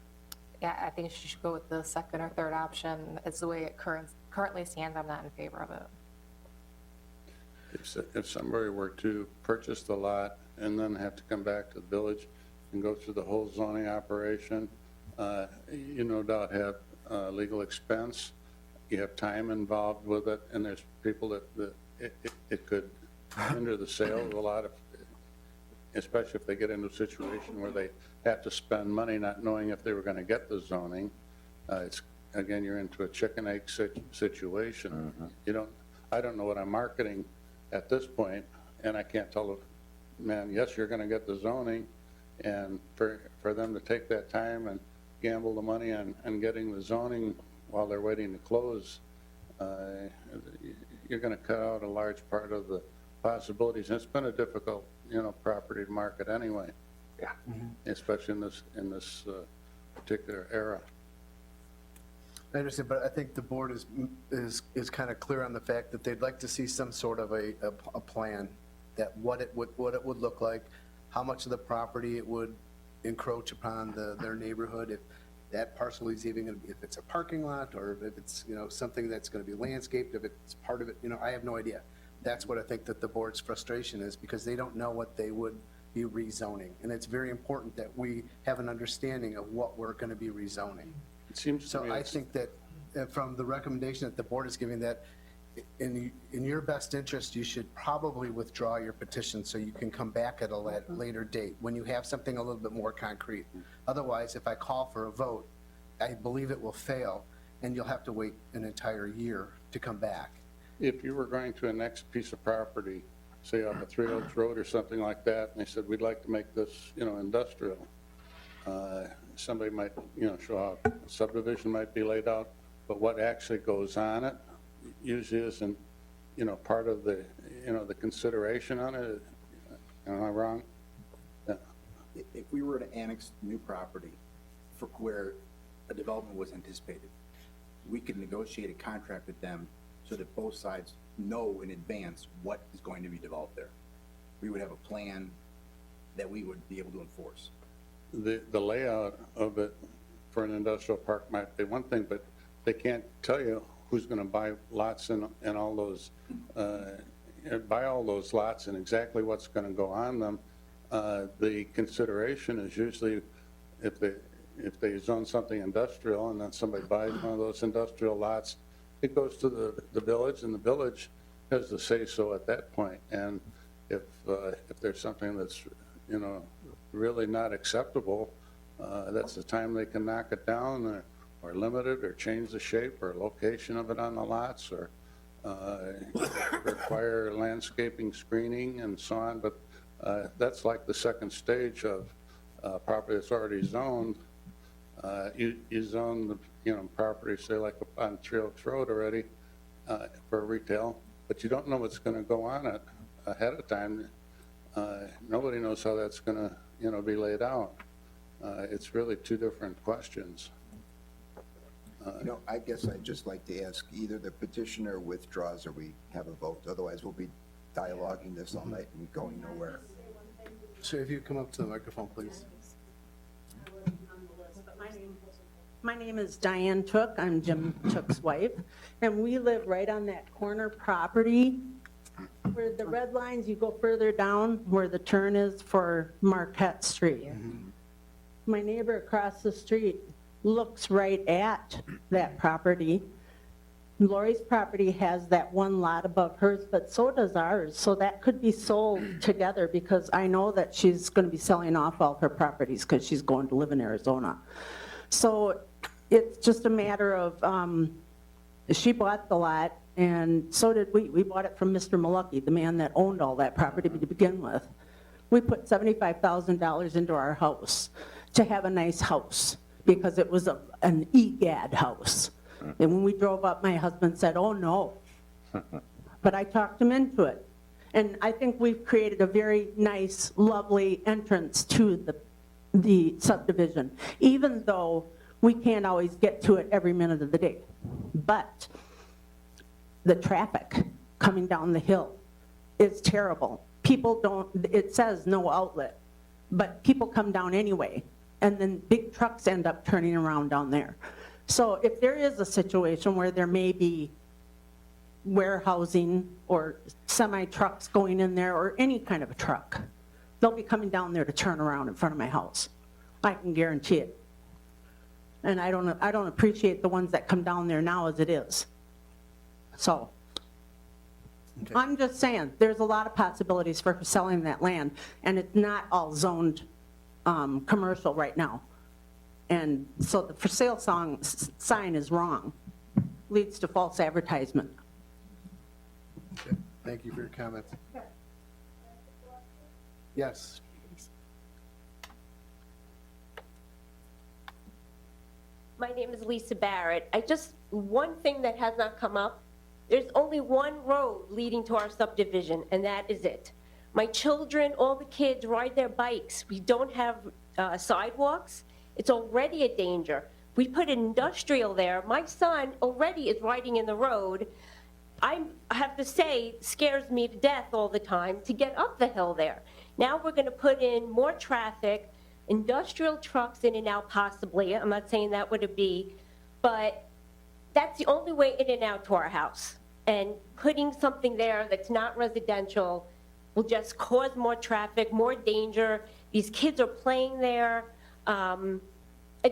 Yeah, I think she should go with the second or third option. It's the way it currently stands. I'm not in favor of it. If somebody were to purchase the lot and then have to come back to the village and go through the whole zoning operation, you no doubt have legal expense. You have time involved with it, and there's people that it could hinder the sale of a lot of, especially if they get into a situation where they have to spend money not knowing if they were going to get the zoning. Again, you're into a chicken egg situation. I don't know what I'm marketing at this point, and I can't tell the man, yes, you're going to get the zoning, and for them to take that time and gamble the money on getting the zoning while they're waiting to close, you're going to cut out a large part of the possibilities. And it's been a difficult, property to market anyway. Yeah. Especially in this particular era. I understand, but I think the board is kind of clear on the fact that they'd like to see some sort of a plan, that what it would look like, how much of the property it would encroach upon their neighborhood, if that parcel is even going to be, if it's a parking lot, or if it's, something that's going to be landscaped, if it's part of it, I have no idea. That's what I think that the board's frustration is, because they don't know what they would be rezoning. And it's very important that we have an understanding of what we're going to be rezoning. It seems to me I think that from the recommendation that the board is giving, that in your best interest, you should probably withdraw your petition so you can come back at a later date when you have something a little bit more concrete. Otherwise, if I call for a vote, I believe it will fail, and you'll have to wait an entire year to come back. If you were going to a next piece of property, say off of 3 Oaks Road or something like that, and they said, we'd like to make this, industrial, somebody might, show how a subdivision might be laid out, but what actually goes on it usually isn't, part of the, the consideration on it. Am I wrong? Yeah. If we were to annex new property for where a development was anticipated, we could negotiate a contract with them so that both sides know in advance what is going to be developed there. We would have a plan that we would be able to enforce. The layout of it for an industrial park might be one thing, but they can't tell you who's going to buy lots and all those, buy all those lots and exactly what's going to go on them. The consideration is usually if they zone something industrial and then somebody buys one of those industrial lots, it goes to the village, and the village has the say-so at that point. And if there's something that's, you know, really not acceptable, that's the time they can knock it down or limit it or change the shape or location of it on the lots or require landscaping screening and so on. But that's like the second stage of property that's already zoned. You zone the, you know, property, say like on Tree Oaks Road already for retail, but you don't know what's going to go on it ahead of time. Nobody knows how that's going to, you know, be laid out. It's really two different questions. You know, I guess I'd just like to ask, either the petitioner withdraws or we have a vote. Otherwise, we'll be dialoguing this all night and going nowhere. So if you come up to the microphone, please. My name is Diane Took. I'm Jim Took's wife, and we live right on that corner property where the red lines, you go further down where the turn is for Marquette Street. My neighbor across the street looks right at that property. Lori's property has that one lot above hers, but so does ours. So that could be sold together, because I know that she's going to be selling off all her properties because she's going to live in Arizona. So it's just a matter of, she bought the lot, and so did we. We bought it from Mr. Malucky, the man that owned all that property to begin with. We put $75,000 into our house to have a nice house, because it was an EGAD house. And when we drove up, my husband said, oh no. But I talked him into it. And I think we've created a very nice, lovely entrance to the subdivision, even though we can't always get to it every minute of the day. But the traffic coming down the hill is terrible. People don't, it says no outlet, but people come down anyway. And then big trucks end up turning around down there. So if there is a situation where there may be warehousing or semi-trucks going in there, or any kind of a truck, they'll be coming down there to turn around in front of my house. I can guarantee it. And I don't appreciate the ones that come down there now as it is. So I'm just saying, there's a lot of possibilities for selling that land, and it's not all zoned commercial right now. And so the for sale sign is wrong, leads to false advertisement. Okay. Thank you for your comments. Yes. My name is Lisa Barrett. One thing that has not come up, there's only one road leading to our subdivision, and that is it. My children, all the kids ride their bikes. We don't have sidewalks. It's already a danger. We put industrial there. My son already is riding in the road. I have to say, scares me to death all the time to get up the hill there. Now we're going to put in more traffic, industrial trucks in and out possibly. I'm not saying that would it be, but that's the only way in and out to our house. And putting something there that's not residential will just cause more traffic, more danger. These kids are playing there. And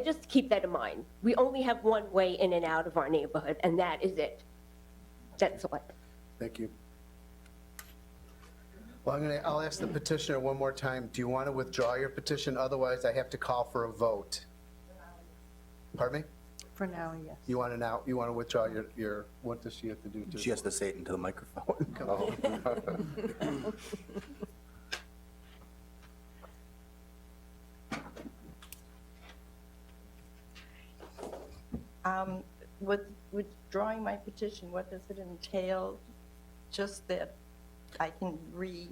just keep that in mind. We only have one way in and out of our neighborhood, and that is it. That's all. Thank you. Well, I'll ask the petitioner one more time. Do you want to withdraw your petition? Otherwise, I have to call for a vote. Pardon me? For now, yes. You want to withdraw your, what does she have to do? She has to say it into the microphone. With withdrawing my petition, what does it entail? Just that I can You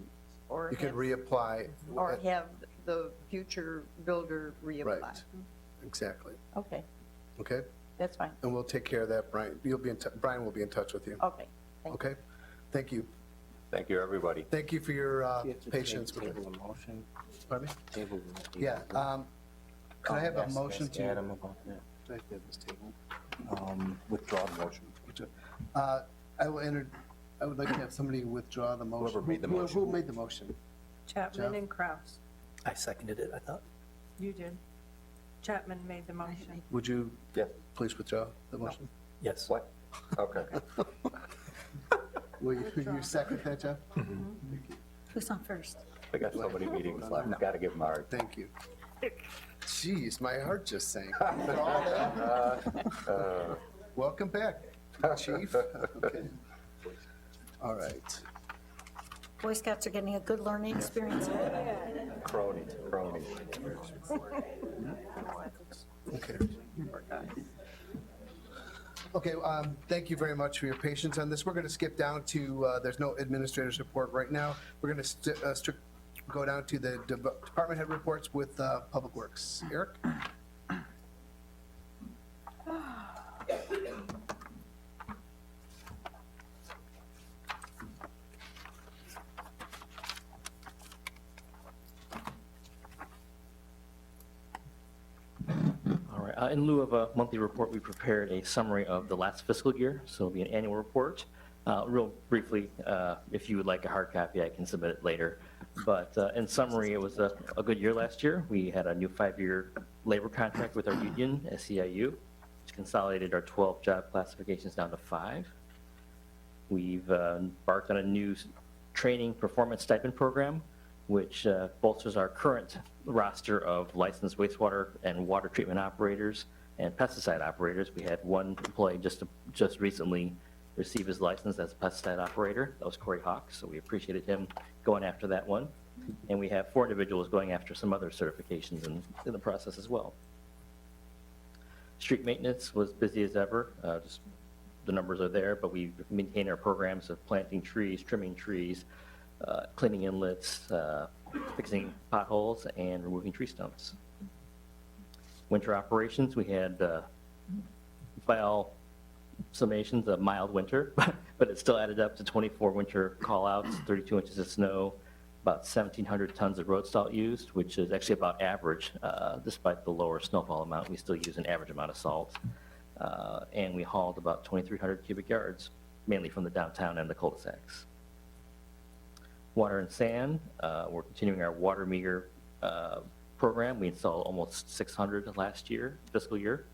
can reapply. or have the future builder reapply? Right. Exactly. Okay, Okay? that's fine. And we'll take care of that, Brian. Brian will be in touch with you. Okay, thank you. Okay? Thank you. Thank you, everybody. Thank you for your patience with it. motion. Pardon me? Yeah. Can I have a motion to? Adam about that. Can I have this table? Withdraw the motion. I would like to have somebody withdraw the motion. Whoever made the motion. Who made the motion? Chapman Jeff? and Kraus. I seconded it, I thought. You did. Chapman made the motion. Would you Yes. please withdraw the motion? Yes. What? Okay. Will you second that, Jeff? Who's on first? I got so many meetings left, got to give them a hard. Thank you. Jeez, my heart just sank. Welcome back, Chief. Okay. All right. Boy Scouts are getting a good learning experience. Crony. Okay. Okay, thank you very much for your patience on this. We're going to skip down to, there's no administrator's report right now. We're going to go down to the department head reports with Public Works. Eric? All right, in lieu of a monthly report, we prepared a summary of the last fiscal year, so it'll be an annual report. Real briefly, if you would like a hard copy, I can submit it later. But in summary, it was a good year last year. We had a new 5-year labor contract with our union, SEIU, which consolidated our 12 job classifications down to 5. We've embarked on a new training performance stipend program, which bolsters our current roster of licensed wastewater and water treatment operators and pesticide operators. We had one employee just recently receive his license as a pesticide operator. That was Corey Hawk, so we appreciated him going after that one. And we have 4 individuals going after some other certifications in the process as well. Street maintenance was busy as ever. Just the numbers are there, but we maintain our programs of planting trees, trimming trees, cleaning inlets, fixing potholes, and removing tree stumps. Winter operations, we had, by all summations, a mild winter, but it still added up to 24 winter call-outs, 32 inches of snow, about 1,700 tons of road salt used, which is actually about average. Despite the lower snowfall amount, we still use an average amount of salt. And we hauled about 2,300 cubic yards, mainly from the downtown and the cul-de-sacs. Water and sand, we're continuing our water meter program. We installed almost 600 last year, fiscal year.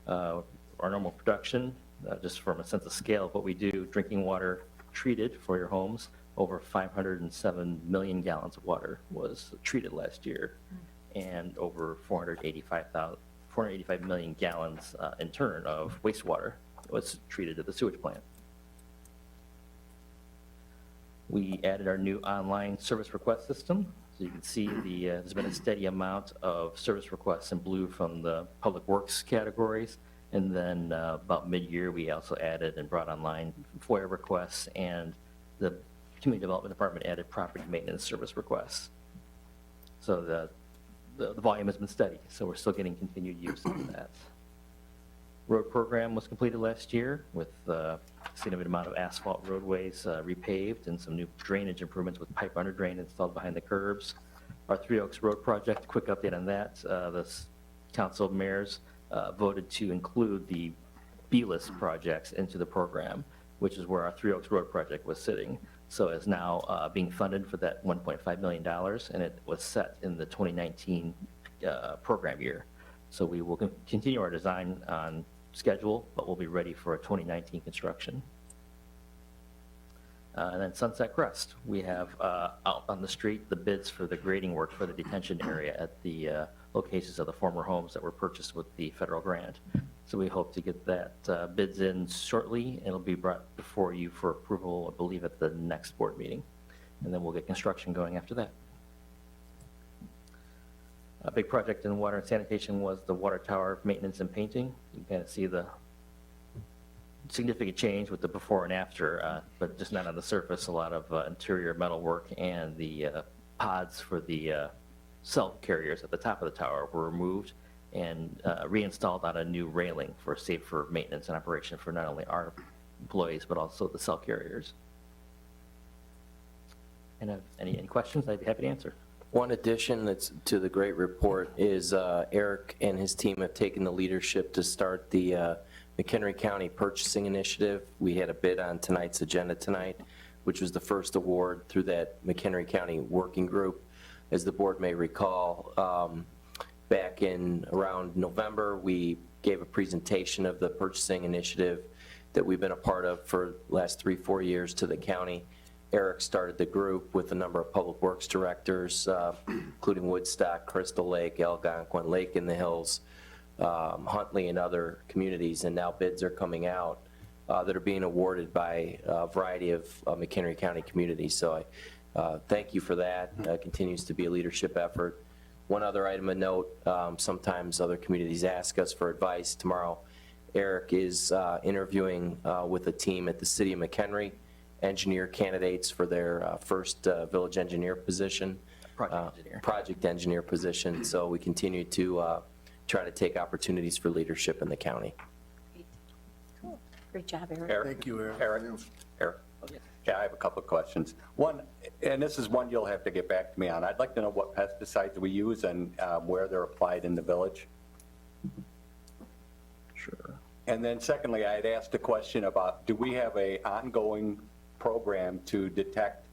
Our normal production, just from a sense of scale of what we do, drinking water treated for your homes, over 507 million gallons of water was treated last year, and over 485 million gallons in turn of wastewater was treated at the sewage plant. We added our new online service request system. So you can see there's been a steady amount of service requests in blue from the Public Works categories. And then about mid-year, we also added and brought online FOIA requests, and the Community Development Department added property maintenance service requests. So the volume has been steady, so we're still getting continued use of that. Road program was completed last year with a significant amount of asphalt roadways repaved and some new drainage improvements with pipe under drain installed behind the curbs. Our Three Oaks Road project, quick update on that. The Council of Mayors voted to include the B-list projects into the program, which is where our Three Oaks Road project was sitting. So it's now being funded for that $1.5 million, and it was set in the 2019 program year. So we will continue our design on schedule, but we'll be ready for a 2019 construction. And then Sunset Crest, we have out on the street the bids for the grading work for the detention area at the locations of the former homes that were purchased with the federal grant. So we hope to get that bids in shortly, and it'll be brought before you for approval, I believe, at the next board meeting. And then we'll get construction going after that. A big project in water and sanitation was the water tower maintenance and painting. You kind of see the significant change with the before and after, but just not on the surface. A lot of interior metal work, and the pods for the cell carriers at the top of the tower were removed and reinstalled on a new railing for safer maintenance and operation for not only our employees, but also the cell carriers. And if any questions, I'd be happy to answer. One addition that's to the great report is Eric and his team have taken the leadership to start the McHenry County Purchasing Initiative. We had a bid on tonight's agenda tonight, which was the first award through that McHenry County Working Group. As the board may recall, Back in around November, we gave a presentation of the purchasing initiative that we've been a part of for the last 3-4 years to the county. Eric started the group with a number of public works directors, including Woodstock, Crystal Lake, Algonquin, Lake in the Hills, Huntley, and other communities, and now bids are coming out that are being awarded by a variety of McHenry County communities. So I thank you for that. Continues to be a leadership effort. One other item of note, sometimes other communities ask us for advice. Tomorrow, Eric is interviewing with a team at the City of McHenry, engineer candidates for their first village engineer position. Project engineer position. So we continue to try to take opportunities for leadership in the county. Cool. Great job, Eric. Eric? Thank you, Eric. Eric? Yeah, I have a couple of questions. One, and this is one you'll have to get back to me on. I'd like to know what pesticides we use and where they're applied in the village. Sure. And then secondly, I had asked a question about, do we have a ongoing program to detect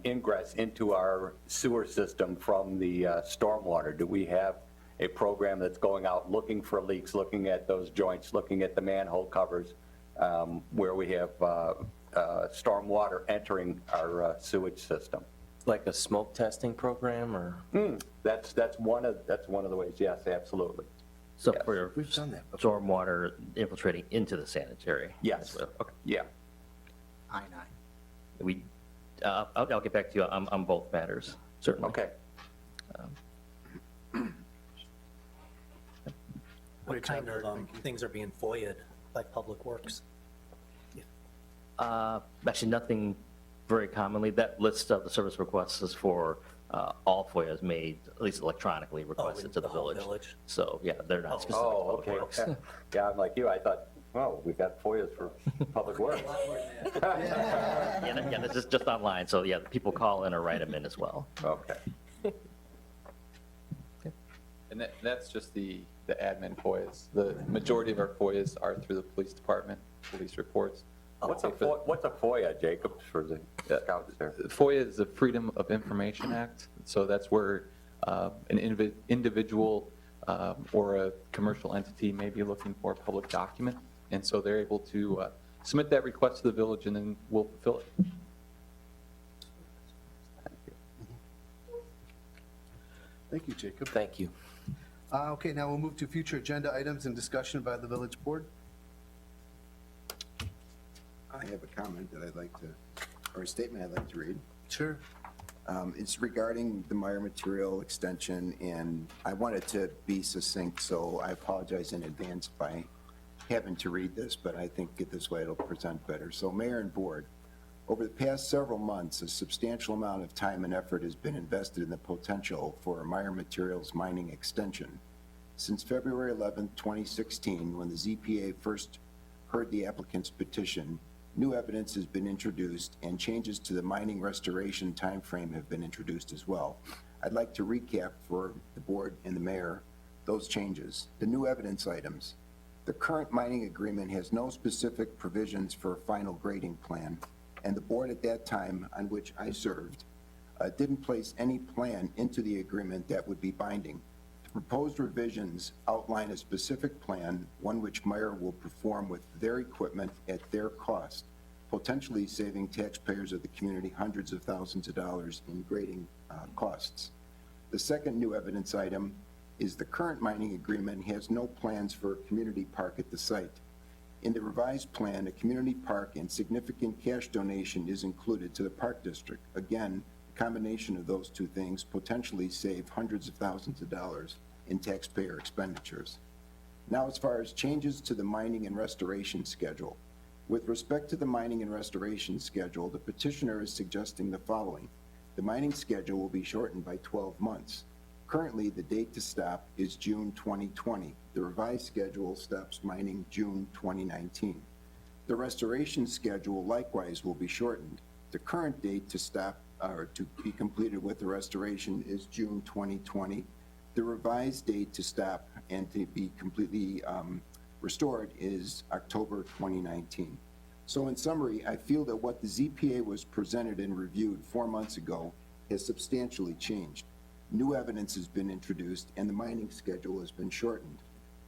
ingress into our sewer system from the stormwater? Do we have a program that's going out looking for leaks, looking at those joints, looking at the manhole covers, where we have stormwater entering our sewage system? Like a smoke testing program, or? That's one of the ways. Yes, absolutely. So Yes. for We've done that before. stormwater infiltrating into the sanitary? Yes. as well? Okay. Yeah. We, I'll get back to you on both matters, certainly. Okay. What kind of things are being FOIA'd by Public Works? Actually, nothing very commonly. That list of the service requests is for all FOIAs made, at least electronically requested to the whole village. So, yeah, they're not specific to Oh, Public okay. Works. Okay. Yeah, I'm like you. I thought, oh, we've got FOIAs for public works. Yeah, this is just online, so yeah, people call in or write them in as well. Okay. And that's just the admin FOIAs. The majority of our FOIAs are through the police department, police reports. What's a FOIA, Jacob, for the scouts there? FOIA is the Freedom of Information Act. So that's where an individual or a commercial entity may be looking for a public document. And so they're able to submit that request to the village, and then we'll fulfill it. Thank you, Jacob. Thank you. Okay, now we'll move to future agenda items and discussion by the village board. I have a comment that I'd like to, or a statement I'd like to read. Sure. It's regarding the Meyer Material extension, and I wanted to be succinct, so I apologize in advance by having to read this, but I think this way it'll present better. So Mayor and Board, over the past several months, a substantial amount of time and effort has been invested in the potential for a Meyer Materials mining extension. Since February 11, 2016, when the ZPA first heard the applicant's petition, new evidence has been introduced and changes to the mining restoration timeframe have been introduced as well. I'd like to recap for the board and the mayor those changes. The new evidence items. The current mining agreement has no specific provisions for a final grading plan, and the board at that time, on which I served, didn't place any plan into the agreement that would be binding. The proposed revisions outline a specific plan, one which Meyer will perform with their equipment at their cost, potentially saving taxpayers of the community hundreds of thousands of dollars in grading costs. The second new evidence item is the current mining agreement has no plans for a community park at the site. In the revised plan, a community park and significant cash donation is included to the park district. Again, the combination of those two things potentially save hundreds of thousands of dollars in taxpayer expenditures. Now, as far as changes to the mining and restoration schedule. With respect to the mining and restoration schedule, the petitioner is suggesting the following. The mining schedule will be shortened by 12 months. Currently, the date to stop is June 2020. The revised schedule stops mining June 2019. The restoration schedule likewise will be shortened. The current date to stop or to be completed with the restoration is June 2020. The revised date to stop and to be completely restored is October 2019. So in summary, I feel that what the ZPA was presented and reviewed 4 months ago has substantially changed. new evidence has been introduced, and the mining schedule has been shortened.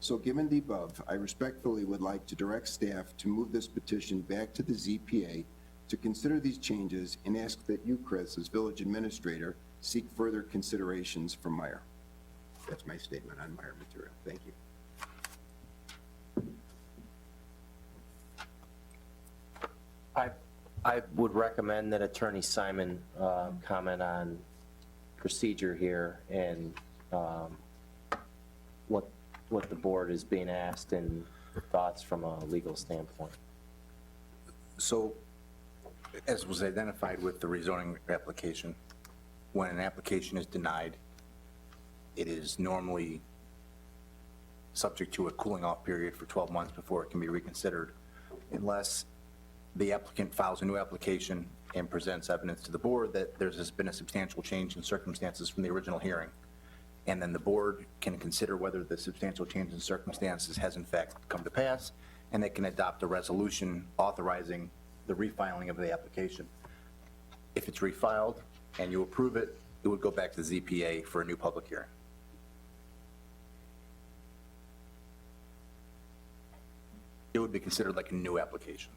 So given the above, I respectfully would like to direct staff to move this petition back to the ZPA to consider these changes and ask that you, Chris, as village administrator, seek further considerations from Meyer. That's my statement on Meyer material. Thank you. I would recommend that Attorney Simon comment on procedure here and what the board is being asked and thoughts from a legal standpoint. So, as was identified with the rezoning application, when an application is denied, it is normally subject to a cooling off period for 12 months before it can be reconsidered, unless the applicant files a new application and presents evidence to the board that there's been a substantial change in circumstances from the original hearing. And then the board can consider whether the substantial change in circumstances has in fact come to pass, and they can adopt a resolution authorizing the refiling of the application. If it's refiled and you approve it, it would go back to the ZPA for a new public hearing. It would be considered like a new application.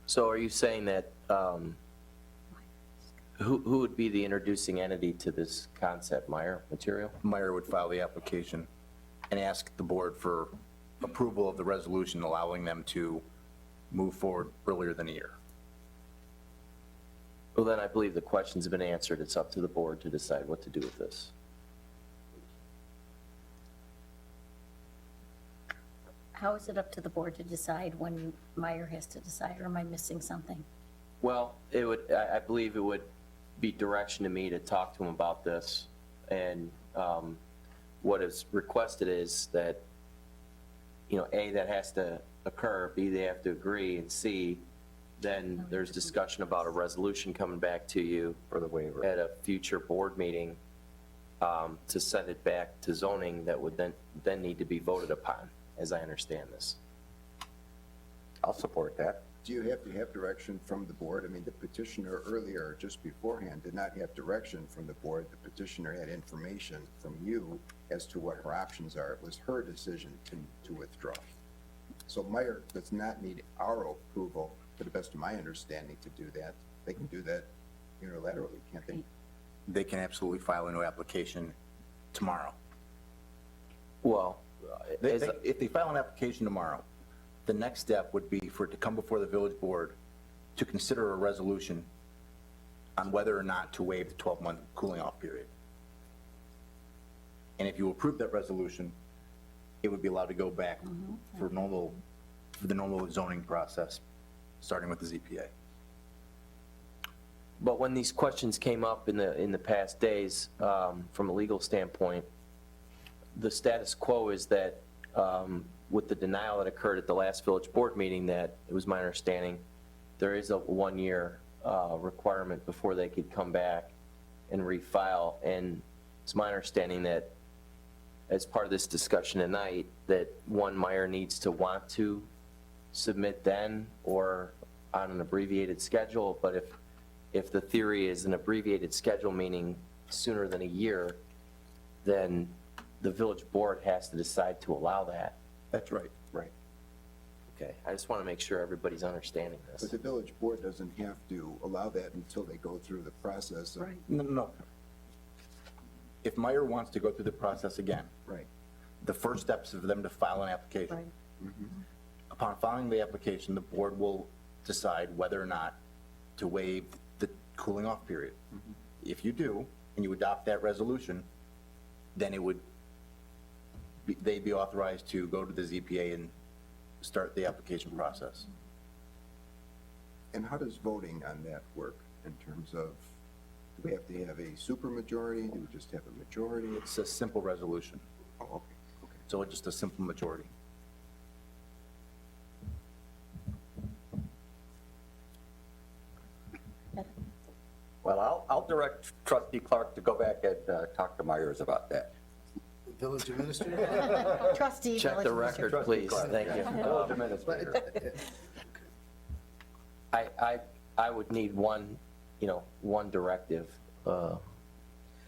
So are you saying that, who would be the introducing entity to this concept, Meyer material? Meyer would file the application and ask the board for approval of the resolution allowing them to move forward earlier than a year. Well, then I believe the questions have been answered. It's up to the board to decide what to do with this. How is it up to the board to decide when Meyer has to decide, or am I missing something? Well, it would, I believe it would be direction to me to talk to him about this. And what is requested is that, A, that has to occur, B, they have to agree, and C, then there's discussion about a resolution coming back to you For the waiver. at a future board meeting to send it back to zoning that would then need to be voted upon, as I understand this. I'll support that. Do you have to have direction from the board? I mean, the petitioner earlier, just beforehand, did not have direction from the board. The petitioner had information from you as to what her options are. It was her decision to withdraw. So Meyer does not need our approval, to the best of my understanding, to do that. They can do that unilaterally, can't they? They can absolutely file a new application tomorrow. Well, If they file an application tomorrow, the next step would be for it to come before the village board to consider a resolution on whether or not to waive the 12-month cooling off period. And if you approve that resolution, it would be allowed to go back for the normal zoning process, starting with the ZPA. but when these questions came up in the past days, from a legal standpoint, the status quo is that with the denial that occurred at the last village board meeting, that it was my understanding, there is a 1-year requirement before they could come back and refile. And it's my understanding that as part of this discussion tonight, that Meyer needs to want to submit then or on an abbreviated schedule. But if the theory is an abbreviated schedule, meaning sooner than a year, then the village board has to decide to allow that. That's right. Right. Okay, I just want to make sure everybody's understanding But this. the village board doesn't have to allow that until they go through the process of. No. If Meyer wants to go through the process again, Right. the first step is for them to file an application. Upon filing the application, the board will decide whether or not to waive the cooling off period. If you do, and you adopt that resolution, then they'd be authorized to go to the ZPA and start the application process. And how does voting on that work in terms of, do we have to have a supermajority? Do we just have a majority? It's a simple resolution, Oh, okay, okay. so it's just a simple majority. Well, I'll direct trustee Clark to go back and talk to Myers about that. Village administrator? Trustee. Check the record, please. Thank you. Village administrator. I would need one one directive, be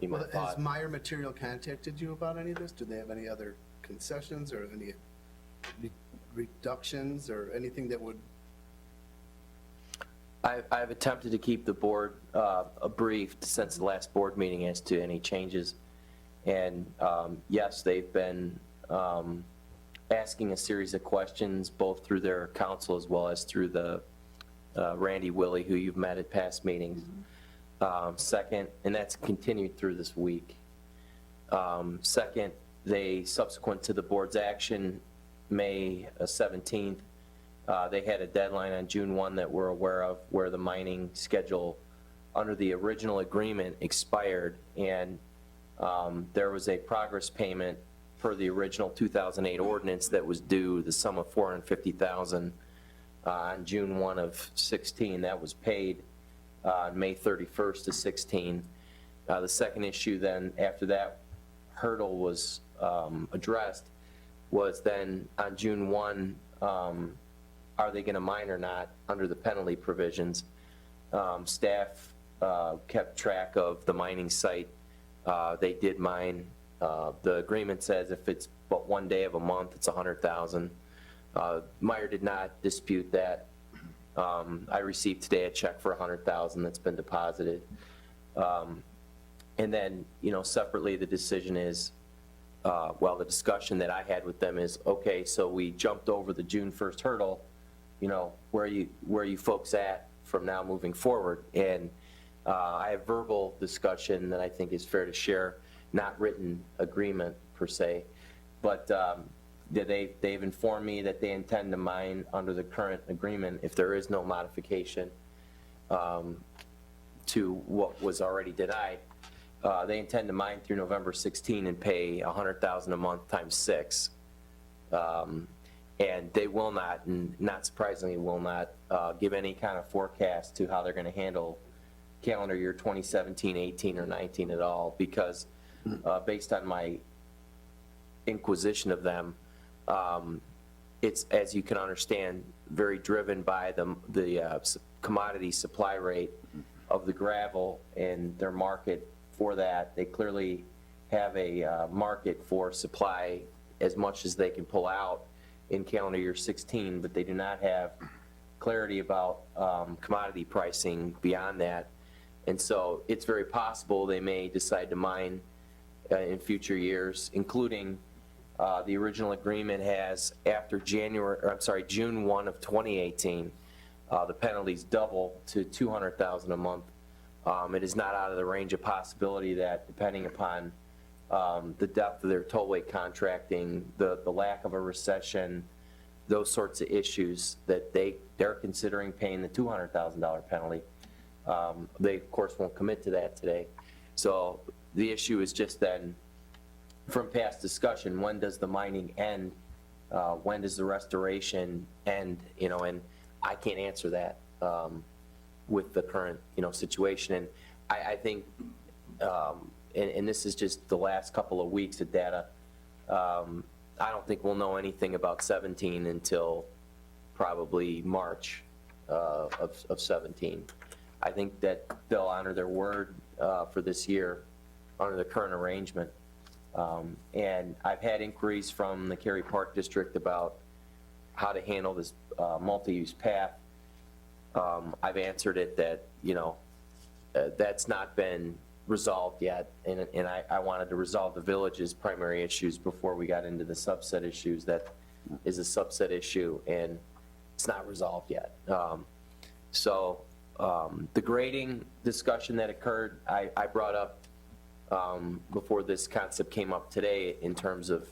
my Well, has thought. Meyer Material contacted you about any of this? Do they have any other concessions or any reductions or anything that would? I've attempted to keep the board briefed since the last board meeting as to any changes. And yes, they've been asking a series of questions, both through their counsel as well as through the Randy Willie, who you've met at past meetings. Second, and that's continued through this week. Second, they, subsequent to the board's action, May 17th, they had a deadline on June 1 that we're aware of where the mining schedule under the original agreement expired, and there was a progress payment per the original 2008 ordinance that was due the sum of $450,000 on June 1 of 16. That was paid on May 31st of 16. The second issue then, after that hurdle was addressed, was then on June 1, are they going to mine or not under the penalty provisions? Staff kept track of the mining site. They did mine. The agreement says if it's but one day of a month, it's $100,000. Meyer did not dispute that. I received today a check for $100,000 that's been deposited. And then, separately, the decision is, the discussion that I had with them is, okay, so we jumped over the June 1st hurdle, where are you folks at from now moving forward? And I have verbal discussion that I think is fair to share, not written agreement per se, but they've informed me that they intend to mine under the current agreement if there is no modification to what was already denied. They intend to mine through November 16 and pay $100,000 a month times 6. And they will not, and not surprisingly will not, give any kind of forecast to how they're going to handle calendar year 2017, 18, or 19 at all, because based on my inquisition of them, it's, as you can understand, very driven by the commodity supply rate of the gravel and their market for that. They clearly have a market for supply as much as they can pull out in calendar year 16, but they do not have clarity about commodity pricing beyond that. And so it's very possible they may decide to mine in future years, including the original agreement has after June 1 of 2018, the penalties double to $200,000 a month. It is not out of the range of possibility that, depending upon the depth of their tollway contracting, the lack of a recession, those sorts of issues, that they're considering paying the $200,000 penalty. They, of course, won't commit to that today. So the issue is just then, from past discussion, when does the mining end? When does the restoration end? And I can't answer that with the current, situation. And I think, and this is just the last couple of weeks of data, I don't think we'll know anything about 17 until probably March of 17. I think that they'll honor their word for this year under the current arrangement. And I've had inquiries from the Cary Park District about how to handle this multi-use path. I've answered it that, that's not been resolved yet, and I wanted to resolve the village's primary issues before we got into the subset issues. That is a subset issue, and it's not resolved yet. So the grading discussion that occurred, I brought up before this concept came up today in terms of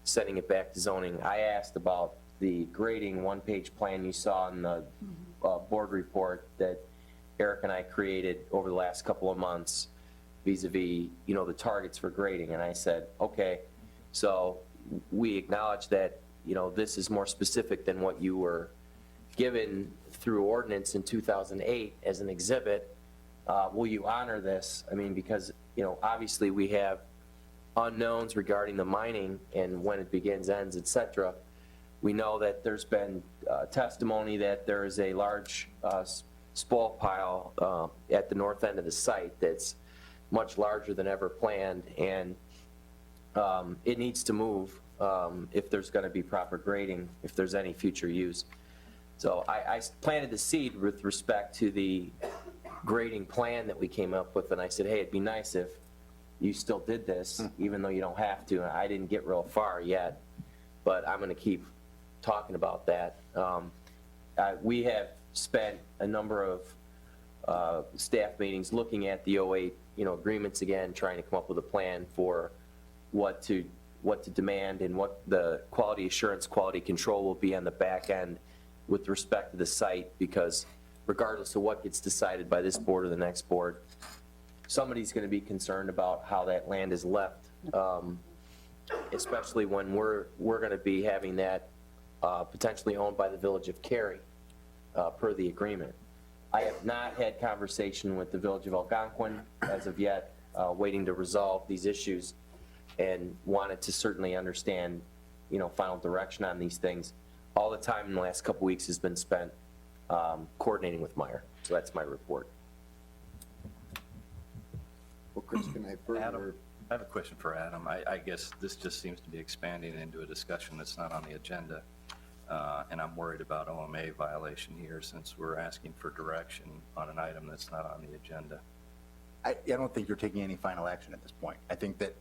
sending it back to zoning. I asked about the grading one-page plan you saw in the board report that Eric and I created over the last couple of months vis-a-vis, the targets for grading. And I said, okay, so we acknowledge that, this is more specific than what you were given through ordinance in 2008 as an exhibit. Will you honor this? I mean, because, obviously we have unknowns regarding the mining and when it begins, ends, et cetera. We know that there's been testimony that there is a large spoil pile at the north end of the site that's much larger than ever planned, and it needs to move if there's going to be proper grading, if there's any future use. So I planted the seed with respect to the grading plan that we came up with, and I said, hey, it'd be nice if you still did this, even though you don't have to. And I didn't get real far yet, but I'm going to keep talking about that. We have spent a number of staff meetings looking at the 08, agreements again, trying to come up with a plan for what to demand and what the quality assurance, quality control will be on the back end with respect to the site, because regardless of what gets decided by this board or the next board, somebody's going to be concerned about how that land is left, especially when we're going to be having that potentially owned by the Village of Cary per the agreement. I have not had conversation with the Village of Algonquin as of yet, waiting to resolve these issues, and wanted to certainly understand, final direction on these things. All the time in the last couple weeks has been spent coordinating with Meyer. So that's my report. Well, Chris, can I further? Adam, I have a question for Adam. I guess this just seems to be expanding into a discussion that's not on the agenda. And I'm worried about OMA violation here, since we're asking for direction on an item that's not on the agenda. I don't think you're taking any final action at this point. I think that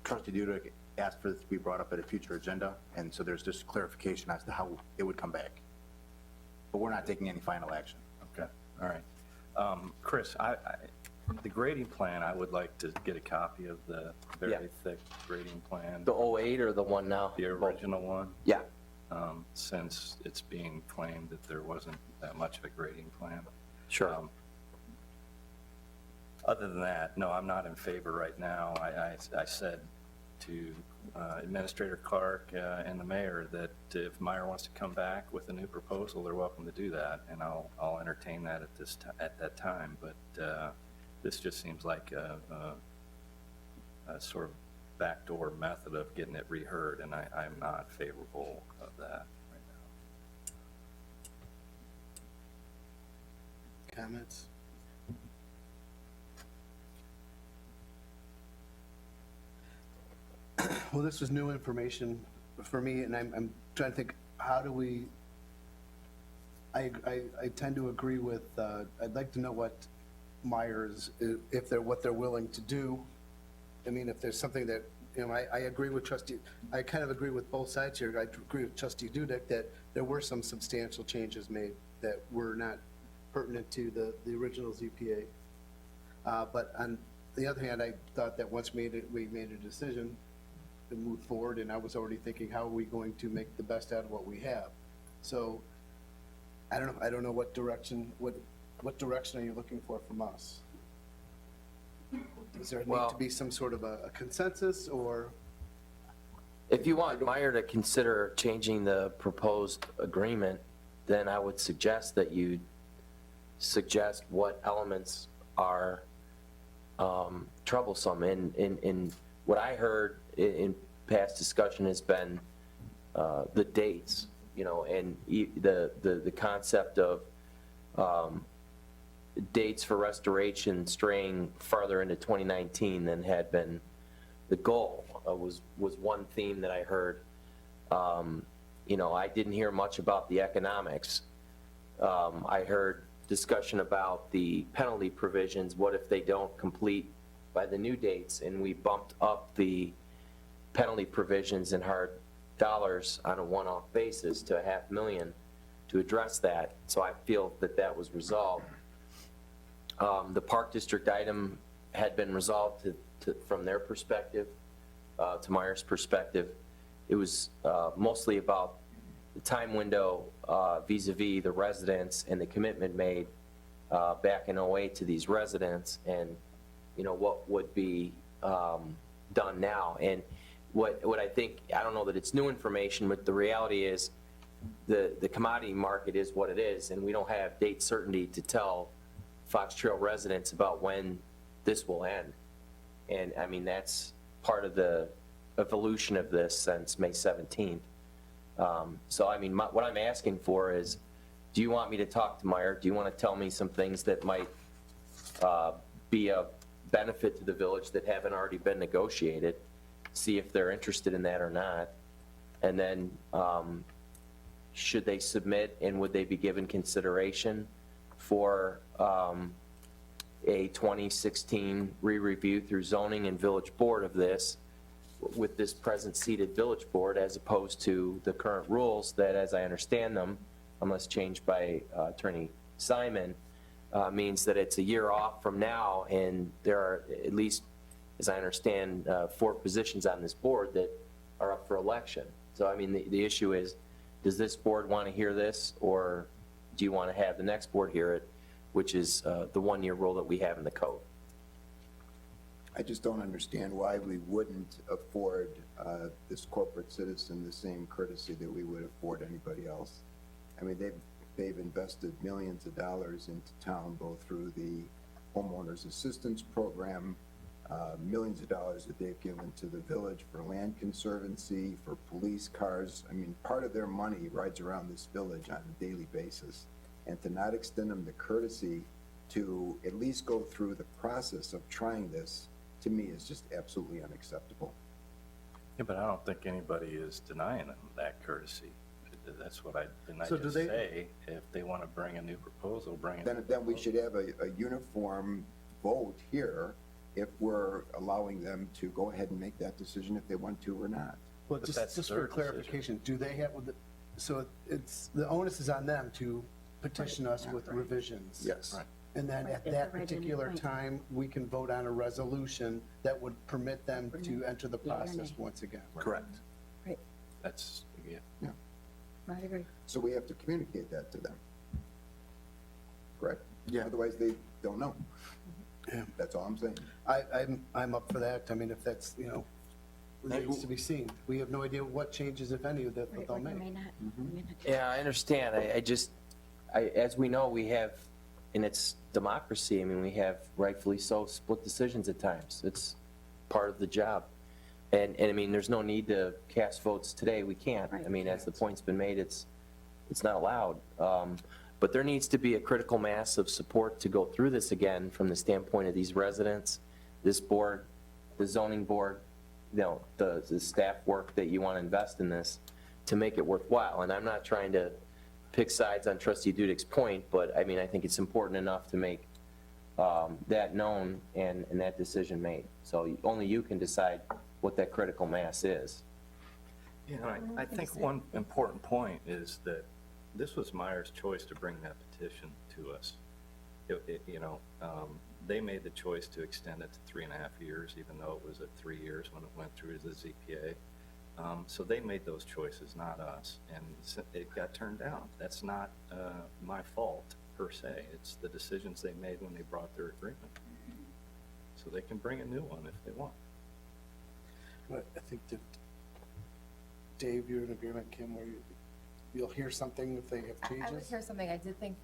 Trustee Dudek asked for this to be brought up at a future agenda, and so there's just clarification as to how it would come back. But we're not taking any final action. Okay, all right. Chris, the grading plan, I would like to get a copy of the very thick grading plan. The 08 or the one now? The original one? Yeah. Since it's being claimed that there wasn't that much of a grading plan. Sure. Other than that, no, I'm not in favor right now. I said to Administrator Clark and the mayor that if Meyer wants to come back with a new proposal, they're welcome to do that, and I'll entertain that at that time. But this just seems like a sort of backdoor method of getting it reheard, and I'm not favorable of that right now. Comments? Well, this was new information for me, and I'm trying to think, how do we, I tend to agree with, I'd like to know what Myers, what they're willing to do. I mean, if there's something that, I agree with I kind of agree with both sides here. I agree with Trustee Dudek that there were some substantial changes made that were not pertinent to the original ZPA. But on the other hand, I thought that once we made a decision to move forward, and I was already thinking, how are we going to make the best out of what we have? So, I don't know what direction are you looking for from us? Does there need to be some sort of a consensus, or? If you want Meyer to consider changing the proposed agreement, then I would suggest that you suggest what elements are troublesome. And what I heard in past discussion has been the dates, and the concept of dates for restoration straying farther into 2019 than had been the goal was one theme that I heard. I didn't hear much about the economics. I heard discussion about the penalty provisions. What if they don't complete by the new dates, and we bumped up the penalty provisions in hard dollars on a one-off basis to $500,000 to address that. So I feel that was resolved. The Park District item had been resolved from their perspective, to Meyer's perspective. It was mostly about the time window vis-a-vis the residents and the commitment made back in 08 to these residents, and what would be done now. And what I think, I don't know that it's new information, but the reality is the commodity market is what it is, and we don't have date certainty to tell Fox Trail residents about when this will end. And I mean, that's part of the evolution of this since May 17th. So I mean, what I'm asking for is do you want me to talk to Meyer? Do you want to tell me some things that might be a benefit to the village that haven't already been negotiated? See if they're interested in that or not. And then should they submit and would they be given consideration for a 2016 re-review through zoning and village board of this with this present seated village board, as opposed to the current rules that, as I understand them, unless changed by Attorney Simon, means that it's a year off from now, and there are, at least as I understand, 4 positions on this board that are up for election. So I mean, the issue is, does this board want to hear this, or do you want to have the next board hear it, which is the 1-year rule that we have in the code? I just don't understand why we wouldn't afford this corporate citizen the same courtesy that we would afford anybody else. I mean, they've invested millions of dollars into town, both through the homeowners assistance program, millions of dollars that they've given to the village for land conservancy, for police cars. I mean, part of their money rides around this village on a daily basis. And to not extend them the courtesy to at least go through the process of trying this, to me, is just absolutely unacceptable. Yeah, but I don't think anybody is denying them that courtesy. That's what didn't I So do just they- say? If they want to bring a new proposal, bring it. Then we should have a uniform vote here if we're allowing them to go ahead and make that decision if they want to or not. Well, But that's just their for clarification, do they have, so it's, the onus is on them to petition us with revisions? Yes. Right. And then at Right, that right, particular right. time, we can vote on a resolution that would permit them to enter the Yeah or process nay. once again. Correct. Right, That's, yeah. I agree. So we have to communicate that to them. Correct? Yeah. Otherwise, they don't know. Yeah. That's all I'm saying. I'm up for that. I mean, if that's, remains to be seen. We have no idea what changes, if any, that Right, they'll or they make. may not. May not. Yeah, I understand. As we know, we have, and it's democracy, I mean, we have rightfully so split decisions at times. It's part of the job. And I mean, there's no need to cast votes today. We can't. I Right. mean, as the point's been made, it's not allowed. But there needs to be a critical mass of support to go through this again from the standpoint of these residents, this board, the zoning board, the staff work that you want to invest in this to make it worthwhile. And I'm not trying to pick sides on Trustee Dudek's point, but I mean, I think it's important enough to make that known and that decision made. So only you can decide what that critical mass is. You know, I think one important point is that this was Meyer's choice to bring that petition to us. They made the choice to extend it to 3.5 years, even though it was at 3 years when it went through the ZPA. So they made those choices, not us, and it got turned down. That's not my fault, per se. It's the decisions they made when they brought their agreement. So they can bring a new one if they want. But I think that, Dave, you're in agreement, Kim, where you'll hear something if they have I would changes? hear something. I did think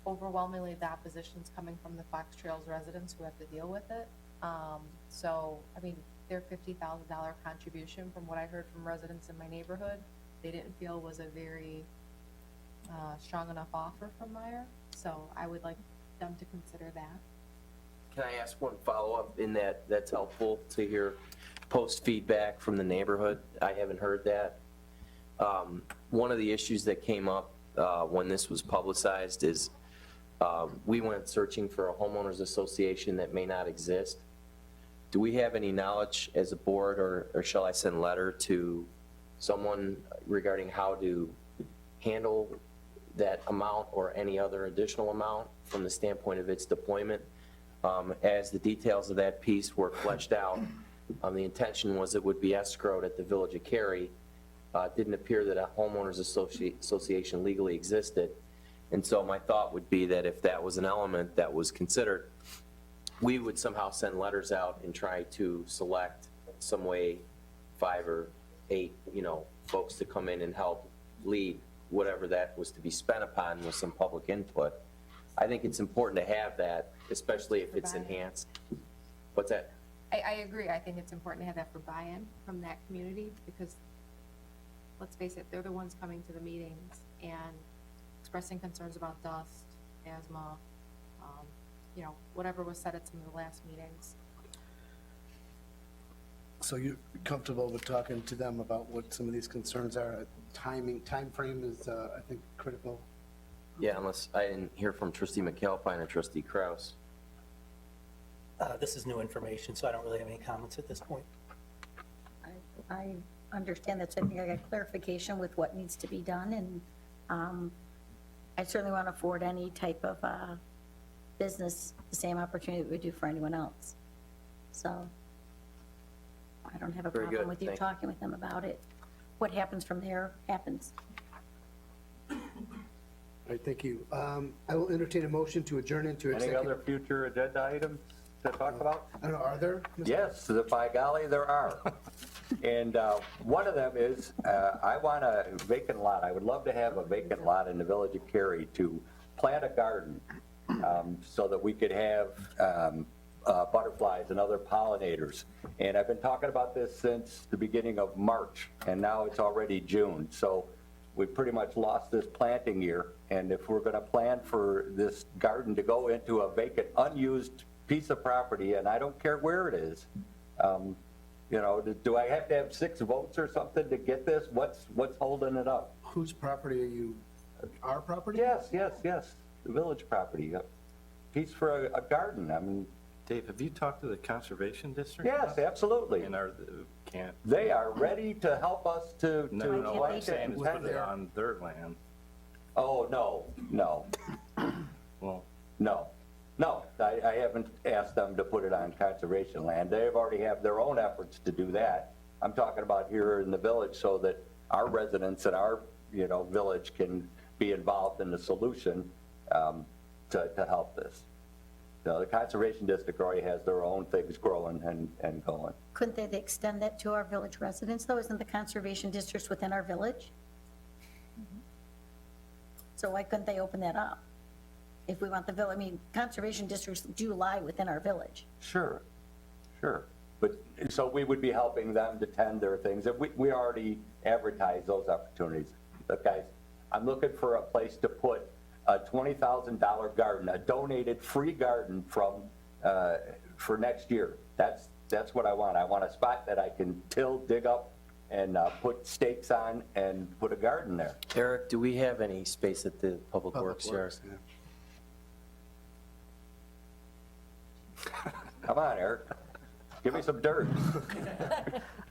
overwhelmingly the opposition's coming from the Fox Trails residents who have to deal with it. So, I mean, their $50,000 contribution, from what I heard from residents in my neighborhood, they didn't feel was a very strong enough offer from Meyer. So I would like them to consider that. Can I ask one follow-up in that's helpful to hear post feedback from the neighborhood? I haven't heard that. One of the issues that came up when this was publicized is we went searching for a homeowners association that may not exist. Do we have any knowledge as a board, or shall I send a letter to someone regarding how to handle that amount or any other additional amount from the standpoint of its deployment? As the details of that piece were fleshed out, the intention was it would be escrowed at the Village of Cary. It didn't appear that a homeowners association legally existed. And so my thought would be that if that was an element that was considered, we would somehow send letters out and try to select some way 5 or 8, folks to come in and help lead whatever that was to be spent upon with some public input. I think it's important to have that, especially if it's enhanced. What's that? I agree. I think it's important to have that for buy-in from that community, because let's face it, they're the ones coming to the meetings, and expressing concerns about dust, asthma, you know, whatever was said at some of the last meetings. So you're comfortable with talking to them about what some of these concerns are? Time frame is, I think, critical. Yeah, unless I didn't hear from trustee McAlpine or trustee Kraus. This is new information, so I don't really have any comments at this point. I understand that, so I think I got clarification with what needs to be done, and I certainly want to afford any type of business the same opportunity that we do for anyone else. So I don't have a Very problem good. with you Thank- talking with them about it. What happens from there happens. All right, thank you. I will entertain a motion to adjourn into Any executive. other future agenda items to talk about? I don't know, are there? Mr. Yes, by golly, there are. And one of them is, I want a vacant lot. I would love to have a vacant lot in the village of Cary to plant a garden so that we could have butterflies and other pollinators. And I've been talking about this since the beginning of March, and now it's already June. So we pretty much lost this planting year. And if we're going to plan for this garden to go into a vacant, unused piece of property, and I don't care where it is, you know, do I have to have 6 votes or something to get this? What's holding it up? Whose property are you? Our property? Yes, the village property. A piece for a garden. I mean, Dave, have you talked to the Conservation District? yes, absolutely. And can't, They are ready to help us to. no, what I'm saying is put put it on their land. Oh, no. Well, No, I haven't asked them to put it on conservation land. They've already have their own efforts to do that. I'm talking about here in the village so that our residents in our, you know, village can be involved in the solution to help this. So the Conservation District already has their own things growing and going. Couldn't they extend that to our village residents, though? Isn't the conservation districts within our village? So why couldn't they open that up? If we want the village, I mean, conservation districts do lie within our village. Sure. But, so we would be helping them to tend their things. And we already advertise those opportunities. Look, guys, I'm looking for a place to put a $20,000 garden, a donated free garden from, for next year. That's what I want. I want a spot that I can dig up, and put stakes on and put a garden there. Eric, do we have any space at the Public Works yard? Come on, Eric. Give me some dirt.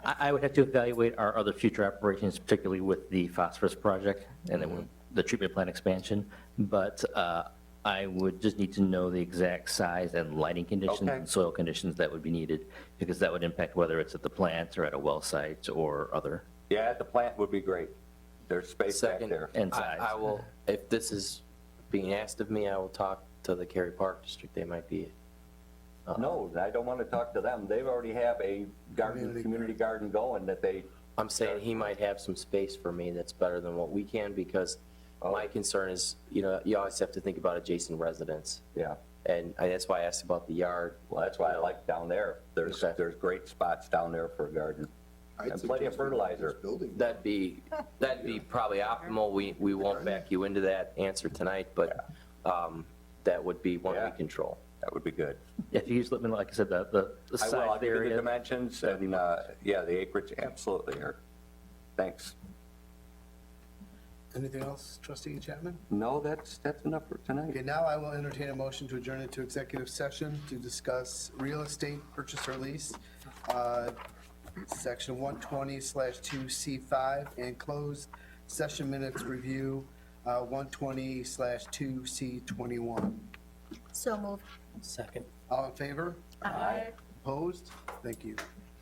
I would have to evaluate our other future operations, particularly with the phosphorus project and then the treatment plant expansion. But I would just need to know the exact size and lighting conditions and soil conditions that would be needed, because that would impact whether it's at the plant or at a well site or other. Yeah, at the plant would be great. There's space back there. And size. I will, if this is being asked of me, I will talk to the Cary Park District. They might be. No, I don't want to talk to them. They already have a community garden going that they. I'm saying he might have some space for me that's better than what we can, because my concern is, you know, you always have to think about adjacent residents. Yeah. And that's why I asked about the yard. Well, that's why I like down there. There's great spots down there for a garden. And plenty of fertilizer. That'd be probably optimal. We won't back you into that answer tonight, but that would be one we control. That would be good. If you just let me know, like I said, the I will. size I'll give you the area. dimensions and, yeah, the acreage, absolutely, Eric. Thanks. Anything else, trustee Chapman? No, that's enough for tonight. Okay, now I will entertain a motion to adjourn into executive session to discuss real estate purchase or lease, section 120/2C5, and closed session minutes review, 120/2C21. So moved. Second. All in favor? Aye. Opposed? Thank you.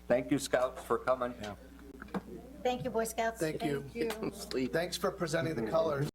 Thank you, Scouts, for coming. Thank you, Boy Scouts. Thank you. Thank you. Thanks for presenting the colors.